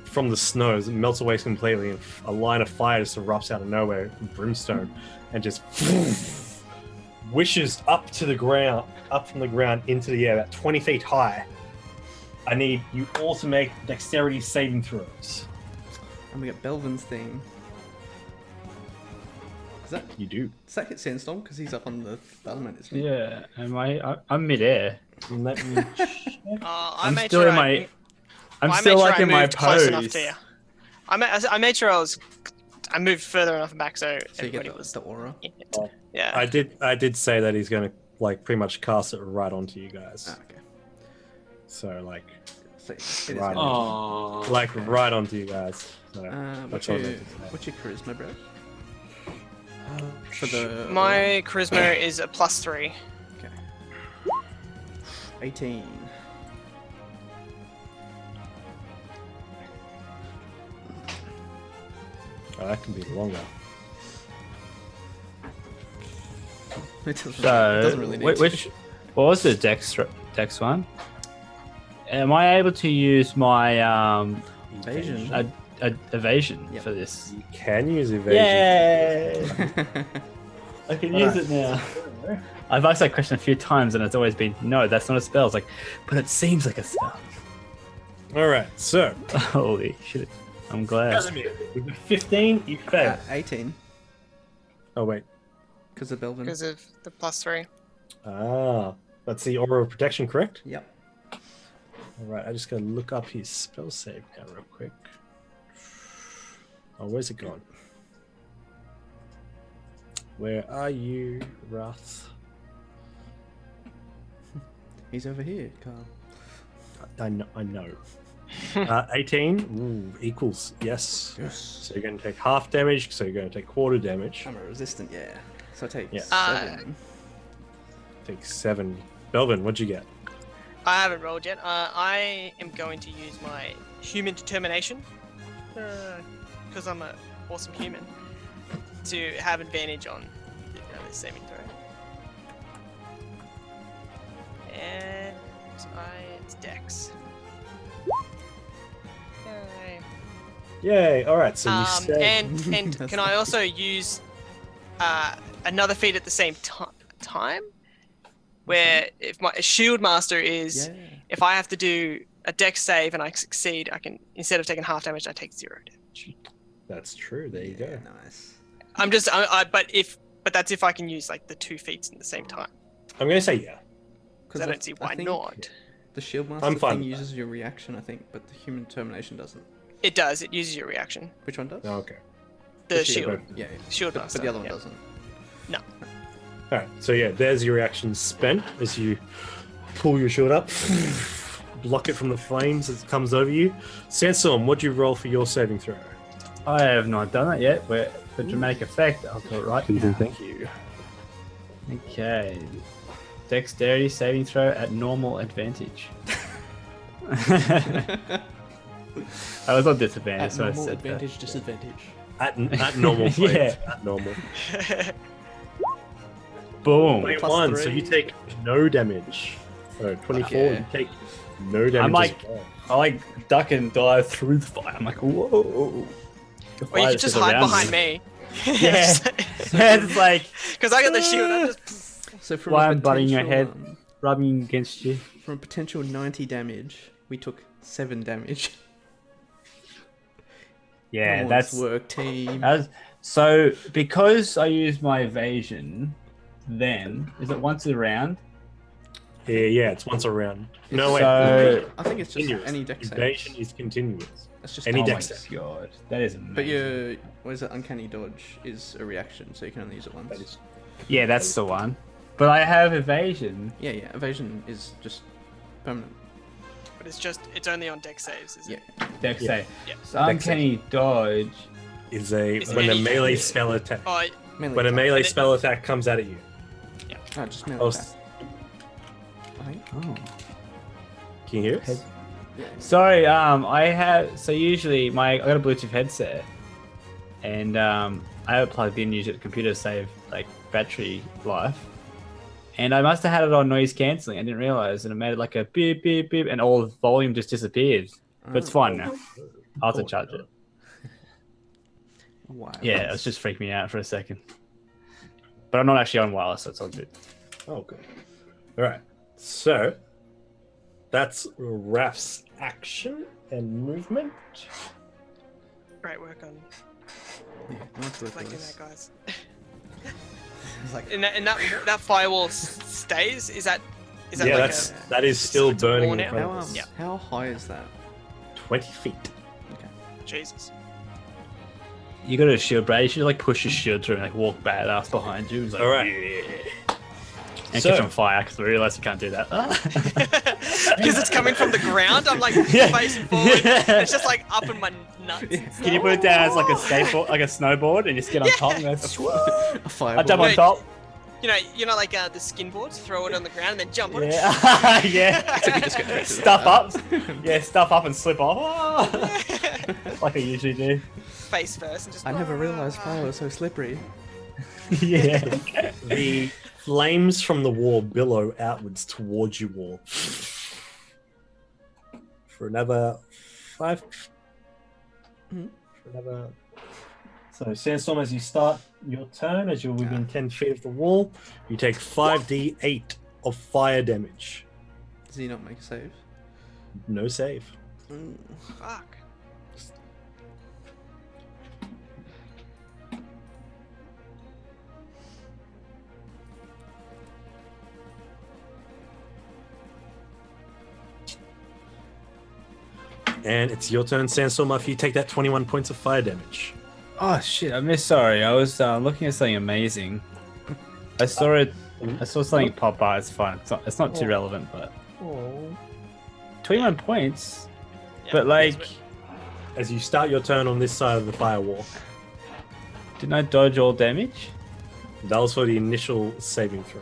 from the snows it melts away completely, and a line of fire just erupts out of nowhere, brimstone, and just wishes up from the ground into the air, about 20 feet high. I need you all to make dexterity saving throws. And we got Belvin's thing. You do. Does that hit Sandstorm? Because he's up on the element, isn't he? Yeah, I'm midair. Let me check. I I'm made still sure in I- my. I'm I still made sure like I in my moved close enough pose. to you. I made sure I moved further enough back so So you everybody get was the aura. in it. Oh. Yeah. I did say that he's gonna like pretty much cast it right onto you guys. Ah, okay. So like So it is Right. damage. Oh. like right onto you guys. So What's that's all I your meant to say. what's your charisma, bro? For the My charisma is a +3. okay. 18. Oh, that can be longer. It doesn't, So, it doesn't really need which what was the dex one? Am I able to use my Evasion. evasion Yep. for this? You can use evasion. Yay! to. I can Alright. use it now. I've asked that question a few times and it's always been, no, that's not a spell. It's like, but it seems like a spell. All right, so Holy shit. I'm glad. Casimir, with the 15, you fail. 18. Oh wait, Because of Belvin. Because of the +3. That's the aura of protection, correct? Yep. All right, I just gotta look up his spell save now real quick. Oh, where's it gone? Where are you, Wrath? He's over here, Carl. I know. 18 equals yes. Yes. So you're going to take half damage. So you're going to take quarter damage. I'm a resistant, yeah. So I take Yeah. 7. Take 7. Belvin, what'd you get? I haven't rolled yet. I am going to use my human determination. Because I'm an awesome human. To have advantage on this saving throw. And it's Dex. Yay. Yay! All right. So you said And can I also use another feat at the same time? Where if my shield master is, Yeah. if I have to do a Dex save and I succeed, I can, instead of taking half damage, I take 0 damage. that's true. There you Yeah, go. nice. But that's if I can use like the 2 feats at the same time. I'm going to say yeah. Because I don't see why think not. The shield I'm master fine thing with uses your reaction, I think, but the human termination doesn't. It does. It uses your reaction. Which one does? Oh, okay. The shield. shield. Yeah, yeah. Shield But master. the other one yeah. doesn't. All right. So yeah, there's your reaction spent as you pull your shield up, block it from the flames as it comes over you. Sandstorm, what'd you roll for your saving throw? I have not done it yet, but for dramatic effect, I'll do it right now. Thank you. Okay. Dexterity saving throw at normal advantage. I was on disadvantage, At so I normal said advantage, disadvantage. At normal. Yeah. Please. At normal. that. Boom. 21, so you take no damage. So 24, Yeah. you take no damage. I'm like- as well. I like duck and dive through the fire. I'm like, whoa. The Or you fire could is just just hide around behind me. Yeah. Yeah, it's like Because I got the shield. I'm just. So from Why a I'm butting your potential, head. rubbing against you. from a potential 90 damage, we took 7 damage. Yeah, Nice that's work, team. so because I use my evasion. Then is it once a round? Yeah, it's once a round. No, wait. So I think it's just Continuous. any dex save. Evasion is continuous. That's just any oh dex my save. god, that is amazing. But your what is it? Uncanny dodge is a reaction, so you can only use it once. That is- Yeah, that's the one. But I have evasion. Yeah, yeah. Evasion is just permanent. But it's only on deck saves, is it? Yeah. Dex Yeah. save. Yeah. So uncanny dodge. Is Is when a any- melee spell attack. Oh, Mainly When a attack. melee And it- spell attack comes out at you. Oh, just melee Oh, attack. I think. Oh. Can you hear us? Head- Yeah. Sorry, I have so usually I got a Bluetooth headset, and I have it plugged in usually at the computer to save like battery life. And I must have had it on noise cancelling. I didn't realize, and it made it like a beep, beep, beep, and all the volume just disappeared. But it's fine now. I'll have to charge it. Wow. Yeah, it was just freaked me out for a second. But I'm not actually on wireless, so it's all good. Oh, good. All right. So that's Raf's action and movement. Great work on Yeah, not good collecting this. that, guys. It's like, And that firewall stays. Is that Yeah, like that is still it's a burning wall in now? front how, of us. Yeah. how high is that? 20 feet. Jesus? You got a shield, Brad. You should like push your shield through and like walk badass behind you. It's like, All right. yeah. And So- catch on fire because I realized you can't do that. Because it's coming from the ground. I'm like Yeah. facing forward. Yeah. And it's just like up in my nuts. Yeah. and Can you stuff. put it down as like a skateboard, like a snowboard, and just get on top and go? A fireball. I jump on Wait. top. You know, like the skin boards. Throw it on the ground and then jump on it. Yeah, yeah. So you just get directed Stuff at up. that. Yeah, stuff up and slip off. Like I usually do. Face first and just. I never realized fire was so slippery. Yeah. The flames from the wall billow outwards towards you all. For another 5. Mhm. For another. So, Sandstorm, as you start your turn, as you're within 10 feet of the wall, you take 5d8 of fire damage. Does he not make a save? No save. Fuck. And it's your turn, Sandstorm, after you take that 21 points of fire damage. Oh shit! I missed. Sorry, I was looking at something amazing. I saw it. I saw something pop out. It's fine. It's not too relevant, but 21 points. Yeah, But like, As you start your turn on this side of the firewall, didn't I dodge all damage? that was for the initial saving throw.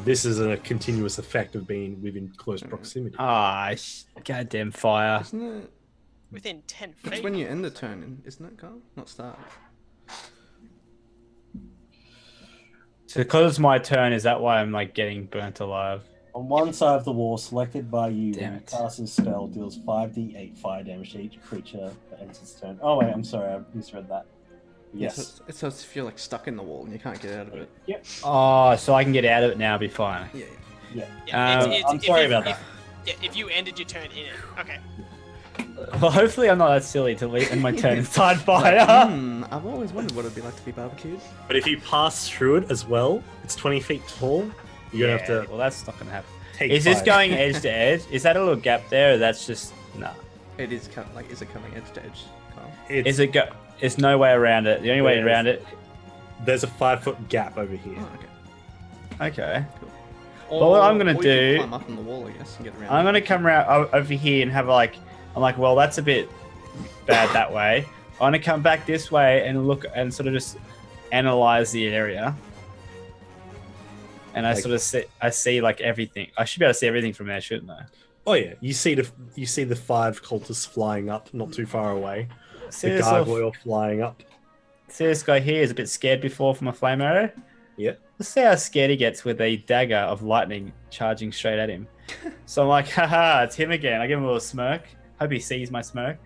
This is a continuous effect of being within close proximity. Ah, goddamn fire! Isn't it? within 10 It's feet. when you end the turn, isn't it, Carl? Not start. So because it's my turn, is that why I'm like getting burnt alive? On one side of the wall, selected by you, Damn when you it. cast a spell, deals 5d8 fire damage to each creature that ends its turn. Oh wait, I'm sorry, I misread that. Yes. It's as if you're like stuck in the wall and you can't get out of it. Yep. Oh, so I can get out of it now. Be fine. Yeah. Yeah. Yeah, I'm if sorry you- about if- that. Yeah, if you ended your turn in it. Okay. Well, hopefully I'm not that silly to leave in my turn inside fire. I've always wondered what it'd be like to be barbecued. But if you pass through it as well, it's 20 feet tall. You're gonna have to Well, that's not gonna happen. take. Is this fire. going edge to edge? Is that a little gap there? Or that's just nah. It is is it coming edge to edge, Carl? It's, Is it go? There's no way around it. The only way Yeah, around it. There's a 5-foot gap over here. Oh, okay. Okay. Or, what I'm gonna or you can do- climb up on the wall, I guess, and get around. I'm gonna come around over here and have like. I'm like, well, that's a bit bad that way. I'm gonna come back this way and look and sort of just analyze the area. And I Like- sort of see like everything. I should be able to see everything from there, shouldn't I? Oh yeah, you see the 5 cultists flying up, not too far away. See The this, little- gargoyle flying up. see this guy here is a bit scared before from a flame arrow. Yeah. Let's see how scared he gets with a dagger of lightning charging straight at him. So I'm like, haha, it's him again. I give him a little smirk. Hope he sees my smirk.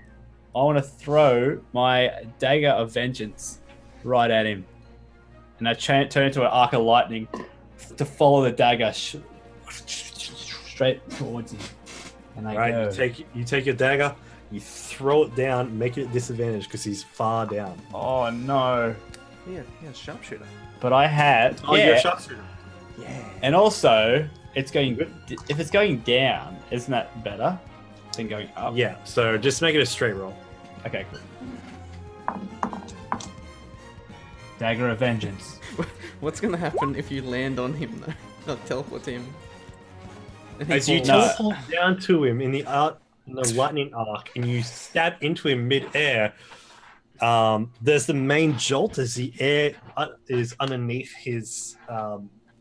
I want to throw my dagger of vengeance right at him. And I turn into an arc of lightning to follow the dagger straight towards him. And I Right, go, you take your dagger, you throw it down, make it a disadvantage because he's far down. oh no. Yeah, sharpshooter. But I had, Oh, you're yeah, a sharpshooter. Yeah. and also it's going, if it's going down, isn't that better than going up? Yeah, so just make it a straight roll. Okay, cool. Dagger of vengeance. What's gonna happen if you land on him though? Like teleport to him. And he As you falls. teleport down to him in the lightning arc, and you stab into him mid-air, there's the main jolt as the air is underneath his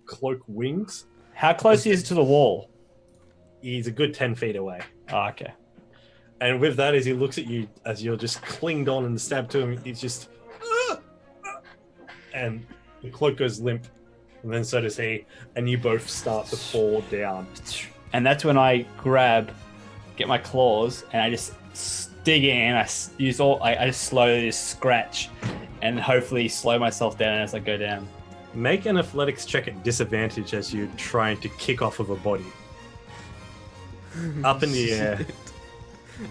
cloak wings. How close is it to the wall? He's a good 10 feet away. Oh, okay. And with that, as he looks at you, as you're just clinged on and stabbed to him, he's just... and the cloak goes limp. and then so does he, and you both start to fall down. And that's when I get my claws, and I just dig in. I just slowly just scratch, and hopefully slow myself down as I go down. Make an athletics check at disadvantage as you're trying to kick off of a body. Up in the air. Shit.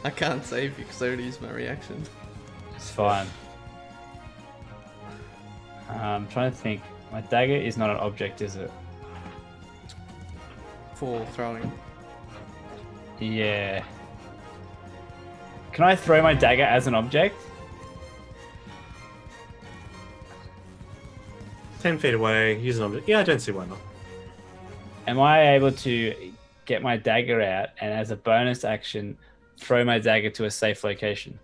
I can't save you because I already used my reaction. It's fine. I'm trying to think. My dagger is not an object, is it? For throwing. Yeah. Can I throw my dagger as an object? 10 feet away, use an object. Yeah, I don't see why not. Am I able to get my dagger out and as a bonus action throw my dagger to a safe location?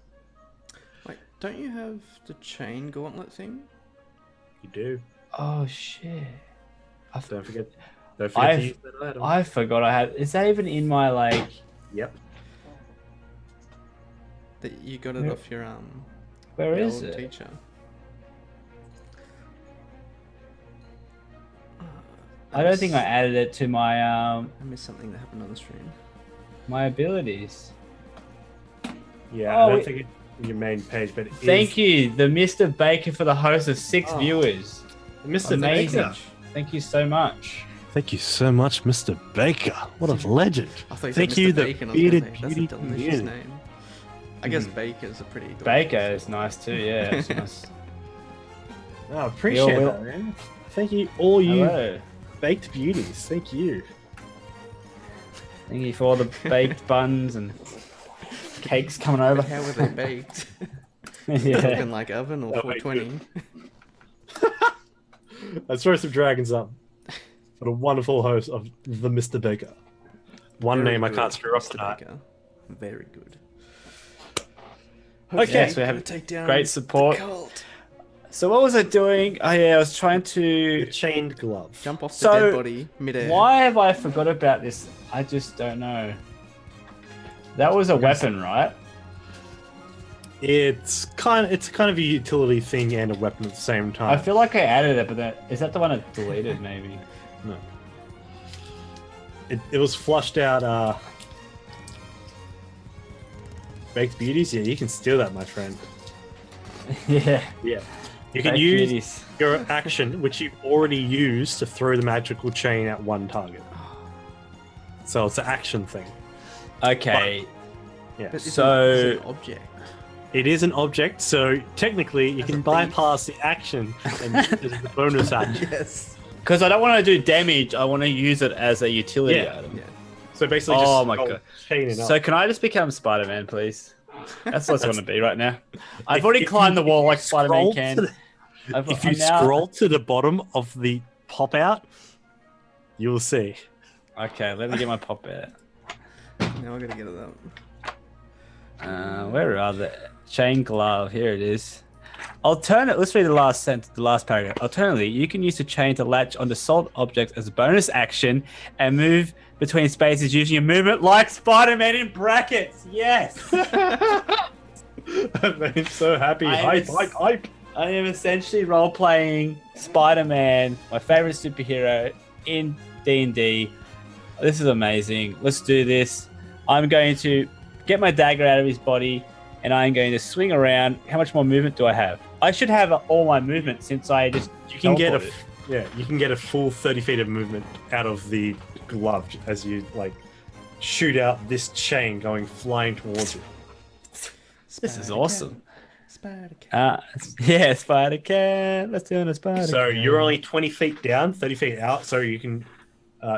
Wait, don't you have the chain gauntlet thing? You do. Oh shit. Don't forget to use that item. I forgot I had. Is that even in my like? Yep. That you got it Yeah. off your Where your is old it? teacher. I don't think I added it to my I missed something that happened on the stream. my abilities. Yeah, Oh, I don't think it's in your main page, but it Thank is you, the Mr. Baker, for the host of 6 Oh. viewers. Mr. Amazing. Baker. Thank you so much. Thank you so much, Mr. Baker. What a legend. I thought Thank said you, Mr. the Bacon. I was bearded gonna say, that's a beauty delicious community. name. I guess Baker's a pretty delicious Baker name. is nice too. Yeah, it's nice. Oh, I appreciate Yo, that, man. Thank you, all you Hello. baked beauties. Thank you. Thank you for all the baked buns and cakes coming over. How were they baked? Yeah. Looking like oven or Oh, wait, 420? Let's throw some dragons up for the wonderful host of the Mr. Baker. One Very name I good, can't screw up Mr. tonight. Baker. Very good. Okay. Yes, we have Gonna take down great support. the cult. So what was I doing? Oh yeah, I was trying The to. chained glove. Jump off the So, dead body midair. Why have I forgot about this? I just don't know. That was a weapon, right? It's kind of a utility thing and a weapon at the same time. I feel like I added it, but is that the one I deleted? Maybe. No. It was flushed out. Baked beauties. Yeah, you can steal that, my friend. Yeah. Yeah. You can Baked use beauties. your action, which you've already used, to throw the magical chain at one target. So it's an action thing. Okay. Yeah. But it's So- an object. It is an object, so technically you As can a thief. bypass the action and use it as a bonus action. Yes. Because I don't want to do damage, I want to use it as a utility Yeah. item. Yeah. So basically, Oh my roll God. chaining up. So can I just become Spider-Man, please? That's what I want to be right now. I've If- already if climbed you- the wall if you like Spider-Man scroll can. to the- If you I'm now- scroll to the bottom of the pop out, you will see. Okay, let me get my pop out. Now I gotta get it up. Where are the chain glove? Here it is. Alternate. Let's read the last sentence, the last paragraph. Alternately, you can use the chain to latch onto solid objects as a bonus action and move between spaces using your movement like Spider-Man in brackets. Yes. That made him so happy. I Hype, was- hype, hype. I am essentially role-playing Spider-Man, my favorite superhero in D&D. This is amazing. Let's do this. I'm going to get my dagger out of his body, and I'm going to swing around. How much more movement do I have? I should have all my movement since I just You can get teleported. you can get a full 30 feet of movement out of the glove as you like shoot out this chain going flying towards you. This is awesome. Spider-Cat. Yeah, Spider Cat. Let's do a Spider. So Cat. you're only 20 feet down, 30 feet out, so you can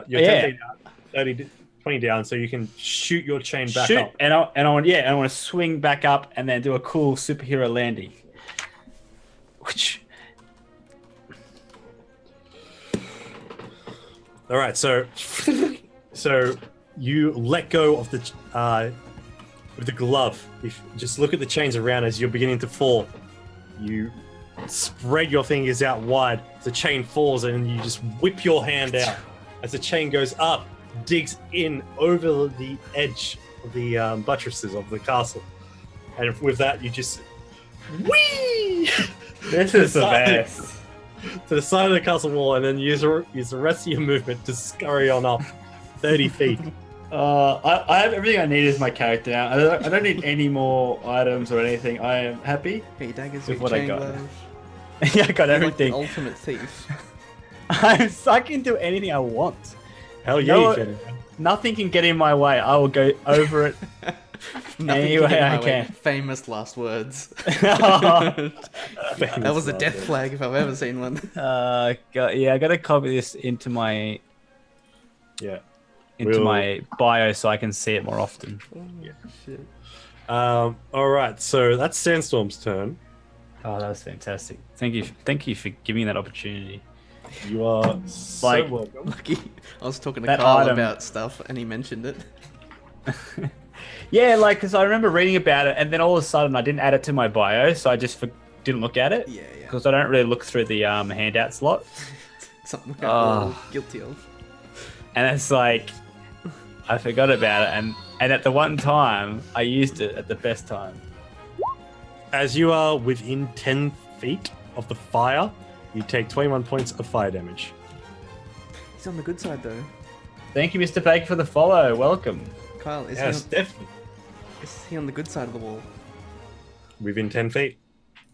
you're Yeah. 10 feet out, 30 20 down, so you can shoot your chain back shoot, up. and I want to swing back up and then do a cool superhero landing. Which All right, so you let go of the with the glove. If just look at the chains around as you're beginning to fall. You spread your fingers out wide. The chain falls, and you just whip your hand out as the chain goes up, digs in over the edge of the buttresses of the castle, and with that, you just whee. this is the best. to the side of the castle wall, and then use the rest of your movement to scurry on up 30 feet. I have everything I need as my character now. I don't need any more items or anything. I am happy. Hey, daggers, With with what I chain got. glove. Yeah, I got You're like the everything. ultimate thief. I can do anything I want. Hell yeah, No, you can. Nothing can get in my way. I will go over it. Nothing Any can way get in I my way. can. Famous last words. Oh, That was a death flag if I've ever seen one. yeah, I gotta copy this into my Yeah. my bio so I can see it more often. Yeah. Shit. All right, so that's Sandstorm's turn. Oh, that was fantastic. Thank you for giving me that opportunity. You are so Like- welcome. Lucky. I was talking to That Carl item- about stuff and he mentioned it. Yeah, like, because I remember reading about it, and then all of a sudden I didn't add it to my bio, so I just didn't look at it. Yeah. Because I don't really look through the handout slot. Something we're all Oh. guilty of. And it's like, I forgot about it, and at the one time, I used it at the best time. As you are within 10 feet of the fire, you take 21 points of fire damage. He's on the good side though. Thank you, Mr. Baker, for the follow. Welcome. Kyle, Yes, definitely. is he on the good side of the wall? Within 10 feet.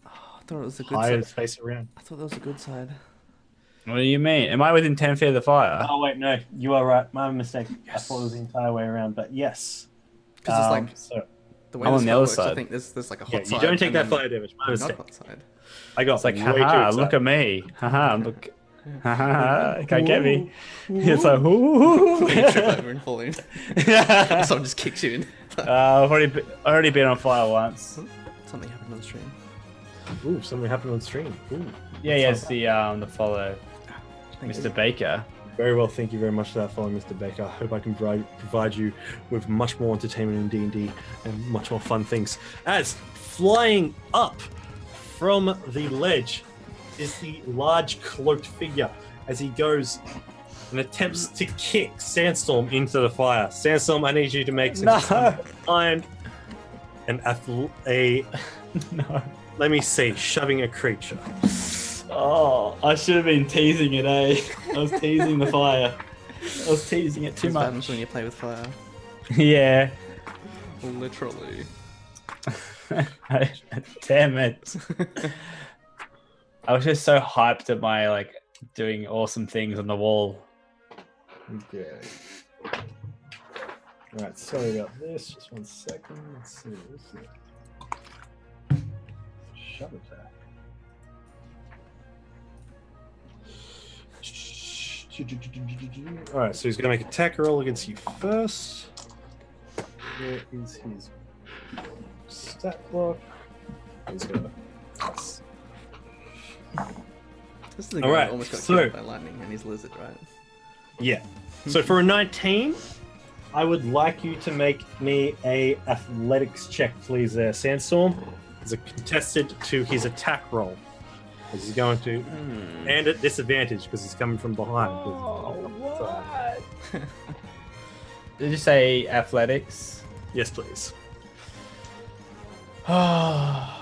Oh, I thought it was the good Fire side. face around. I thought that was the good side. What do you mean? Am I within 10 feet of the fire? Oh, wait, no. You are right. My mistake. I Yes. thought it was the entire way around, but yes. Because it's like So, the way I'm this on the spell other works, I side. think there's like a hot yeah, side. you don't take and that then fire damage. My not mistake. hot side. I got It's like, way haha, too look excited. at me. Haha, look. Haha, can't get me. It's like, ooh. You trip over and fall in. Someone just kicks you in. I've already been on fire once. Something happened on the stream. Ooh, something happened on stream. Ooh. Yeah, yes, the follow, Thank Mr. you. Baker. Very well, thank you very much for that follow, Mr. Baker. I hope I can provide you with much more entertainment in D&D and much more fun things. As flying up from the ledge is the large cloaked figure as he goes and attempts to kick Sandstorm into the fire. Sandstorm, I need you to make some kind No. let me see, shoving a creature. Oh, I should have been teasing it, eh? I was teasing the fire. I was teasing it too This happens much. when you play with fire. Yeah. Literally. Damn it. I was just so hyped at my, like, doing awesome things on the wall. Okay. Alright, sorry about this. Just 1 second. Let's see. Shove it back. Alright, so he's going to make a attack roll against you first. Where is his stat block? He's going to. This is the guy Alright, that almost got so- killed by lightning and he's lizard, right? Yeah. So for a 19, I would like you to make me a athletics check, please, there, Sandstorm. Is a contested to his attack roll. As he's going to, and at disadvantage because he's coming from behind. what? Did you say athletics? Yes, please. Oh.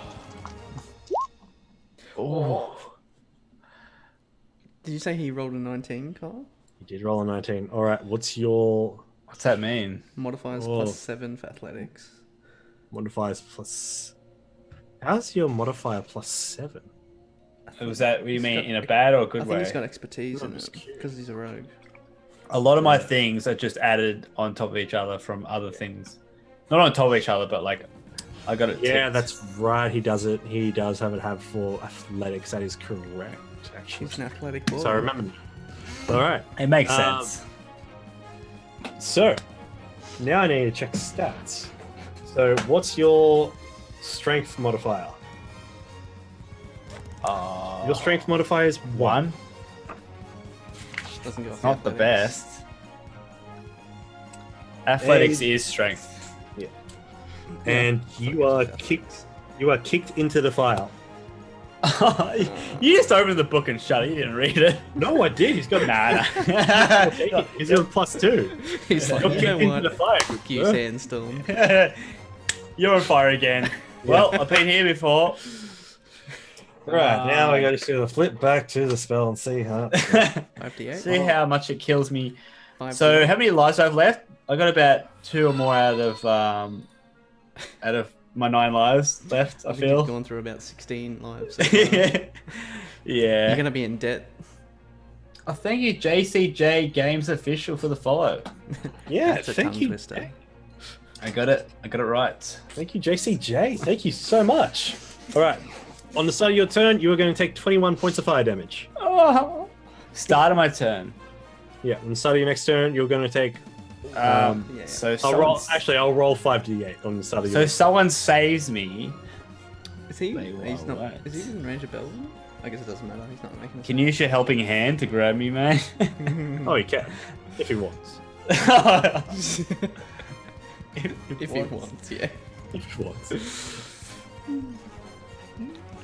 Did you say he rolled a 19, Carl? You did roll a 19. All right, what's your What's that mean? Modifiers Oh. +7 for athletics. modifiers plus? How's your modifier +7? Was that what you He's mean got- in a bad or I a good think way? he's got expertise I'm in just it curious. because he's a rogue. A lot of my things are just added on top of each other from other things. Not on top of each other, but like I got it. Yeah, tipped. that's right. He does it. He does have it have for athletics. That is correct, actually. He's an athletic boy. So I remember. All right. It makes Um, sense. So now I need to check stats. So what's your strength modifier? Your strength modifier is 1. Doesn't go off Not the athletics. best. Athletics And- is strength. And you are kicked. You are kicked into the fire. You just opened the book and shut it. You didn't read it. No, I did. He's got Nah. He's got a +2. He's like, You're you kicked know into what? the fire. Fuck you, sir. Sandstorm. You're on fire again. Well, I've been here before. Right, now I got to flip back to the spell and see how. 5d8. See how much it kills me. 5d8. So how many lives do I have left? I got about 2 or more out of my 9 lives left. I I think feel. you've gone through about 16 lives. So far. Yeah. You're gonna be in debt. Oh, thank you, JCJ Games Official, for the follow. Yeah, That's a thank tongue you. twister. I got it right. Thank you, JCJ. Thank you so much. All right. On the start of your turn, you are going to take 21 points of fire damage. Oh. Start of my turn. Yeah, on the start of your next turn, you're going to take. Yeah. So I'll roll. someone's- Actually, I'll roll 5d8 on the start of your. So next someone saves me. Is he? They He's were not. words. Is he in range of Belvin? I guess it doesn't matter. He's not making. Can you use your helping hand to grab me, man? Oh, he can, if he wants. if he wants, yeah. If he wants.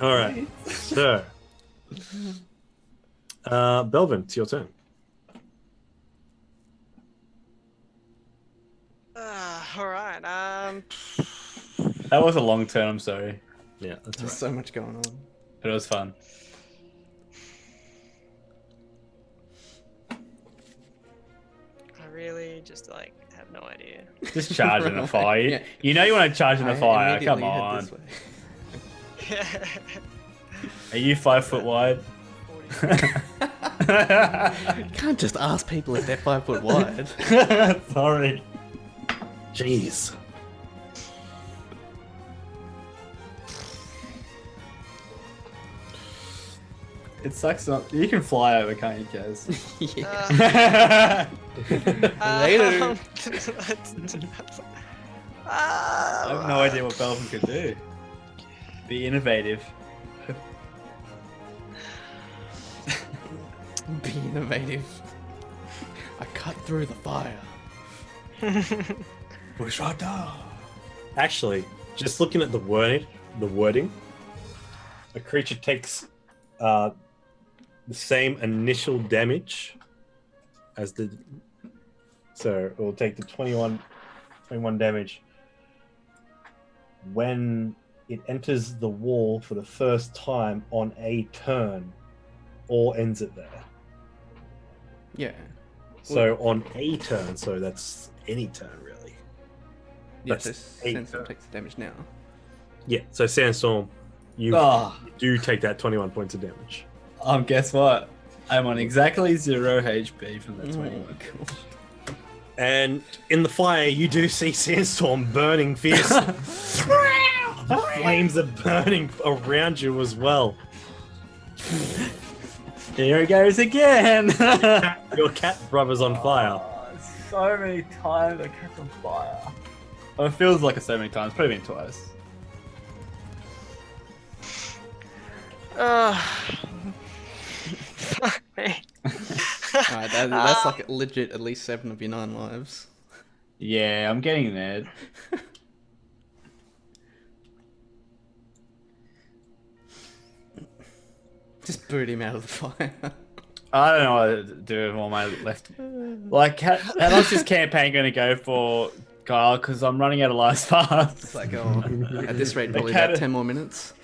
All right. So, Belvin, it's your turn. All right. That was a long turn. I'm sorry, Yeah, that's There's so much going on. but it was fun. I really just have no idea. Just charge in the fire. Yeah. You know you want to charge in the I fire. Come immediately head on. this way. Are you 5 foot wide? 40. You can't just ask people if they're 5 foot wide. Sorry. Jeez. It sucks not. You can fly over, can't you, Kaz? Yeah. Later. I have no idea what Belvin could do. Be innovative. Be innovative. I cut through the fire. Actually, just looking at the wording, a creature takes the same initial damage as the. So it will take the 21 damage when it enters the wall for the first time on a turn, or ends it there. Yeah. So on a turn, so that's any turn really. Yeah, so That's eight Sandstorm turns. takes the damage now. Yeah. So Sandstorm, you Oh, do take that 21 points of damage. guess what? I'm on exactly 0 HP from that Oh 21. my god. And in the fire, you do see Sandstorm burning fiercely. The flames are burning around you as well. Here it goes again. Your cat brother's on fire. So many times I kept on fire. Well, it feels like it so many times. Probably been twice. Fuck me. Alright, that's like legit at least 7 of your 9 lives. Yeah, I'm getting there. Just boot him out of the fire. I don't know what to do with all my left. Like, how long's this campaign going to go for, Kyle? Because I'm running out of lives fast. It's like, oh, at this rate, probably cat- about 10 more minutes.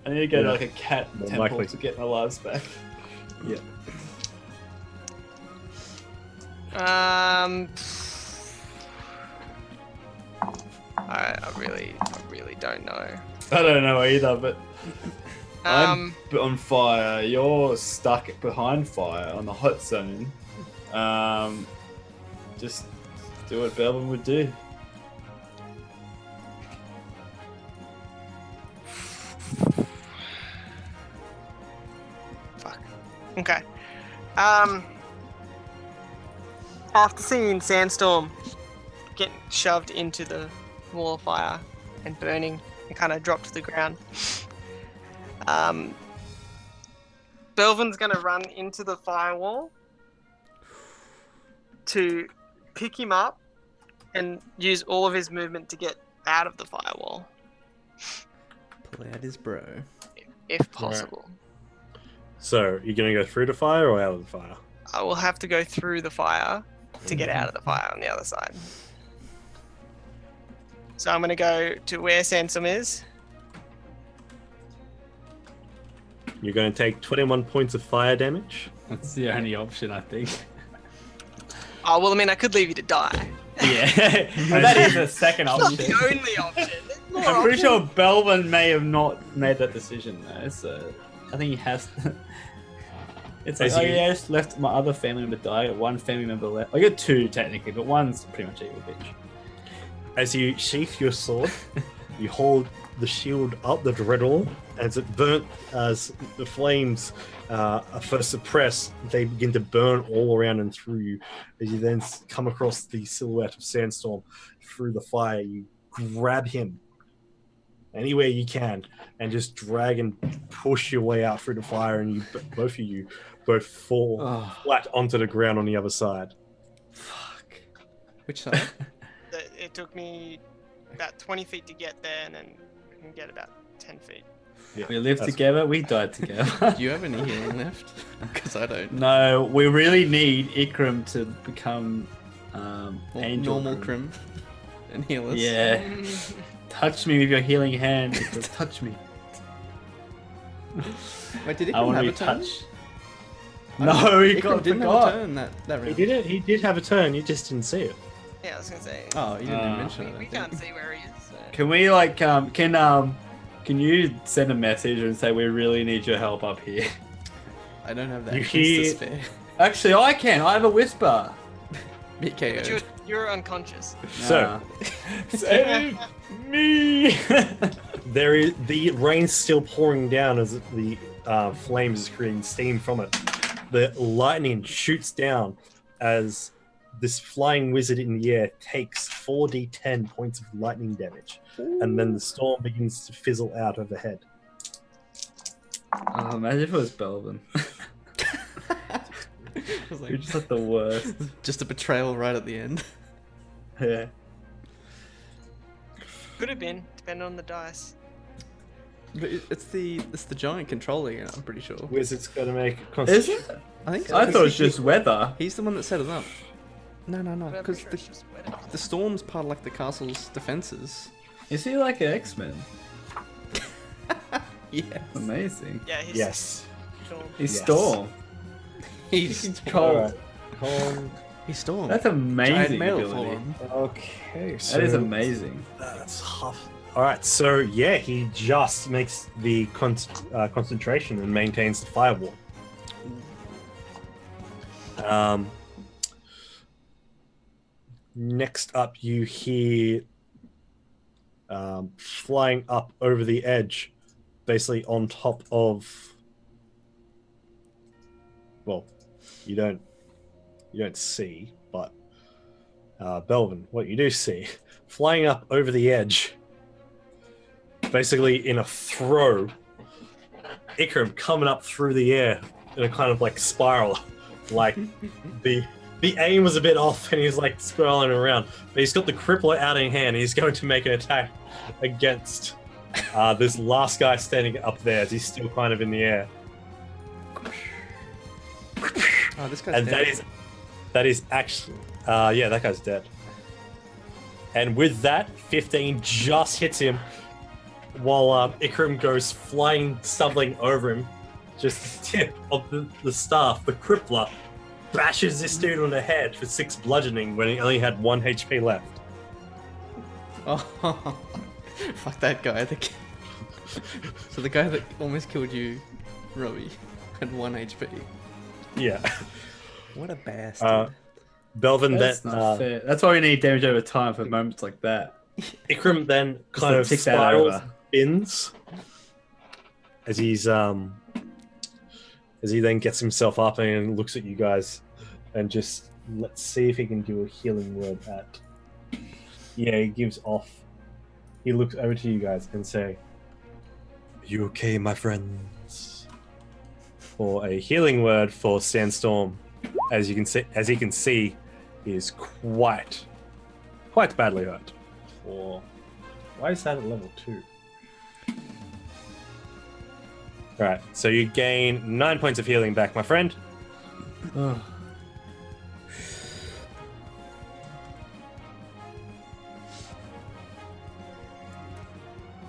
I need to go to Yeah. like a cat More temple likely. to get my lives back. Yeah. I really don't know. I don't know either, but Um, I'm on fire. You're stuck behind fire on the hot zone. Just do what Belvin would do. okay. After seeing Sandstorm get shoved into the wall of fire and burning and kind of drop to the ground, Belvin's gonna run into the firewall to pick him up and use all of his movement to get out of the firewall, Pull out his bro. if possible. So you're going to go through the fire or out of the fire? I will have to go through the fire to get out of the fire on the other side. So I'm gonna go to where Sansom is. You're going to take 21 points of fire damage. That's the only option, I think. Oh, well, I mean, I could leave you to die. Yeah, well, that is a second It's not option. the only option. There's more I'm pretty options. sure Belvin may have not made that decision though, so I think he has. It's like, As oh you- yeah, I just left my other family member die. I got one family member left. I got two technically, but one's pretty much evil bitch. As you sheath your sword, you hold the shield up, the dreadnought, as it burnt, as the flames are first suppressed, they begin to burn all around and through you. As you then come across the silhouette of Sandstorm through the fire, you grab him anywhere you can and just drag and push your way out through the fire, and both of you fall Oh, flat onto the ground on the other side. fuck. Which side? It took me about 20 feet to get there, and then I can get about 10 feet. Yeah, We lived that's- together. We died together. Do you have any healing left? Because I don't. No, we really need Ikram to become Well, angel. normal Crim and heal us. Yeah. Touch me with your healing hand. Ikram. Touch me. Wait, did I Ikram want have to a be turn? touched. No, he Ikram got didn't have a forgot. turn that He round. did it. He did have a turn. You just didn't see it. Yeah, I was gonna say. Oh, you didn't even mention we it. I we think. can't see where he is. So. Can we can you send a message and say we really need your help up here? I don't have that You chance to hear- spare. Actually, I can. I have a whisper. Bit But KO'd. you're unconscious. So, Save me. there is the rain's still pouring down as the flames is creating steam from it. The lightning shoots down as this flying wizard in the air takes 4d10 points of lightning damage, and then the storm begins to fizzle out overhead. Oh, imagine if it was Belvin. It was You're like, just like the worst. just a betrayal right at the end. Yeah. Could have been, depending on the dice. But it's the giant controlling it, I'm pretty sure. Wizard's got to make a Is constitution. it? I think so. I thought it was He's- just weather. He's the one that set us up. No, But I'm because pretty sure it's just weather. the storm's part of like the castle's defenses. Is he like an X-Men? Yeah. Amazing. Yeah, he's Yes. Storm. He's Yes. Storm. He's Cold. He's storm. That's Giant amazing mail ability. form. Okay, so That is amazing. that's half. All right, so yeah, he just makes the concentration and maintains the firewall. Next up, you hear flying up over the edge, basically on top of. Well, you don't see, but Belvin, what you do see, flying up over the edge, basically in a throw, Ikram coming up through the air in a kind of like spiral, like the aim was a bit off and he's like scrolling around, but he's got the crippler out in hand. He's going to make an attack against this last guy standing up there as he's still kind of in the air. Oh, this guy's And dead. that is actually yeah, that guy's dead. And with that, 15 just hits him while Ikram goes flying, stumbling over him. Just the tip of the staff, the crippler, bashes this dude on the head for 6 bludgeoning when he only had 1 HP left. Oh, fuck that guy. So the guy that almost killed you, Robbie, had 1 HP. Yeah. What a bastard. Belvin That's then not fair. That's why we need damage over time for moments like that. Ikram then kind to of tick that spirals, over. spins as he then gets himself up and looks at you guys, and just let's see if he can do a healing word at. Yeah, he gives off. He looks over to you guys and say, "Are you okay, my friends?" For a healing word for Sandstorm, as he can see, he is quite badly hurt. Why is that at level 2? Alright, so you gain 9 points of healing back, my friend.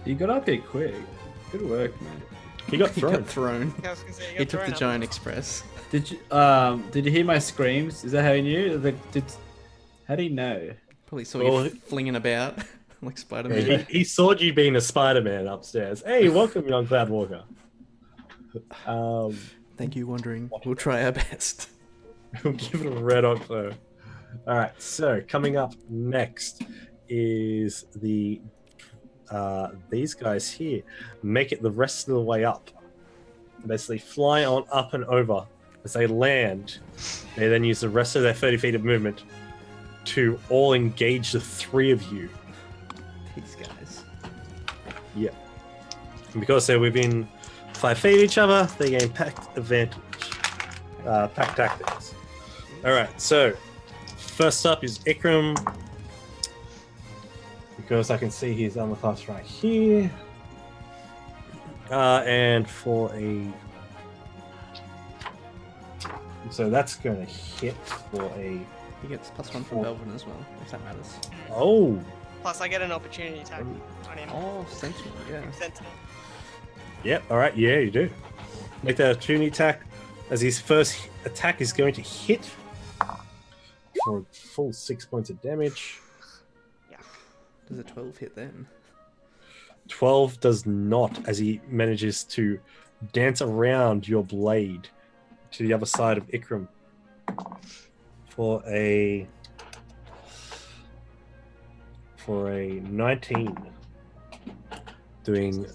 You got up here quick. Good work, man. He got He thrown. got thrown. I was gonna say, you He got took the thrown up. giant express. Did you hear my screams? Is that how you knew? How do you know? Probably saw Well, you flinging about like Yeah, Spider-Man. he saw you being a Spider-Man upstairs. Hey, welcome, young Cloud Walker. Thank you, wondering. We'll try our best. We'll give it a red hot glow. All right, so coming up next is these guys here. Make it the rest of the way up. Basically, fly on up and over. As they land, they then use the rest of their 30 feet of movement to all engage the three of you. These guys. Yeah. And because they're within 5 feet of each other, they gain pact advantage. Pact tactics. Alright, so first up is Ikram. Because I can see his armor class right here. And for a. So that's going to hit for a. He gets +1 from Belvin as well, if that matters. Oh! Plus, I get an opportunity attack on him. Oh, Sentinel, yeah. Sentinel. Yep, alright, yeah, you do. Make that opportunity attack. As his first attack is going to hit for a full 6 points of damage. Does a 12 hit then? 12 does not, as he manages to dance around your blade to the other side of Ikram for a 19, doing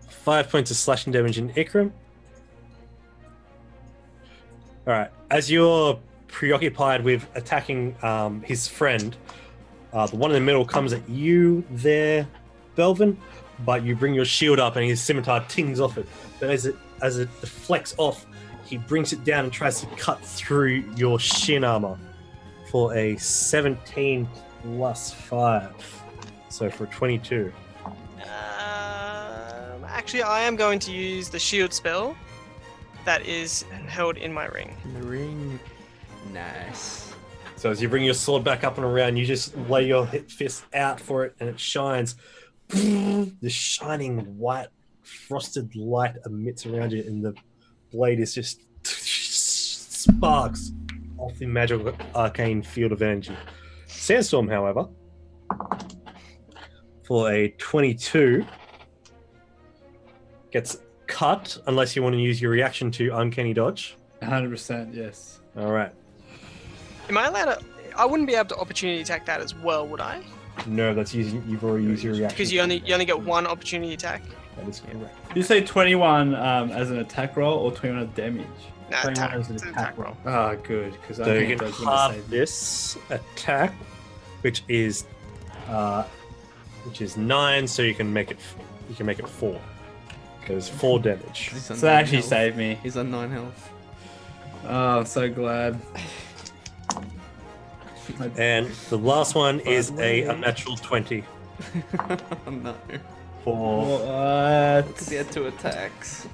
5 points of slashing damage in Ikram. All right, as you're preoccupied with attacking his friend, the one in the middle comes at you there, Belvin, but you bring your shield up and his scimitar tings off it. But as it deflects off, he brings it down and tries to cut through your shin armor for a 17 plus 5. So for 22. Actually, I am going to use the shield spell that is held in my ring. In the ring. Nice. So as you bring your sword back up and around, you just lay your fist out for it and it shines. The shining white frosted light emits around you and the blade is just sparks off the magical arcane field of energy. Sandstorm, however, for a 22, gets cut unless you want to use your reaction to uncanny dodge. 100%, yes. All right. Am I allowed to? I wouldn't be able to opportunity attack that as well, would I? No, that's using. You've already used your reaction. Because you only get one opportunity attack. That is correct. Did you say 21 as an attack roll or 21 damage? Nah, 21 attack. as an It's an attack attack roll. Ah, good, because I So you think can that's going to halve save me. this attack, which is 9. So you can make it. You can make it 4. Because 4 damage. He's on So that 9 actually health. saved me. He's on 9 health. Oh, I'm so glad. And the last one is the way. a unnatural 20 Oh no. for What? Because he had 2 attacks.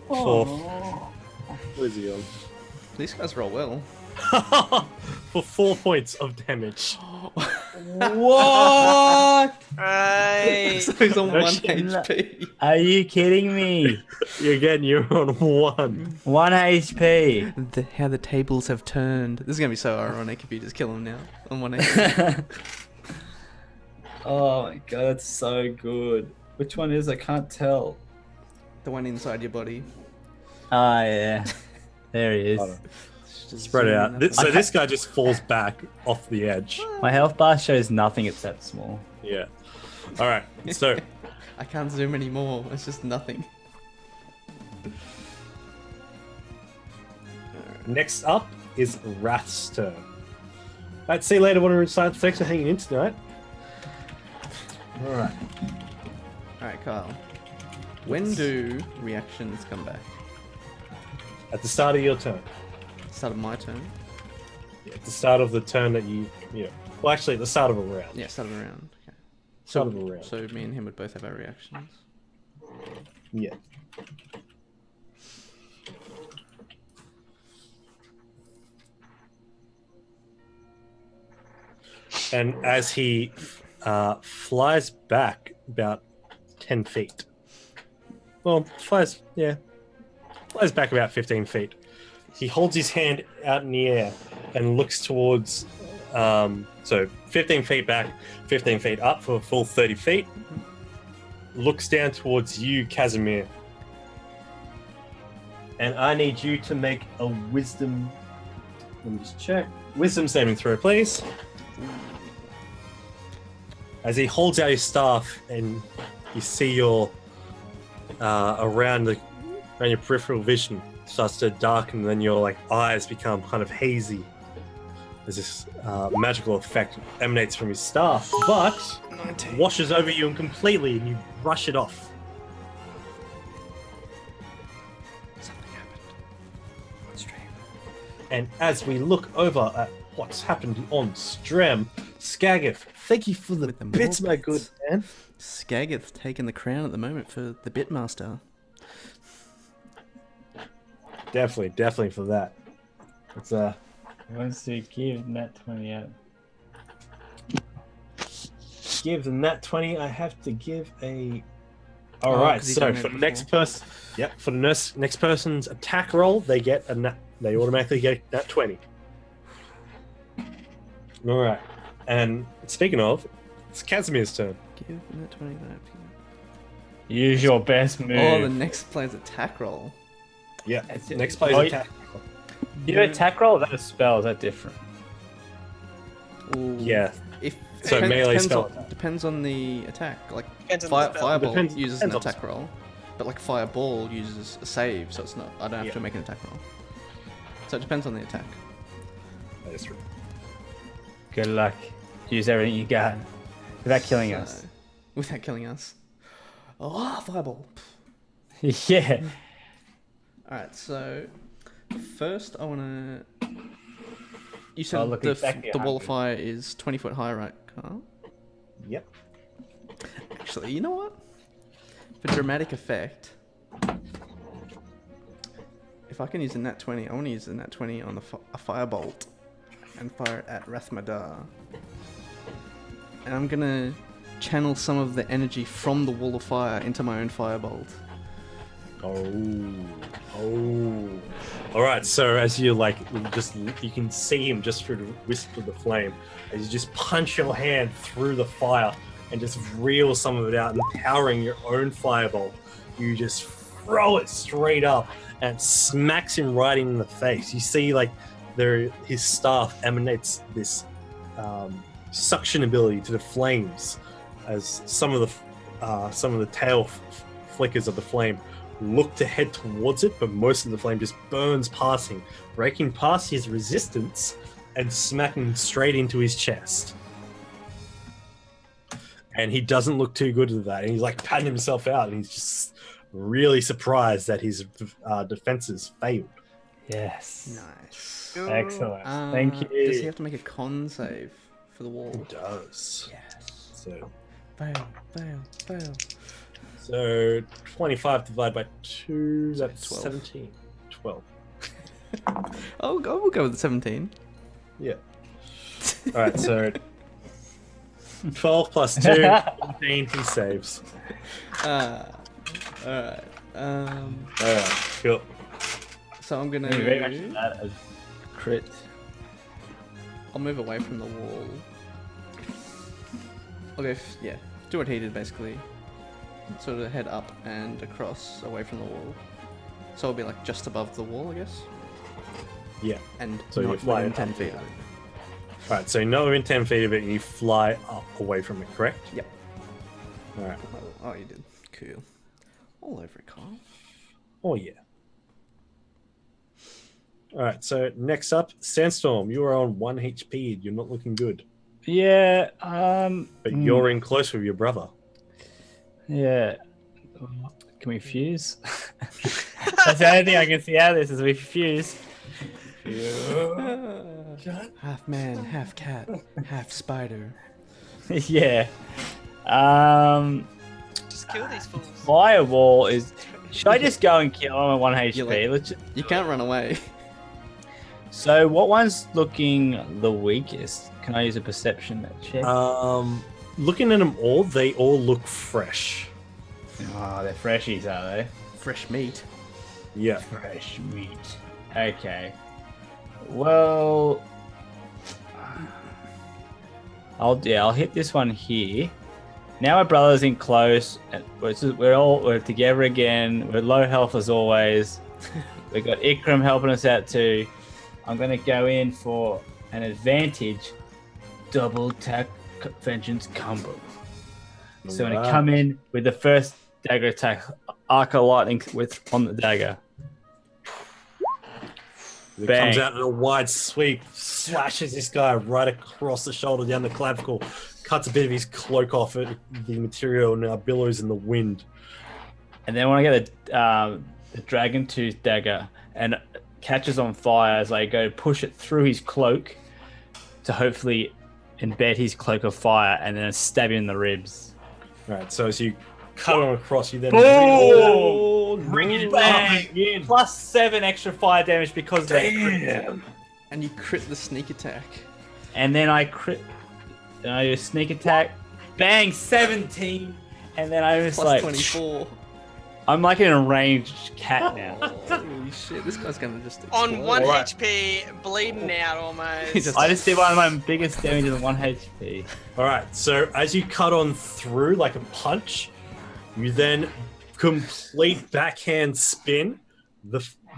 for what is he on? These guys roll well. For 4 points of damage. What? Right. So he's on No 1 shit. HP. Are you kidding me? You're on 1. 1 HP. How the tables have turned. This is going to be so ironic if you just kill him now on 1 HP. Oh my god, that's so good. Which one is? I can't tell. The one inside your body. Ah, yeah. There he is. Hold on. Just Spread it zoom out. in up So on- this guy just falls back off the edge. My health bar shows nothing. It's that small. Yeah. All right. So I can't zoom anymore. It's just nothing. next up is Wrath's turn. Alright, see you later, Wonder Science. Thanks for hanging in tonight. Alright. Alright, Kyle. When do reactions come back? At the start of your turn. Start of my turn? Yeah, at the start of the turn that you. Yeah. Well, actually, at the start of a round. Yeah, start of a round. Okay. Start of a round. So me and him would both have our reactions. Yeah. And as he flies back about 10 feet, well, flies back about 15 feet. He holds his hand out in the air and looks towards, so 15 feet back, 15 feet up for a full 30 feet. Looks down towards you, Casimir. And I need you to make a wisdom. Let me just check. Wisdom saving throw, please. As he holds out his staff and you see your around your peripheral vision starts to darken, and then your like eyes become kind of hazy as this magical effect emanates from his staff, but 19. washes over you and completely, and you brush it off. Something happened on stream. And as we look over at what's happened on stream, Skagif, thank you for the With the more bits, my bits. good man. Skagith taking the crown at the moment for the Bitmaster. Definitely for that. It's Once you give Nat 20 out. give the nat 20. I have to give a. All Oh, right. 'cause he's So done for it the next before. person, for the next person's attack roll, they get a nat. They automatically get a nat 20. All right. And speaking of, it's Casimir's turn. Give that 20 that. Use your best move. Oh, the next player's attack roll. Yeah. That's it. Next player's Oh, attack. You do attack roll? That is spell. Is that different? Ooh. Yeah. If So melee spell attack. depends on the attack. Like Depends on the spell. fireball Depends- uses depends an on the attack roll, but like fireball uses a save, so it's not. I don't have Yeah. to make an attack roll. So it depends on the attack. That is true. Good luck. Use everything you got without killing us. So- Without killing us. Oh, fireball. Yeah. Alright, so first I wanna. You I'll said look the exactly the wall 100. of fire is 20 foot high, right, Carl? Yep. Actually, you know what? For dramatic effect, if I can use a nat 20, I want to use a nat 20 on a firebolt and fire it at Rathmadar. And I'm gonna channel some of the energy from the wall of fire into my own firebolt. Oh. All right. So as you you can see him just through the wisp of the flame, as you just punch your hand through the fire and just reel some of it out, empowering your own fireball. You just throw it straight up and it smacks him right in the face. You see, his staff emanates this suction ability to the flames, as some of the tail flickers of the flame look to head towards it, but most of the flame just burns past him, breaking past his resistance and smacking straight into his chest. And he doesn't look too good at that. And he's like patting himself out, and he's just really surprised that his defenses failed. Yes. Nice. Excellent. Thank you. Does he have to make a con save for the wall? It does. Yes. So, Fail. so 25 divided by 2, that's 12. 17. 12. Oh, we'll go with the 17. Yeah. All right, so 12 plus 2, 17, he saves. Alright. All right, cool. So I'm gonna. Very much that as crit. I'll move away from the wall. Okay, yeah. Do what he did basically. Sort of head up and across away from the wall. So it'll be like just above the wall, I guess. Yeah. And So not you're flying within 10 up. feet of it. All right, so not within 10 feet of it, and you fly up away from it, correct? Yep. All right. Oh, you did. Cool. All over it, Carl. Oh, yeah. All right, so next up, Sandstorm. You are on 1 HP. You're not looking good, Yeah. but you're in close with your brother. Yeah. Can we fuse? That's the only thing I can see out of this is we fuse. Half man, half cat, half spider. Yeah. Just kill these fools. Firewall is. Should I just go and kill him at 1 HP? You're like- Let's just... You can't run away. So, what one's looking the weakest? Can I use a perception check? Looking at them all, they all look fresh. Oh, they're freshies, are they? Fresh meat. Yeah. Fresh meat. Okay. Well, I'll hit this one here. Now my brother's in close. And we're together again. We're low health as always. We got Ikram helping us out too. I'm gonna go in for an advantage double attack vengeance combo. So I'm gonna come in with the first dagger attack, arc of lightning on the dagger. It Bang. comes out in a wide sweep, slashes this guy right across the shoulder, down the clavicle, cuts a bit of his cloak off it. The material now billows in the wind. And then when I get the dragon tooth dagger and catches on fire as I go push it through his cloak to hopefully embed his cloak of fire and then stab him in the ribs. Right, so as you cut on across, you then Bring it back back in. plus 7 extra fire damage because of that. Damn. And you crit the sneak attack. And then I crit. And I do a sneak attack. Bang, 17. And then I was Plus like, 24. I'm like an enraged cat now. Holy shit, this guy's gonna just explode. On 1 Alright. HP, bleeding out almost. He just- I just did one of my biggest damage in 1 HP. All right, so as you cut on through like a punch, you then complete backhand spin.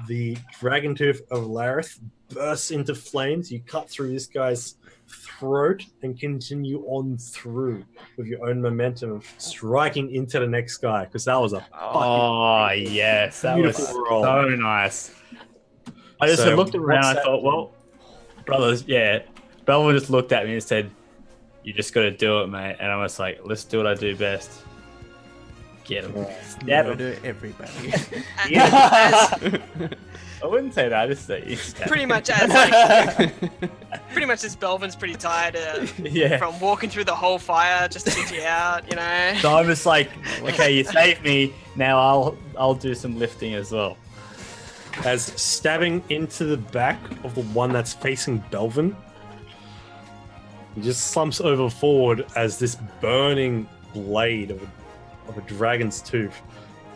The dragon tooth of Lareth bursts into flames. You cut through this guy's throat and continue on through with your own momentum of striking into the next guy, because that was a Oh, yes. That was beautiful roll. so nice. I just So, looked around. what's I that thought, well, brothers, yeah. Belvin just looked at me and said, "You just got to do it, mate." And I was like, "Let's do what I do best. Get him." Stab him. Murder everybody. And I wouldn't say that. I just say you stab pretty him. much as this Belvin's pretty tired Yeah. from walking through the whole fire just to get you out, you know. So I'm just like, okay, you saved me. Now I'll do some lifting as well. As stabbing into the back of the one that's facing Belvin, he just slumps over forward as this burning blade of a dragon's tooth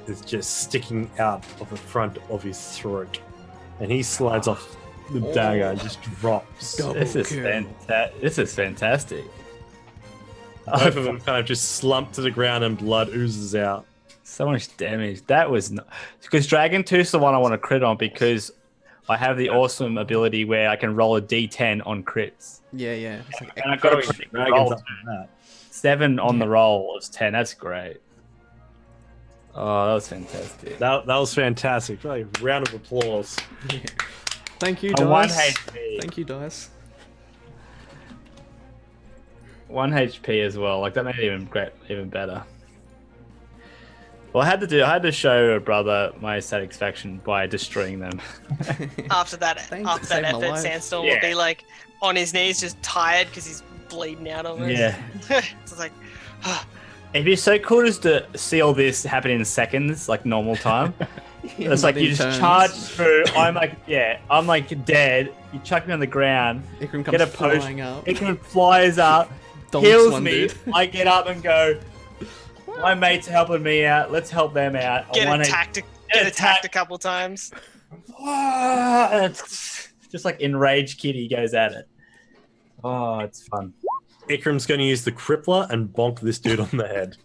is just sticking out of the front of his throat. And he slides off the dagger and just drops. Double This is kill. This is fantastic. Both of them kind of just slump to the ground and blood oozes out. So much damage. That was not because Dragon Tooth's the one I want to crit on because I have the awesome ability where I can roll a D10 on crits. Yeah. It's like, And I've got a crit Dragons roll. up like that. 7 on the roll was 10. That's great. Oh, that was fantastic. That was fantastic. Probably a round of applause. yeah. Thank you, A 1 Dice. HP. Thank you, Dice. 1 HP as well. Like that made it even better. Well, I had to show a brother my satisfaction by destroying them. After that Thanks, after it that saved my effort, life. Sandstorm Yeah. will be like on his knees, just tired because he's bleeding out almost. Yeah. It's like, It'd be so cool just to see all this happen in seconds, like normal time. It's like you just charge through. I'm like dead. You chuck me on the ground. Ikram Get comes a potion. flying up. Ikram flies up, Donks heals one me. dude. I get up and go. My mates are helping me out. Let's help them out. get I wanna- attacked a couple times. And it's just like enraged kitty goes at it. Oh, it's fun. Ikram's going to use the crippler and bonk this dude on the head.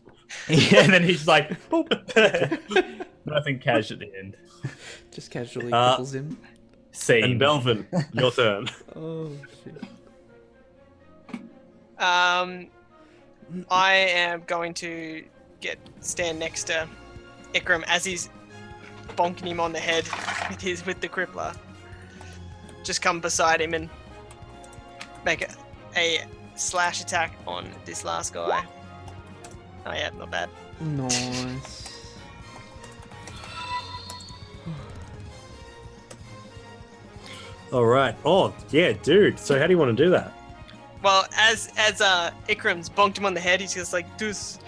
Yeah, and then he's like, boop. Nothing cash at the end. Just casually Uh, cripples him. Scene. And Belvin, your turn. Oh, shit. I am going to stand next to Ikram as he's bonking him on the head with the crippler. Just come beside him and make a slash attack on this last guy. Oh yeah, not bad. Nice. All right. Oh, yeah, dude. So how do you want to do that? Well, as Ikram's bonked him on the head, he's just like dazed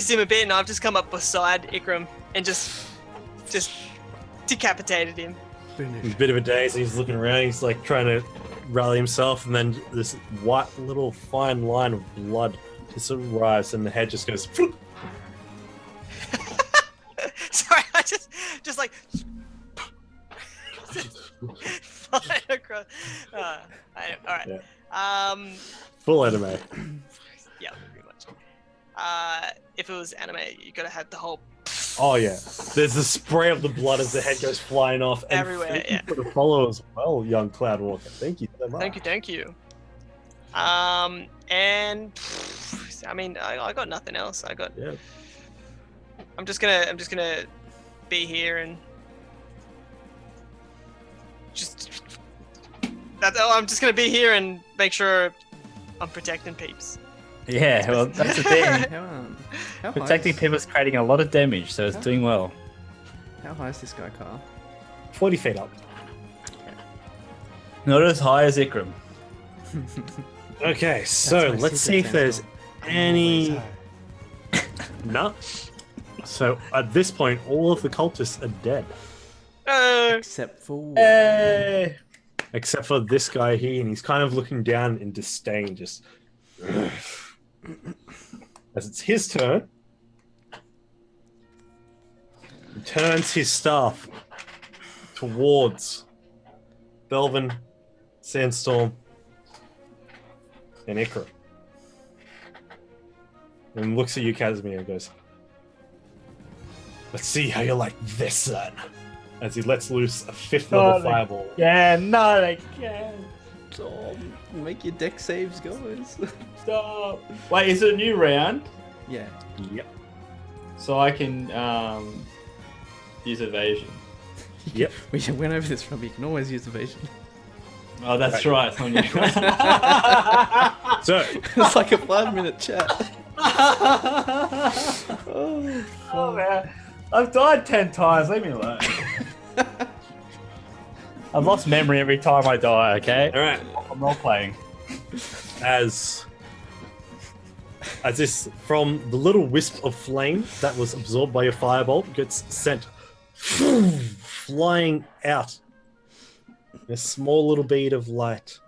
him a bit, and I've just come up beside Ikram and just decapitated him. He's a bit of a daze. He's looking around. He's like trying to rally himself, and then this white little fine line of blood just arrives, and the head just goes. Floop. just like flying across. All right. Yeah. Full anime. Yeah, pretty much. If it was anime, you gotta have the whole Oh yeah. There's the spray of the blood as the head goes flying off. And everywhere. thank Yeah. you for the follow as well, young Cloudwalker. Thank you so much. Thank you. And I mean, I got nothing else. Yeah. I'm just gonna be here and I'm just gonna be here and make sure I'm protecting peeps. Yeah, well, that's the thing. How Protecting people is creating a lot of damage, so it's doing well. How high is this guy, Carl? 40 feet up. Not as high as Ikram. Okay, so my let's see secret if there's sound. any. No. So at this point, all of the cultists are dead, Except for one. Hey! except for this guy here, and he's kind of looking down in disdain, just. As it's his turn, he turns his staff towards Belvin, Sandstorm, and Ikra. And looks at you, Casimir, and goes, "Let's see how you like this, then." As he lets loose a 5th level fireball. Yeah, no, they can't. Oh, make your deck saves, guys. Stop. Wait, is it a new round? Yeah. Yep. So I can use evasion. Yep. We went over this, Robbie. You can always use evasion. Oh, that's right. It's on you. So, It's like a 5-minute chat. Oh man, I've died 10 times. Leave me alone. I've lost memory every time I die. Okay. all right. I'm role playing. As this, from the little wisp of flame that was absorbed by your firebolt, gets sent flying out in a small little bead of light.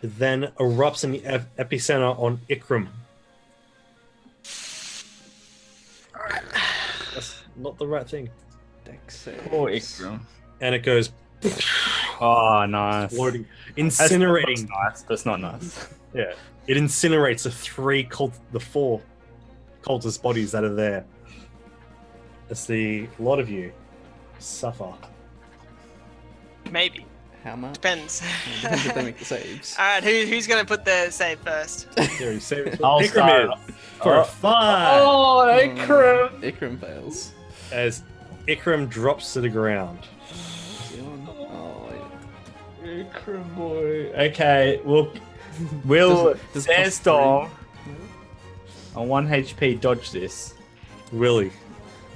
It then erupts in the epicenter on Ikram. That's not the right thing. Deck saves. Poor Ikram. And it goes Oh, nice. exploding, That's incinerating. nice. That's not nice. Yeah, it incinerates the 4 cultist bodies that are there. As a lot of you suffer. Maybe. How much? Depends. Depends if they make the saves. Alright, who's gonna put the save first? There you say I'll start. for a 5 Oh, Ikram. Ikram fails. as Ikram drops to the ground. Is he on? Oh, yeah. Ikram boy. Okay, we'll Does Sandstorm on 1 HP dodge this Willie,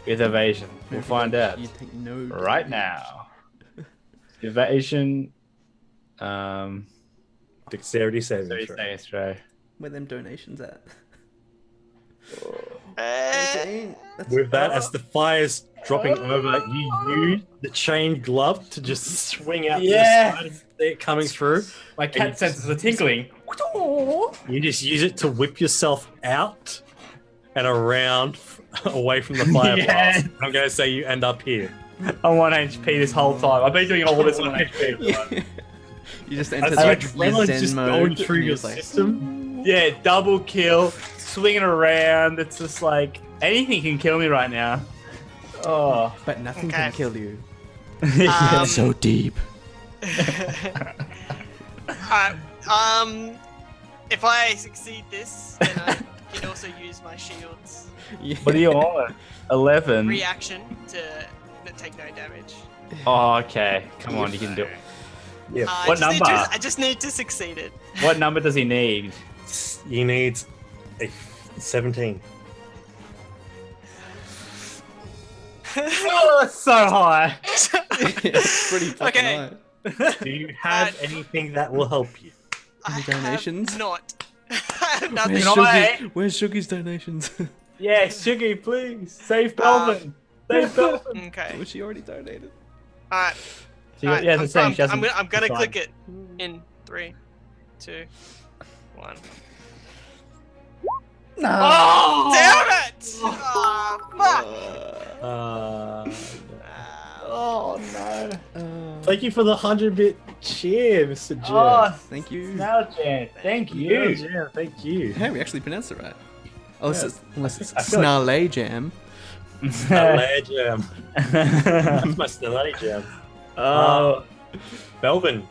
with evasion. We'll find out You take no right damage. now. Evasion. dexterity saving throw. Throw. Where them donations at? 18. That's With that, as the fire's dropping over, you use the chained glove to just swing out Yeah. to the side of it coming through. My cat senses are tinkling. You just use it to whip yourself out and around away from the fire Yeah. blast. I'm going to say you end up here. I'm 1 HP this whole time. I've been doing all this on 1 HP. Yeah. You just As enter your your adrenaline's Zen just mode. going through and your you're like, system. Yeah, double kill, swinging around. It's just like anything can kill me right now. Oh, but nothing Okay. can kill you. Um, So deep. Alright, if I succeed this, then I can also use my shield's Yeah. what are you on? 11. reaction to take no damage. Oh, okay. Come on, you can do it. Yeah. What number? I just need to succeed it. What number does he need? You need a 17. Oh, that's so high. It's pretty fucking Okay. high. Do you have anything that will help you? I Any donations? have not. I have nothing. Where's, Not Shuggy? me. Where's Shuggy's donations? Yeah, Shuggy, please. Save Belvin. Save Belvin. Okay. Was she already donated? Alright. So you- yeah, I'm, the same. I'm, She hasn't I'm gonna decided. click it in 3, 2, 1. No. Oh! Damn it! Oh, fuck! Uh, Oh no! thank you for the 100-bit cheer, Mr. Jam. Oh, Thank you. Snail Jam. Thank Yeah, you. Jam, thank you. Hey, we actually pronounced it right. Unless it's I feel like- Snarlay Jam. Snarlay Jam. That's my Snarlay Jam. Oh, Belvin.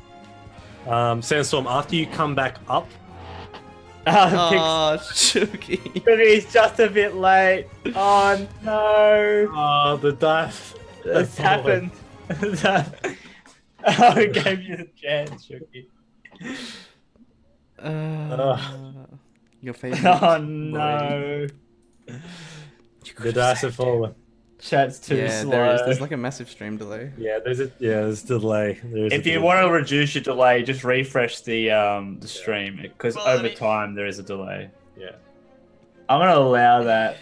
Sandstorm, after you come back up, Oh, Chucky. He's just a bit late. Oh no! the dice. It's happened. Oh, it gave you the chance, Shuki. Your favorite. Oh no! The dice have fallen. Chat's too Yeah, slow. there's like a massive stream delay. Yeah, there's a delay. If you want to reduce your delay, just refresh the stream because Well, I over mean- time there is a delay. Yeah. I'm gonna allow that.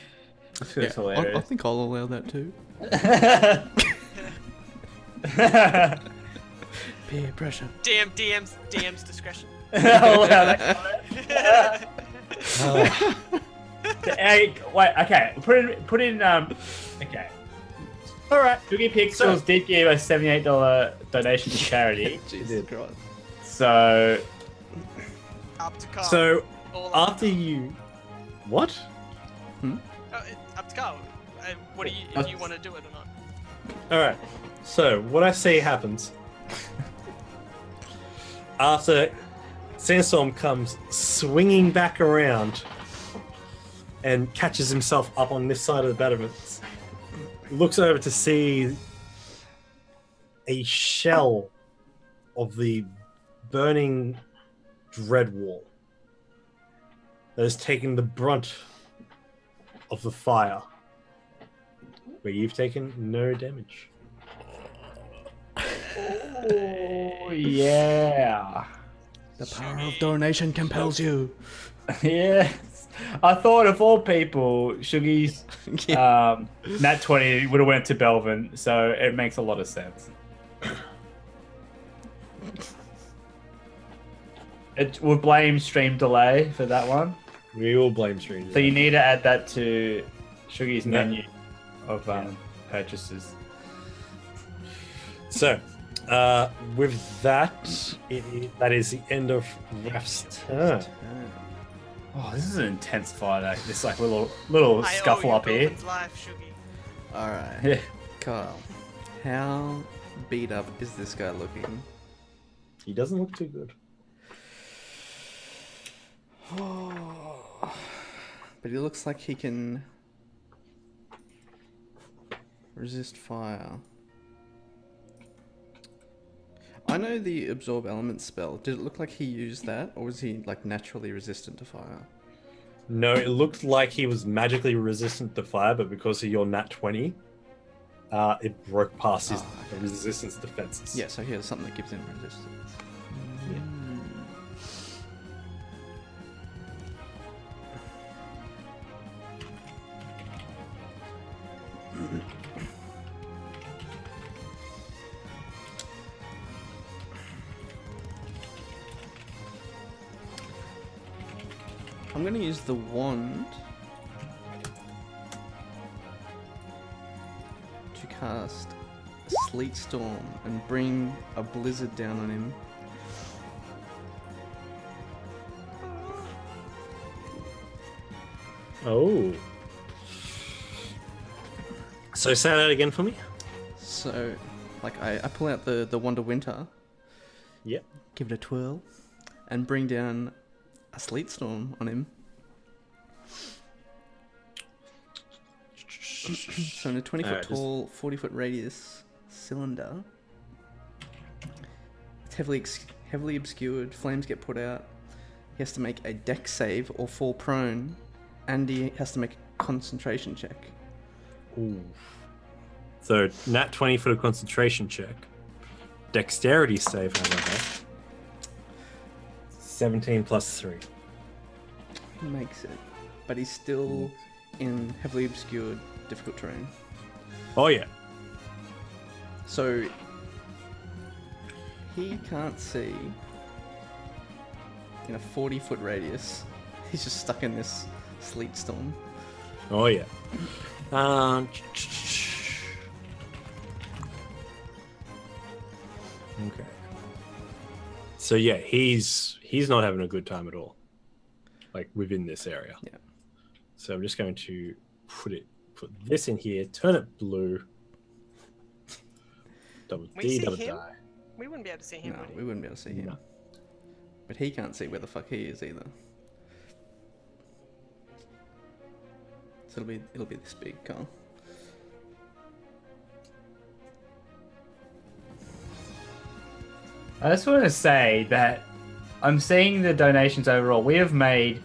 It's Yeah, I hilarious. think I'll allow that too. Peer pressure. DM's discretion. I'll allow that comment. Hey, wait, okay. Put in okay. Alright. Cookie Pixels did give a $78 donation to charity. Jesus Christ. So Up to Carl. So, All up after to you. What? Carl. Up to Carl. What do you, if you want to do it or not? Alright. So, what I see happens. After Sandstorm comes swinging back around and catches himself up on this side of the battlements, looks over to see a shell of the burning dread wall that has taken the brunt of the fire, where you've taken no damage. oh yeah. The power of donation compels you. Yes. I thought of all people, Shuggy's Nat 20 would have went to Belvin, so it makes a lot of sense. It would blame stream delay for that one. We will blame Street. So you need to add that to Shuggy's Yeah. menu of purchases. So, with that, that is the end of Raf's turn. Oh, this is an intense fight. This like little I scuffle owe you up here. Bilvin's life, Shuggy. Alright. Yeah. Carl, how beat up is this guy looking? He doesn't look too good. But he looks like he can resist fire. I know the absorb element spell. Did it look like he used that, or was he like naturally resistant to fire? No, it looked like he was magically resistant to fire, but because of your nat 20, it broke past his resistance defenses. Yeah, so he has something that gives him resistance. I'm gonna use the wand to cast Sleet Storm and bring a blizzard down on him. Oh. So say that again for me. So, like, I pull out the Wand of Winter, Yep. give it a twirl, and bring down a Sleet Storm on him. So in a 20-foot Alright, tall, 40-foot radius cylinder, it's heavily obscured, flames get put out, he has to make a dex save or fall prone, and he has to make a concentration check. Ooh. So nat 20 for the concentration check. Dexterity save, however. 17 plus 3. He makes it, but he's still in heavily obscured, difficult terrain. Oh yeah. So he can't see in a 40-foot radius. He's just stuck in this sleet storm. Oh yeah. Okay. So yeah, he's not having a good time at all. Like within this area. Yeah. So I'm just going to put this in here, turn it blue. Double We D, see double him? die. We wouldn't be able to see him, No, would we we? wouldn't be able to see him. No. But he can't see where the fuck he is either. So it'll be this big, Carl. I just want to say that I'm seeing the donations overall. We have made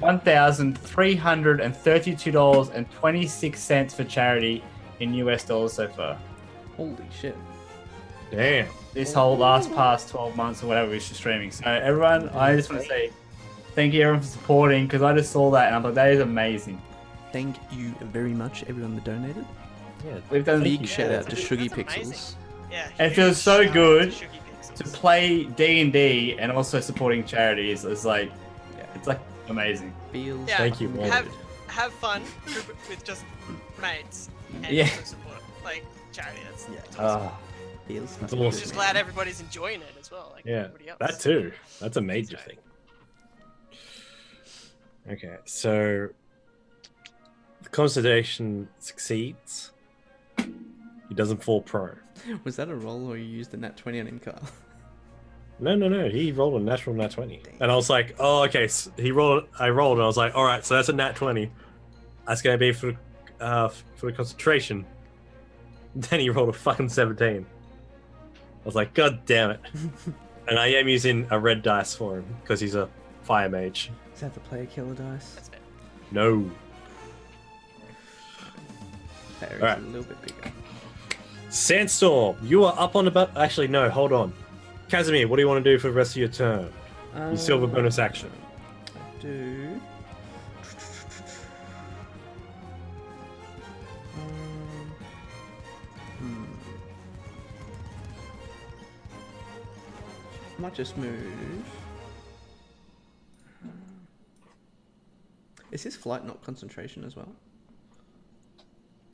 $1,332.26 for charity in US dollars so far. Holy shit. Damn. This whole last past 12 months or whatever we're streaming. So everyone, I just want to say thank you everyone for supporting because I just saw that and I'm like, that is amazing. Thank you very much, everyone that donated. Yeah. We've done Big you. shout out to That's Shuggy amazing. Pixels. Yeah. It feels huge so shout out good to Shuggy Pixels. to play D&D and also supporting charities. Is like, Yeah. it's like amazing. Feels Yeah, Thank you, fucking man. good. Have fun with just mates and Yeah. also support like charity. That's Yeah. awesome. Feels That's fucking awesome. good, Just man. glad everybody's enjoying it as well, like Yeah. everybody else. That too. That's a major So- thing. Okay, so the constellation succeeds. He doesn't fall prone. Was that a roll or you used the nat 20 on him, Carl? No. He rolled a natural nat 20. And I was like, oh, okay. So I rolled and I was like, all right, so that's a nat 20. That's going to be for the concentration. Then he rolled a fucking 17. I was like, God damn it. And I am using a red dice for him because he's a fire mage. Is that the player killer dice? That's fair. No. That area's Alright. a little bit bigger. Sandstorm, you are up on about. Actually, no, hold on. Casimir, what do you want to do for the rest of your turn? You still have a bonus action. I do. I might just move. Is his flight not concentration as well?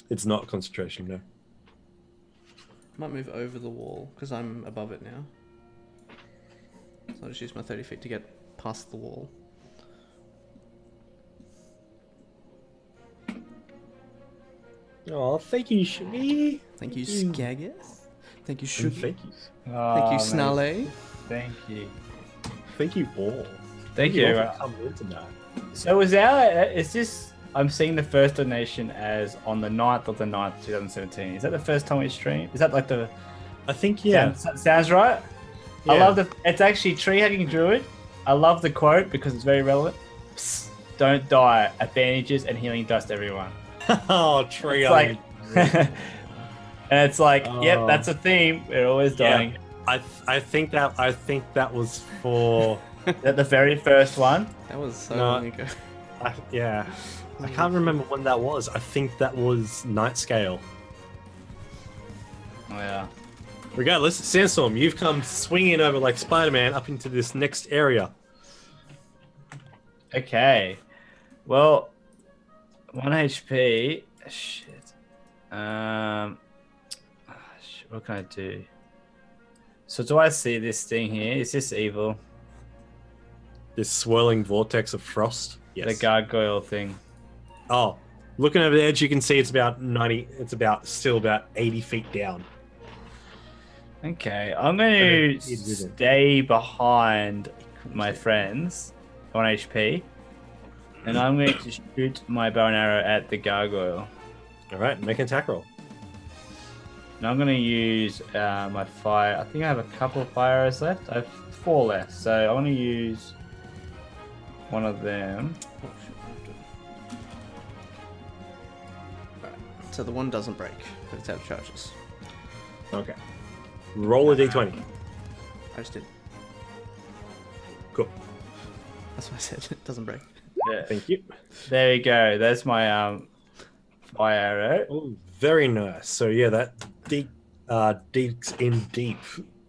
It's not concentration, no. I might move over the wall because I'm above it now. So I'll just use my 30 feet to get past the wall. Oh, thank you, Shmi. Thank you, Skaggith. Thank you, Shugi. Thank you. Thank you, Snarley. Thank you. Thank you all. Thank you. all for coming in tonight. So is this, I'm seeing the first donation as on the 9th of the 9th, 2017. Is that the first time we stream? Is that like the, I think, yeah. sounds right? I Yeah. love it's actually Tree Hugging Druid. I love the quote because it's very relevant. Psst, don't die. Advantages and healing dust, everyone. Oh, tree. It's like, and it's like, yep, Oh. that's a theme. We're always Yeah. dying. I think that was for. Is that the very first one? That was so No. long ago. Yeah. I can't remember when that was. I think that was Night Scale. Oh yeah. Regardless, Sandstorm, you've come swinging over like Spider-Man up into this next area. Okay. Well, 1 HP. Shit. What can I do? So do I see this thing here? Is this evil? This swirling vortex of frost. Yes. The gargoyle thing. Oh, looking over the edge, you can see it's about 90. It's still about 80 feet down. Okay, I'm going to It isn't. stay behind my friends on HP, and I'm going to shoot my bow and arrow at the gargoyle. All right, make an attack roll. And I'm going to use my fire. I think I have a couple of fire arrows left. I have 4 left, so I want to use one of them. Oh, shit, I have to... Alright, so the one doesn't break, but it's out of charges. Okay. Roll a d20. I just did. Cool. That's what I said. It doesn't break. Yeah. Thank you. There we go. That's my fire arrow. Oh, very nice. So yeah, that digs in deep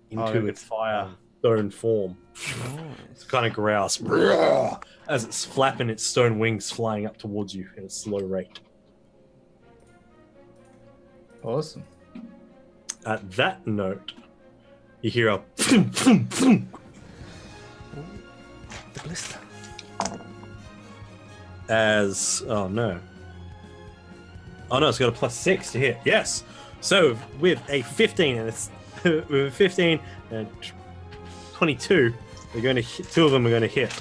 into Oh, its fire. stone form. Nice. It's kind of growls as it's flapping its stone wings, flying up towards you at a slow rate. Awesome. At that note, You hear a The blister. as oh no, it's got a +6 to hit. Yes. So with a 15 and it's with a 15 and 22, they're going to hit, two of them are going to hit.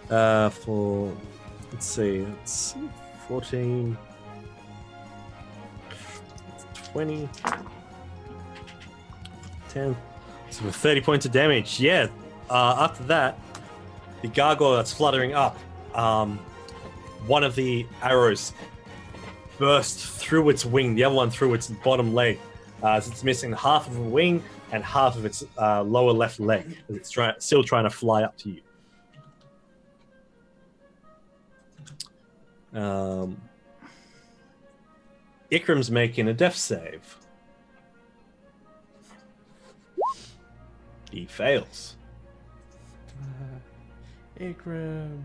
For let's see, it's 14, 20, 10. So for 30 points of damage. Yeah. After that, the gargoyle that's fluttering up, one of the arrows burst through its wing, the other one through its bottom leg. As it's missing half of a wing and half of its lower left leg. As it's still trying to fly up to you. Ikram's making a death save. He fails. Ikram.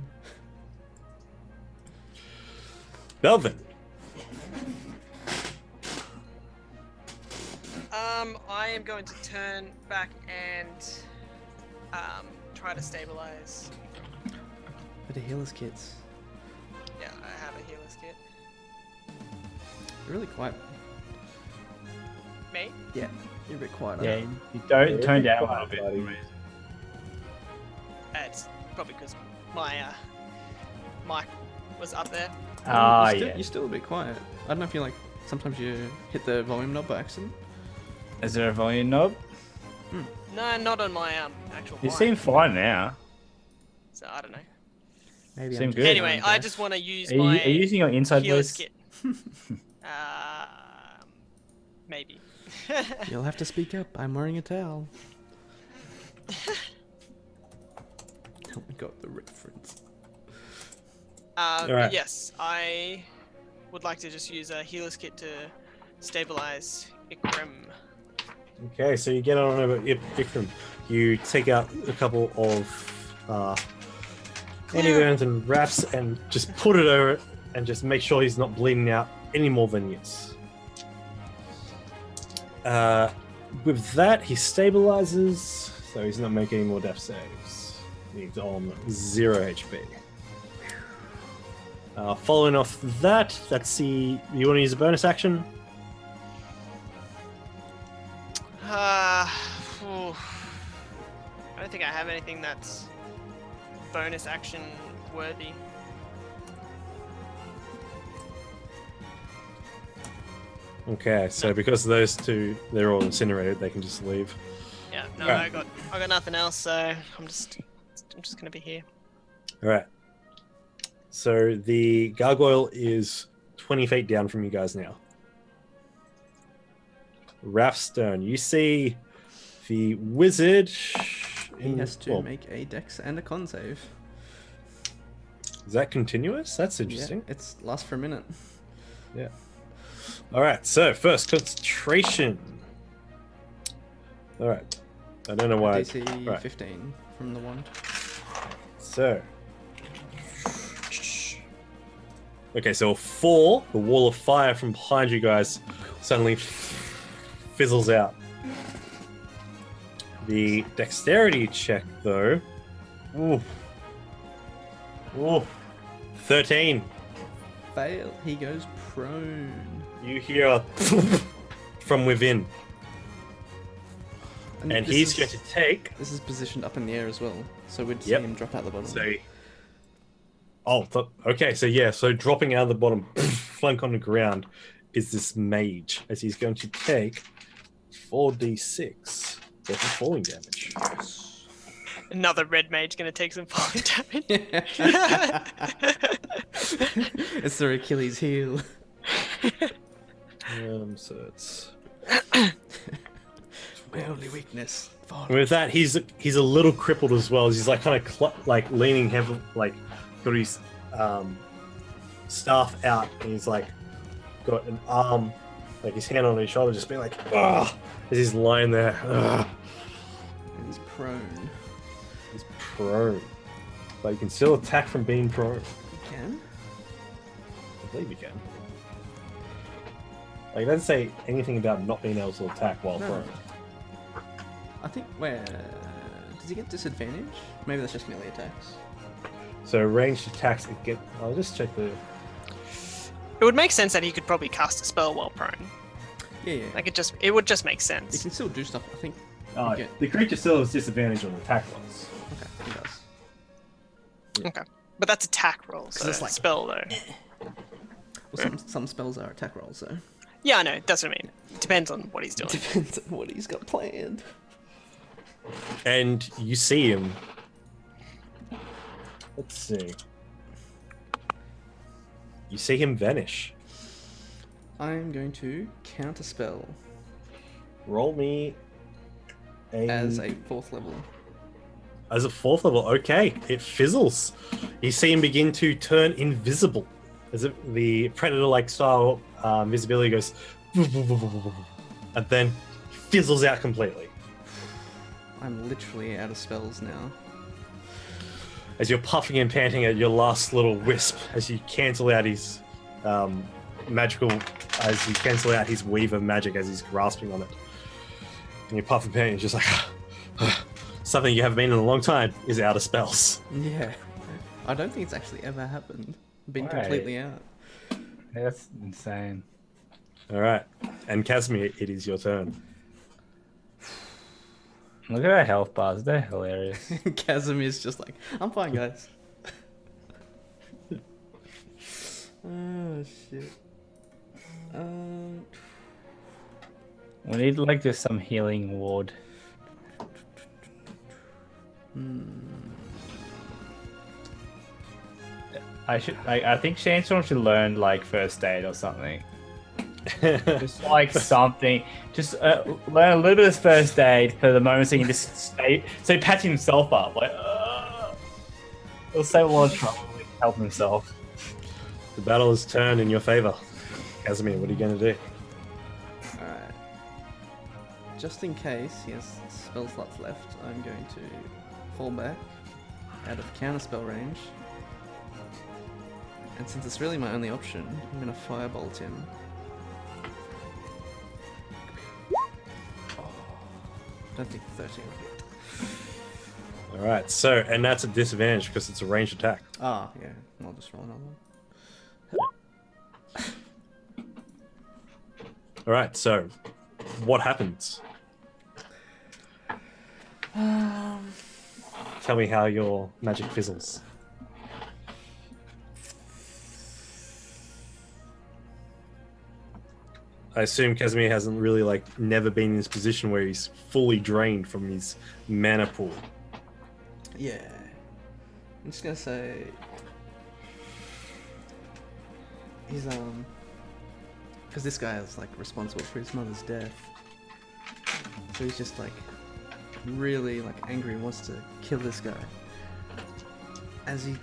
Belvin. I am going to turn back and try to stabilize. Bit of healers kits. Yeah, I have a healer's kit. You're really quiet. Me? Yeah, you're a bit quiet. Yeah, you don't tone down a little bit. Buddy. It's probably because my mic was up there. Ah, you're still, yeah. You're still a bit quiet. I don't know if you like. Sometimes you hit the volume knob by accident. Is there a volume knob? No, not on my actual You mic. seem fine now. So I don't know. Maybe Seem I'm good. Anyway, I just want to use Are you, my are you using your inside healer's voice? kit. Maybe. You'll have to speak up. I'm wearing a towel. Oh my god, the reference. Alright. Yes, I would like to just use a healer's kit to stabilize Ikram. Okay, so you get on over Ikram. You take out a couple of anti-burns and wraps and just put it over it and just make sure he's not bleeding out any more than he is. With that, he stabilizes, so he's not making any more death saves. He's on 0 HP. Following off that, let's see. You want to use a bonus action? Ooh. I don't think I have anything that's bonus action worthy. Okay, so because those two, they're all incinerated, they can just leave. Yeah, no, Alright. I got nothing else, so I'm just gonna be here. All right. So the gargoyle is 20 feet down from you guys now. Rathstone, you see the wizard. He has to make a dex and a con save. Is that continuous? That's Yeah, interesting. it's lasts for a minute. Yeah. All right. So first concentration. All right. I don't know why. DC right. 15 from the wand. So. Okay, so 4, the wall of fire from behind you guys suddenly fizzles out. The dexterity check, though. Ooh. Ooh. 13. Fail. He goes prone. You hear a from within. And this he's is- going to take. This is positioned up in the air as well, so we'd see Yep. him drop out the bottom. So. Okay, so yeah, so dropping out of the bottom, flunk on the ground, is this mage, as he's going to take 4d6 for falling damage. Another red mage gonna take some falling damage. It's their Achilles heel. So it's My only weakness. Fall. with that, he's a little crippled as well. He's like kind of like leaning heavily, like got his staff out, and he's like got an arm, like his hand on his shoulder, just being like, ah, as he's lying there. Ugh. And he's prone. He's prone, but you can still attack from being prone. He can? I believe you can. Like, it doesn't say anything about not being able to attack while No. prone. I think where does he get disadvantage? Maybe that's just melee attacks. So ranged attacks get. I'll just check the. It would make sense that he could probably cast a spell while prone. Yeah. Like it would just make He sense. can still do stuff. I think. Oh, Okay. the creature still has disadvantage on attack rolls. Okay, he does. Okay, but that's attack rolls. So it's like- spell though. Well, some spells are attack rolls, so Yeah, I know. That's what I mean. Depends on what he's doing. depends on what he's got planned. And you see him. Let's see. You see him vanish. I'm going to counter spell Roll me as a 4th level. As a 4th level, okay, it fizzles. You see him begin to turn invisible. As if the predator-like style visibility goes, and then fizzles out completely. I'm literally out of spells now. As you're puffing and panting at your last little wisp, as you cancel out his as you cancel out his weave of magic as he's grasping on it. And you puff and pant, you're just like, something you haven't been in a long time is out of spells. Yeah. I don't think it's actually ever happened. Been Right. completely out. That's insane. All right, and Casimir, it is your turn. Look at our health bars. They're hilarious. Casimir's just like, I'm fine, guys. Oh, shit. We need like just some healing ward. I think Sandstorm should learn like first aid or something. Just like something. Just learn a little bit of first aid for the moment so he can just stay. So he patching himself up. Like, he'll save a lot of trouble with helping himself. The battle is turned in your favor. Casimir, what are you going to do? Alright. Just in case he has spell slots left, I'm going to fall back out of counterspell range. And since it's really my only option, I'm going to firebolt him. Don't think 13 will hit. All right, so, and that's a disadvantage because it's a ranged attack. Ah, yeah. I'll just roll another one. All right, so what happens? Tell me how your magic fizzles. I assume Casimir hasn't really never been in this position where he's fully drained from his mana pool. Yeah. I'm just gonna say he's because this guy is responsible for his mother's death. So he's just really angry and wants to kill this guy. As he's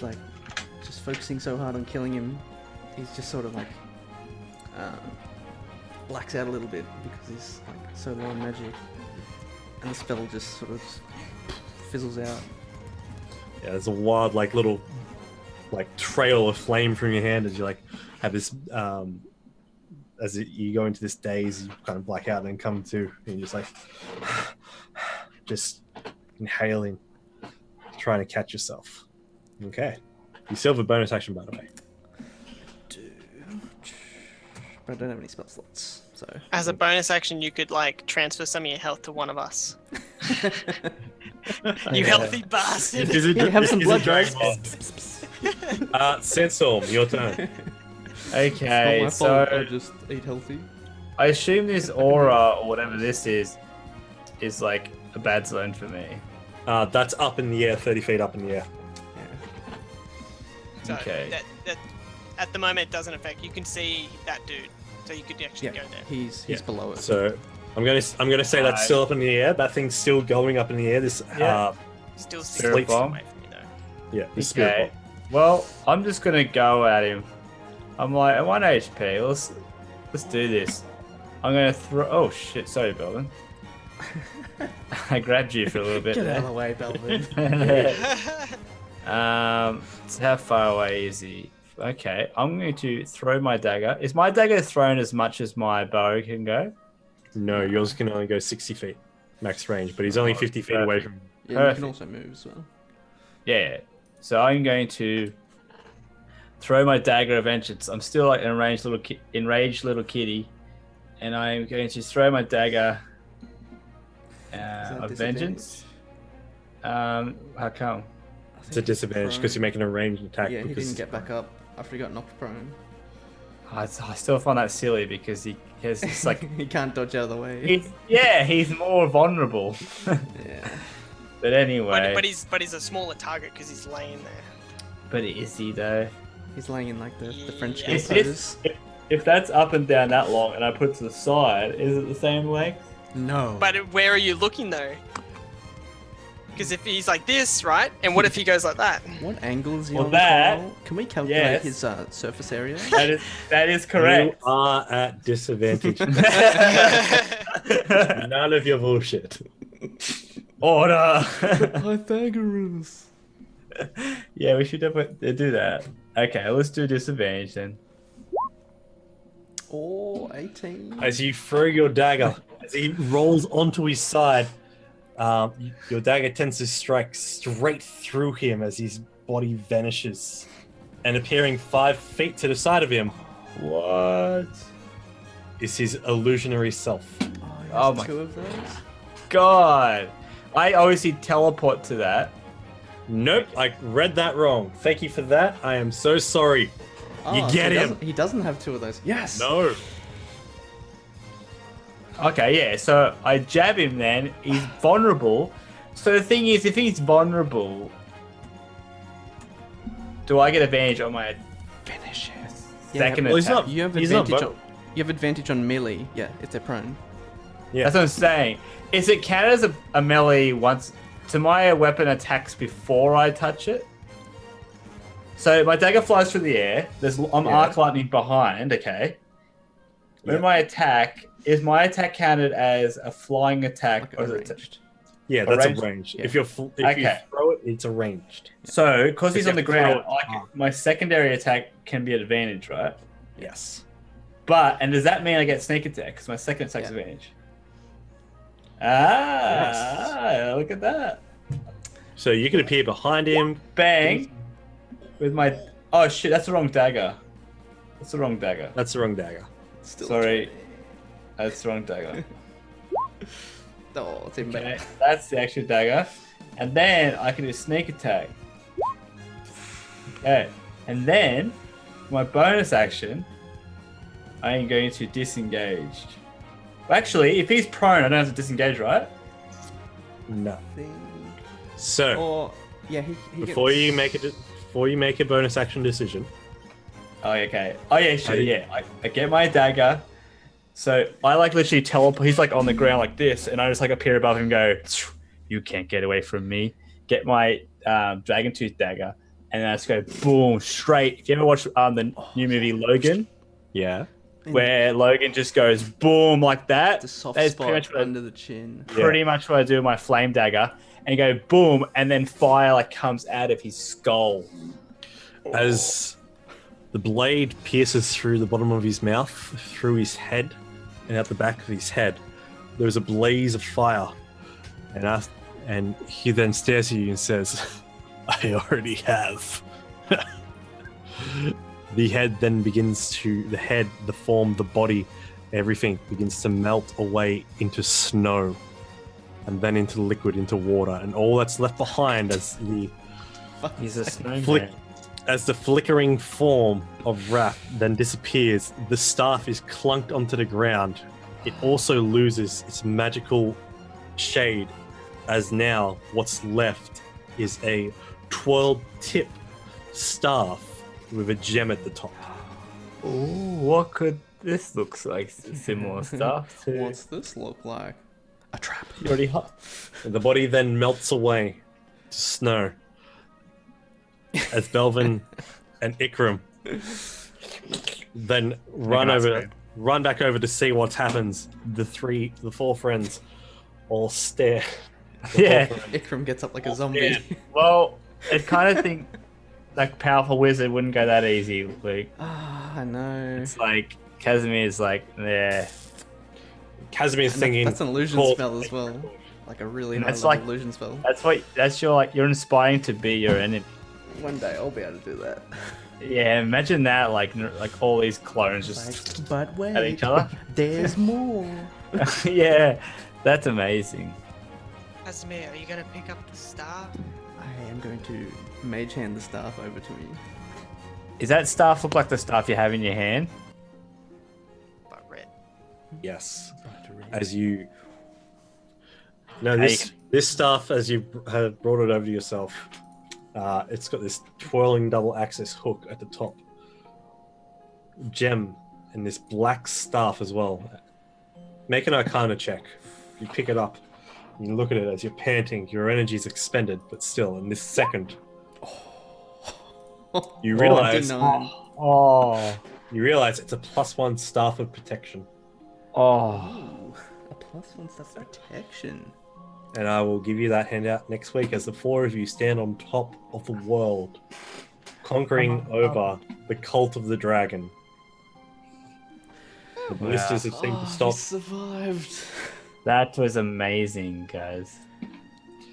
just focusing so hard on killing him, he's just sort of blacks out a little bit because he's so low on magic, and the spell just sort of fizzles out. Yeah, there's a wild little trail of flame from your hand as you have this you go into this daze, you kind of black out and then come to, and you're just just inhaling, trying to catch yourself. Okay, you still have a bonus action, by the way. But I don't have any spell slots, so. As a bonus action, you could transfer some of your health to one of us. You healthy bastard! Here, have some blood, guys. Sandstorm, your turn. Okay, It's not my fault, I so just eat healthy. I assume this aura or whatever this is a bad zone for me. That's up in the air, 30 feet up in the air. So Okay. that at the moment it doesn't affect. You can see that dude, so you could actually Yeah, go there. he's below it. So I'm gonna say that's still up in the air. That thing's still going up in the air. This Yeah. Still 6 Spirit feet bomb. away from you though. yeah, the spirit Okay. bomb. Well, I'm just gonna go at him. I'm at 1 HP. Let's do this. I'm gonna throw. Oh shit! Sorry, Belvin. I grabbed you for a little bit Get out of there. the way, Belvin. So how far away is he Okay, I'm going to throw my dagger. Is my dagger thrown as much as my bow can go? No, yours can only go 60 feet max range, but he's only 50 feet away from. Yeah, you Perfect. can also move as well. Yeah. So I'm going to throw my dagger of vengeance. I'm still like an enraged little kitty, and I'm going to throw my dagger that of vengeance. How come? I It's a think he's disadvantage because prone. you're making a ranged attack. Yeah, he because didn't get back up after he got knocked prone. I still find that silly because he has it's like He can't dodge out of the way. he's more vulnerable. Yeah. But anyway, But he's a smaller target because he's laying there. but is he though? He's laying in like the French Yeah. girl Is pose. this, if that's up and down that long and I put it to the side, is it the same length? No. But where are you looking though? Because if he's like this, right? And what if he goes like that? What angle is he Well, on? that- Kyle? Can we calculate yes. his surface area? That is you correct. are at disadvantage. None of your bullshit. Order. Pythagoras. Yeah, we should definitely do that. Okay, let's do disadvantage then. Or 18. As you throw your dagger, as he rolls onto his side, your dagger tends to strike straight through him as his body vanishes, and appearing 5 feet to the side of him What? is his illusionary self. Oh There's my- 2 of those. God. I obviously teleport to that. Nope, I read that wrong. Thank you for that. I am so sorry. You Oh, get so him. He doesn't have 2 of those. Yes. No. Okay, yeah, so I jab him then. He's vulnerable. So the thing is, if he's vulnerable, do I get advantage on my Finish him. second well, he's attack? not- You have He's not advantage. vo- On, you have advantage on melee. Yeah, if they're prone. Yeah. That's what I'm saying. Is it counted as a melee once? To my weapon attacks before I touch it? So my dagger flies through the air. I'm Yeah. arc lightning behind, okay? When Yeah. my attack, is my attack counted as a flying attack? Like or is it arranged. Yeah, that's Arranged? a range. Yeah. If you Okay. throw it, it's arranged. So, because he's You on the have to throw ground, it. my secondary attack can be at advantage, right? Yes. And does that mean I get sneak attack? Because my second attack's Yeah. advantage. Look at that. So you can appear behind him. Bang. With my... Oh, shit, that's the wrong dagger. That's the wrong dagger. That's the wrong dagger. Still Sorry. That's the wrong dagger. Oh, it's even Okay, better. that's the actual dagger. And then I can do sneak attack. Okay. And then, my bonus action, I am going to disengage. Well, actually, if he's prone, I don't have to disengage, right? No. Thing. So Or yeah, he before gets... you make a bonus action decision, Oh, okay. Oh, yeah, sure, yeah. I get my dagger. So I like literally teleport. He's like on the ground like this, and I just like appear above him and go, "You can't get away from me." Get my dragon tooth dagger, and then I just go boom straight. If you ever watch the new movie Logan, yeah, where Logan just goes boom like that, the soft that's spot pretty much what I- under the chin. pretty much what I do with my flame dagger, and go boom, and then fire like comes out of his skull. as the blade pierces through the bottom of his mouth, through his head, and out the back of his head, there's a blaze of fire, and he then stares at you and says, "I already have." The head then begins to the form, the body, everything begins to melt away into snow, and then into liquid, into water, and all that's left behind as the He's a snowman. As the flickering form of Wrath then disappears, the staff is clunked onto the ground. It also loses its magical shade, as now what's left is a twirled tip staff with a gem at the top. Ooh, what could this look like? Similar stuff to... What's this look like? A trap. You already hot. The body then melts away to snow as Belvin and Ikram then run back over to see what happens. The 4 friends all stare. Yeah. Ikram gets up like a zombie. Well, I kind of think that powerful wizard wouldn't go that easy, Luke. Ah, I know. It's like Casimir's like, yeah. Casimir's And thinking. that's an illusion call- spell as well. Like a really And high that's level like- illusion spell. That's your like you're inspiring to be your enemy. One day I'll be able to do that. Yeah, imagine that like all these clones just Like, but wait, at each other. there's more. Yeah, that's amazing. Casimir, are you gonna pick up the staff? I am going to mage hand the staff over to me. Is that staff look like the staff you have in your hand? But red. Yes. As you. No, this stuff, as you have brought it over to yourself, it's got this twirling double axis hook at the top. Gem and this black staff as well. Make an Arcana check. You pick it up. You look at it as you're panting. Your energy is expended, but still, in this second, you realize 29. Oh, you realize it's a +1 staff of protection. oh. Ooh, a +1 staff protection. And I will give you that handout next week as the four of you stand on top of the world, conquering over the cult of the dragon. The blisters have seemed to We stop. survived. That was amazing, guys.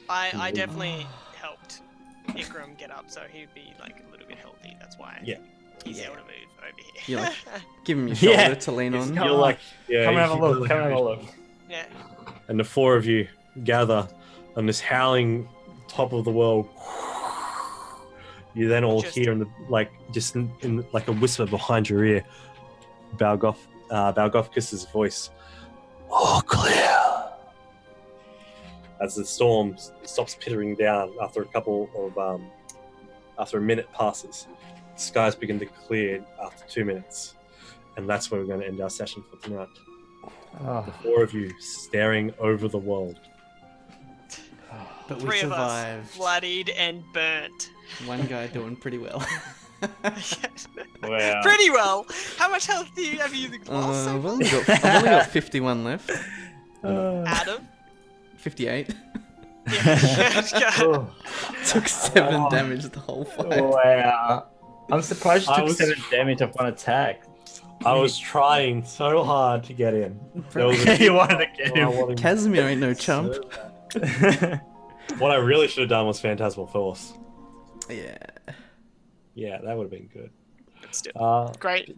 I definitely helped Ikram get up, so he'd be like a little bit healthy. That's why. Yeah. He's able to move over here. You're like, give him your shoulder Yeah. to lean on. Come You're on. like, yeah, Come and have a you look. really Come and have a look. yeah. And the four of you gather on this howling top of the world. You then all Just- hear in the just in like a whisper behind your ear, Balgothkus's voice. All clear. As the storm stops pittering down after after a minute passes, skies begin to clear after 2 minutes, and that's where we're going to end our session for tonight. Oh. The four of you staring over the world. But we Three of us survived. bloodied and burnt. One guy doing pretty well. Wow. Pretty well. How much health have you lost so I've far? only got 51 left. Adam? 58. Yeah. Oh. Took 7 damage the whole fight. Wow. I'm surprised you I took was- 7 damage off one attack. I was trying so hard to get in. There was a You wanted to get him. I wanted- Casimir ain't no chump. What I really should have done was Phantasmal Force. Yeah. Yeah, that would have been good. But still, Uh, great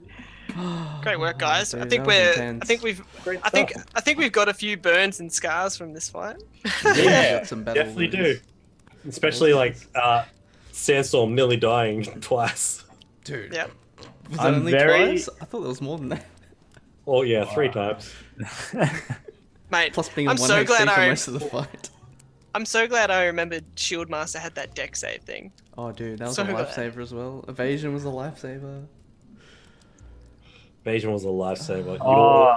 work, guys. Dude, I think that was intense. I think we've got a few burns and scars from this fight. Yeah, Got some battle definitely wounds. do. Especially like Sandstorm nearly dying twice. Dude. Yep. Was that I'm only very- twice? I thought there was more than that. Oh yeah, 3 times. Mate, Plus being I'm on 1 so HP glad for I most of the fight. I'm so glad I remembered Shieldmaster had that deck save thing. Oh, dude, that was So a glad. lifesaver as well. Evasion was a lifesaver. Bajan was a lifesaver. Oh,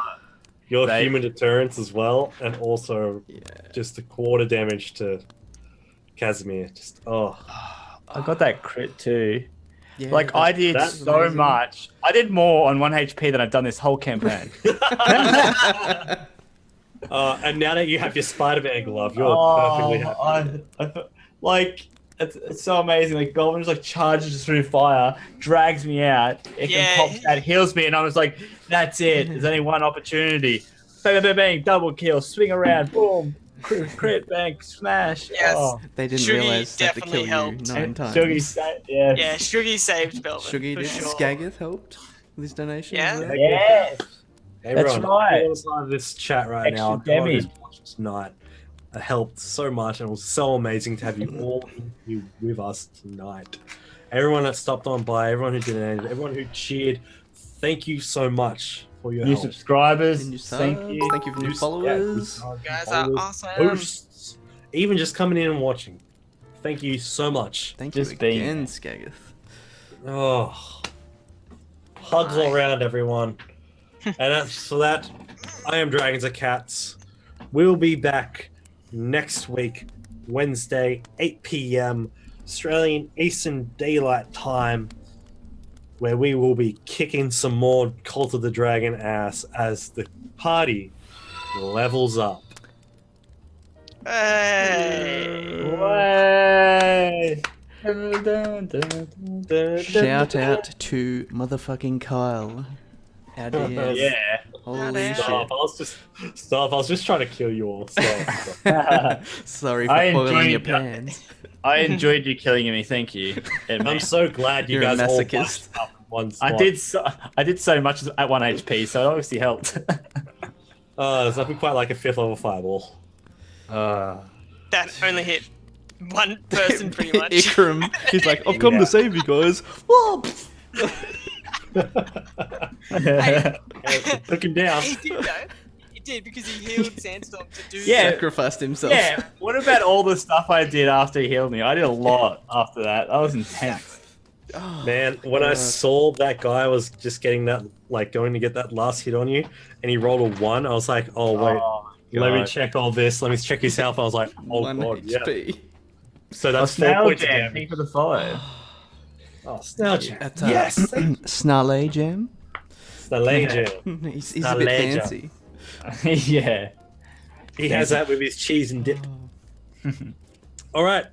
Your they- human deterrence as well, and also Yeah. just a quarter damage to Casimir. Just I got that crit too. Yeah, Like I that- did that's so amazing. much. I did more on 1 HP than I've done this whole campaign. and now that you have your Spider-Man glove, you're Oh, perfectly happy. like it's so amazing. Like Goblin just like charges through fire, drags me out. It Yeah. pops out, heals me, and I was like, "That's it. There's only one opportunity." Bang, bang, bang, bang, double kill, swing around, boom, crit, bang, smash. Yes. Oh. They didn't Shuggy realize they had to definitely kill helped. you 9 And times. Shuggy, yeah. Yeah, Shuggy saved Belvin. Shuggy for did. sure. Skaggith helped with his donation. Yeah. as well. Yes. Everyone, right. everyone inside of this chat right Extra now, everyone who's damage. watching tonight, helped so much, and it was so amazing to have you all here with us tonight. Everyone that stopped on by, everyone who donated, everyone who cheered, thank you so much for your New help. subscribers. And new Thank subs, you. thank you for new New- followers. yeah, You guys followers, are awesome. hosts, even just coming in and watching. Thank you so much. Thank you Just being again, there. Skaggith. Oh, hugs all around, everyone. And as for that, I am Dragons and Cats. We'll be back next week, Wednesday, 8 p.m. Australian Eastern Daylight Time, where we will be kicking some more Cult of the Dragon ass as the party levels up. Hey. Way. Shout out to motherfucking Kyle. Our DS. Yeah. Holy Stop! I was just trying to kill you all. Stop. shit. Sorry for I foiling your enjoyed- plans. I enjoyed you killing me. Thank you. I'm so glad you You're a guys all masochist. bunched up in one spot. I did so much at 1 HP, so it obviously helped. There's nothing quite like a 5th level fireball. That only hit one person pretty much. Ikram. He's like, I've come to save you guys. Whoa. Took him down. He did though. He did because he healed Sandstorm to do Yeah. Sacrificed himself. Yeah, what about all the stuff I did after he healed me? I did a lot after that. That was intense. Man, when I saw that guy was just getting that, like, going to get that last hit on you, and he rolled a 1, I was like, oh, wait, let me check all this. Let me check his health. I was like, oh, 1 God, yeah. HP. So that's 4 Snail points of Jam, damage. thank you for the follow. Oh, Snail Jam. That's, Yes! Snarlay Jam. Snail Jam. He's a bit Snarlay Jam. fancy. Yeah. He has that with his cheese and dip. All right.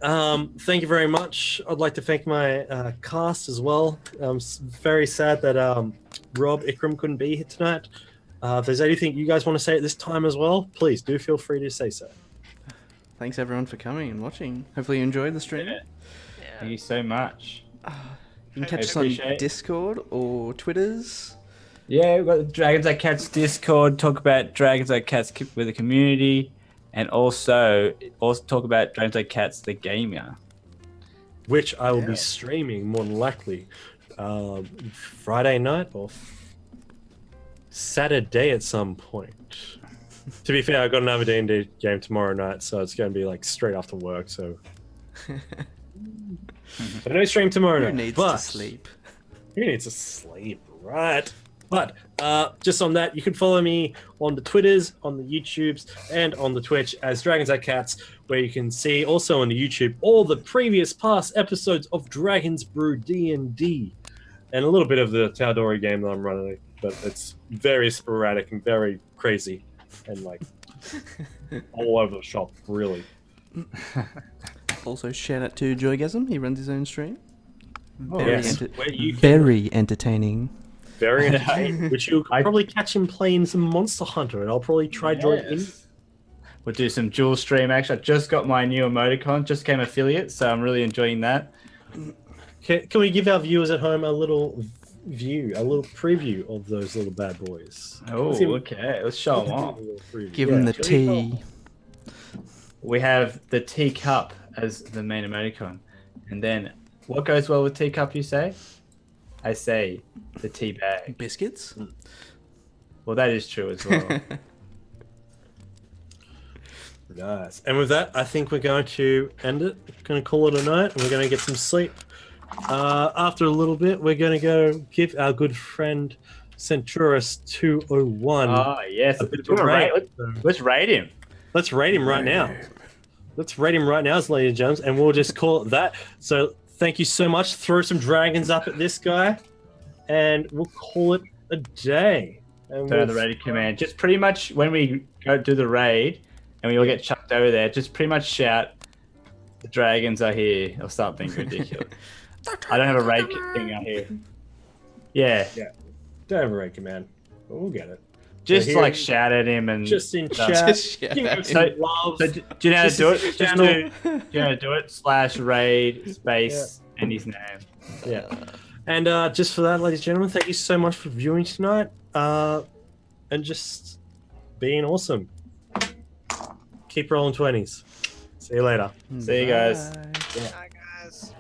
Thank you very much. I'd like to thank my cast as well. I'm very sad that Rob Ikram couldn't be here tonight. If there's anything you guys want to say at this time as well, please do feel free to say so. Thanks everyone for coming and watching. Hopefully you enjoyed the stream. Yeah. Thank you so much. You can catch us on appreciate it. Discord or Twitters. Yeah, we've got the Dragons Like Cats Discord, talk about Dragons Like Cats with the community, and also talk about Dragons Like Cats the gamer. Which I will be streaming more than likely Friday night or Saturday at some point. To be fair, I've got another D&D game tomorrow night, so it's going to be like straight after work. So, but no stream tomorrow Who night. needs but to sleep? Who needs to sleep, right? But just on that, you can follow me on the Twitters, on the YouTubes, and on the Twitch as Dragons At Cats, where you can see also on the YouTube all the previous past episodes of Dragons Brew D&D, and a little bit of the Taudori game that I'm running, but it's very sporadic and very crazy, and like all over the shop, really. Also, shout out to Joygasm. He runs his own stream. Oh, Very, yes. Where you can- very entertaining. Very entertaining. Which you'll probably catch him playing some Monster Hunter, and I'll probably try join in. We'll do some dual stream. Actually, I just got my new emoticon, just came affiliate, so I'm really enjoying that. Can we give our viewers at home a little preview of those little bad boys? Oh, Let's give- okay. Let's show them off. Give him the shall we go? tea. We have the teacup as the main emoticon. And then, what goes well with teacup, you say? I say the tea bag. Biscuits? Well, that is true as well. Nice. And with that, I think we're going to end it. Going to call it a night, and we're going to get some sleep. After a little bit, we're going to go give our good friend Centurus 201 Oh, yes. a bit of a raid. Let's raid him. Let's rate him right now. Let's rate him right now, ladies and gentlemen, and we'll just call it that. So thank you so much. Throw some dragons up at this guy, and we'll call it a day. And Turn the raid command. Just pretty much when we go do the raid and we all get chucked over there, just pretty much shout, "The dragons are here," or something ridiculous. I don't have a raid thing out here. Yeah. Don't have a raid command, but we'll get it. Just here- like shout at him and Just in stuff. chat. Just shout give him at some him. love. So do you know how to Just do as it? a Just channel. do you know how to do it? /raid space and his name. Yeah. And just for that, ladies and gentlemen, thank you so much for viewing tonight. And just being awesome. Keep rolling 20s. See you later. See you guys. Bye. Hi guys.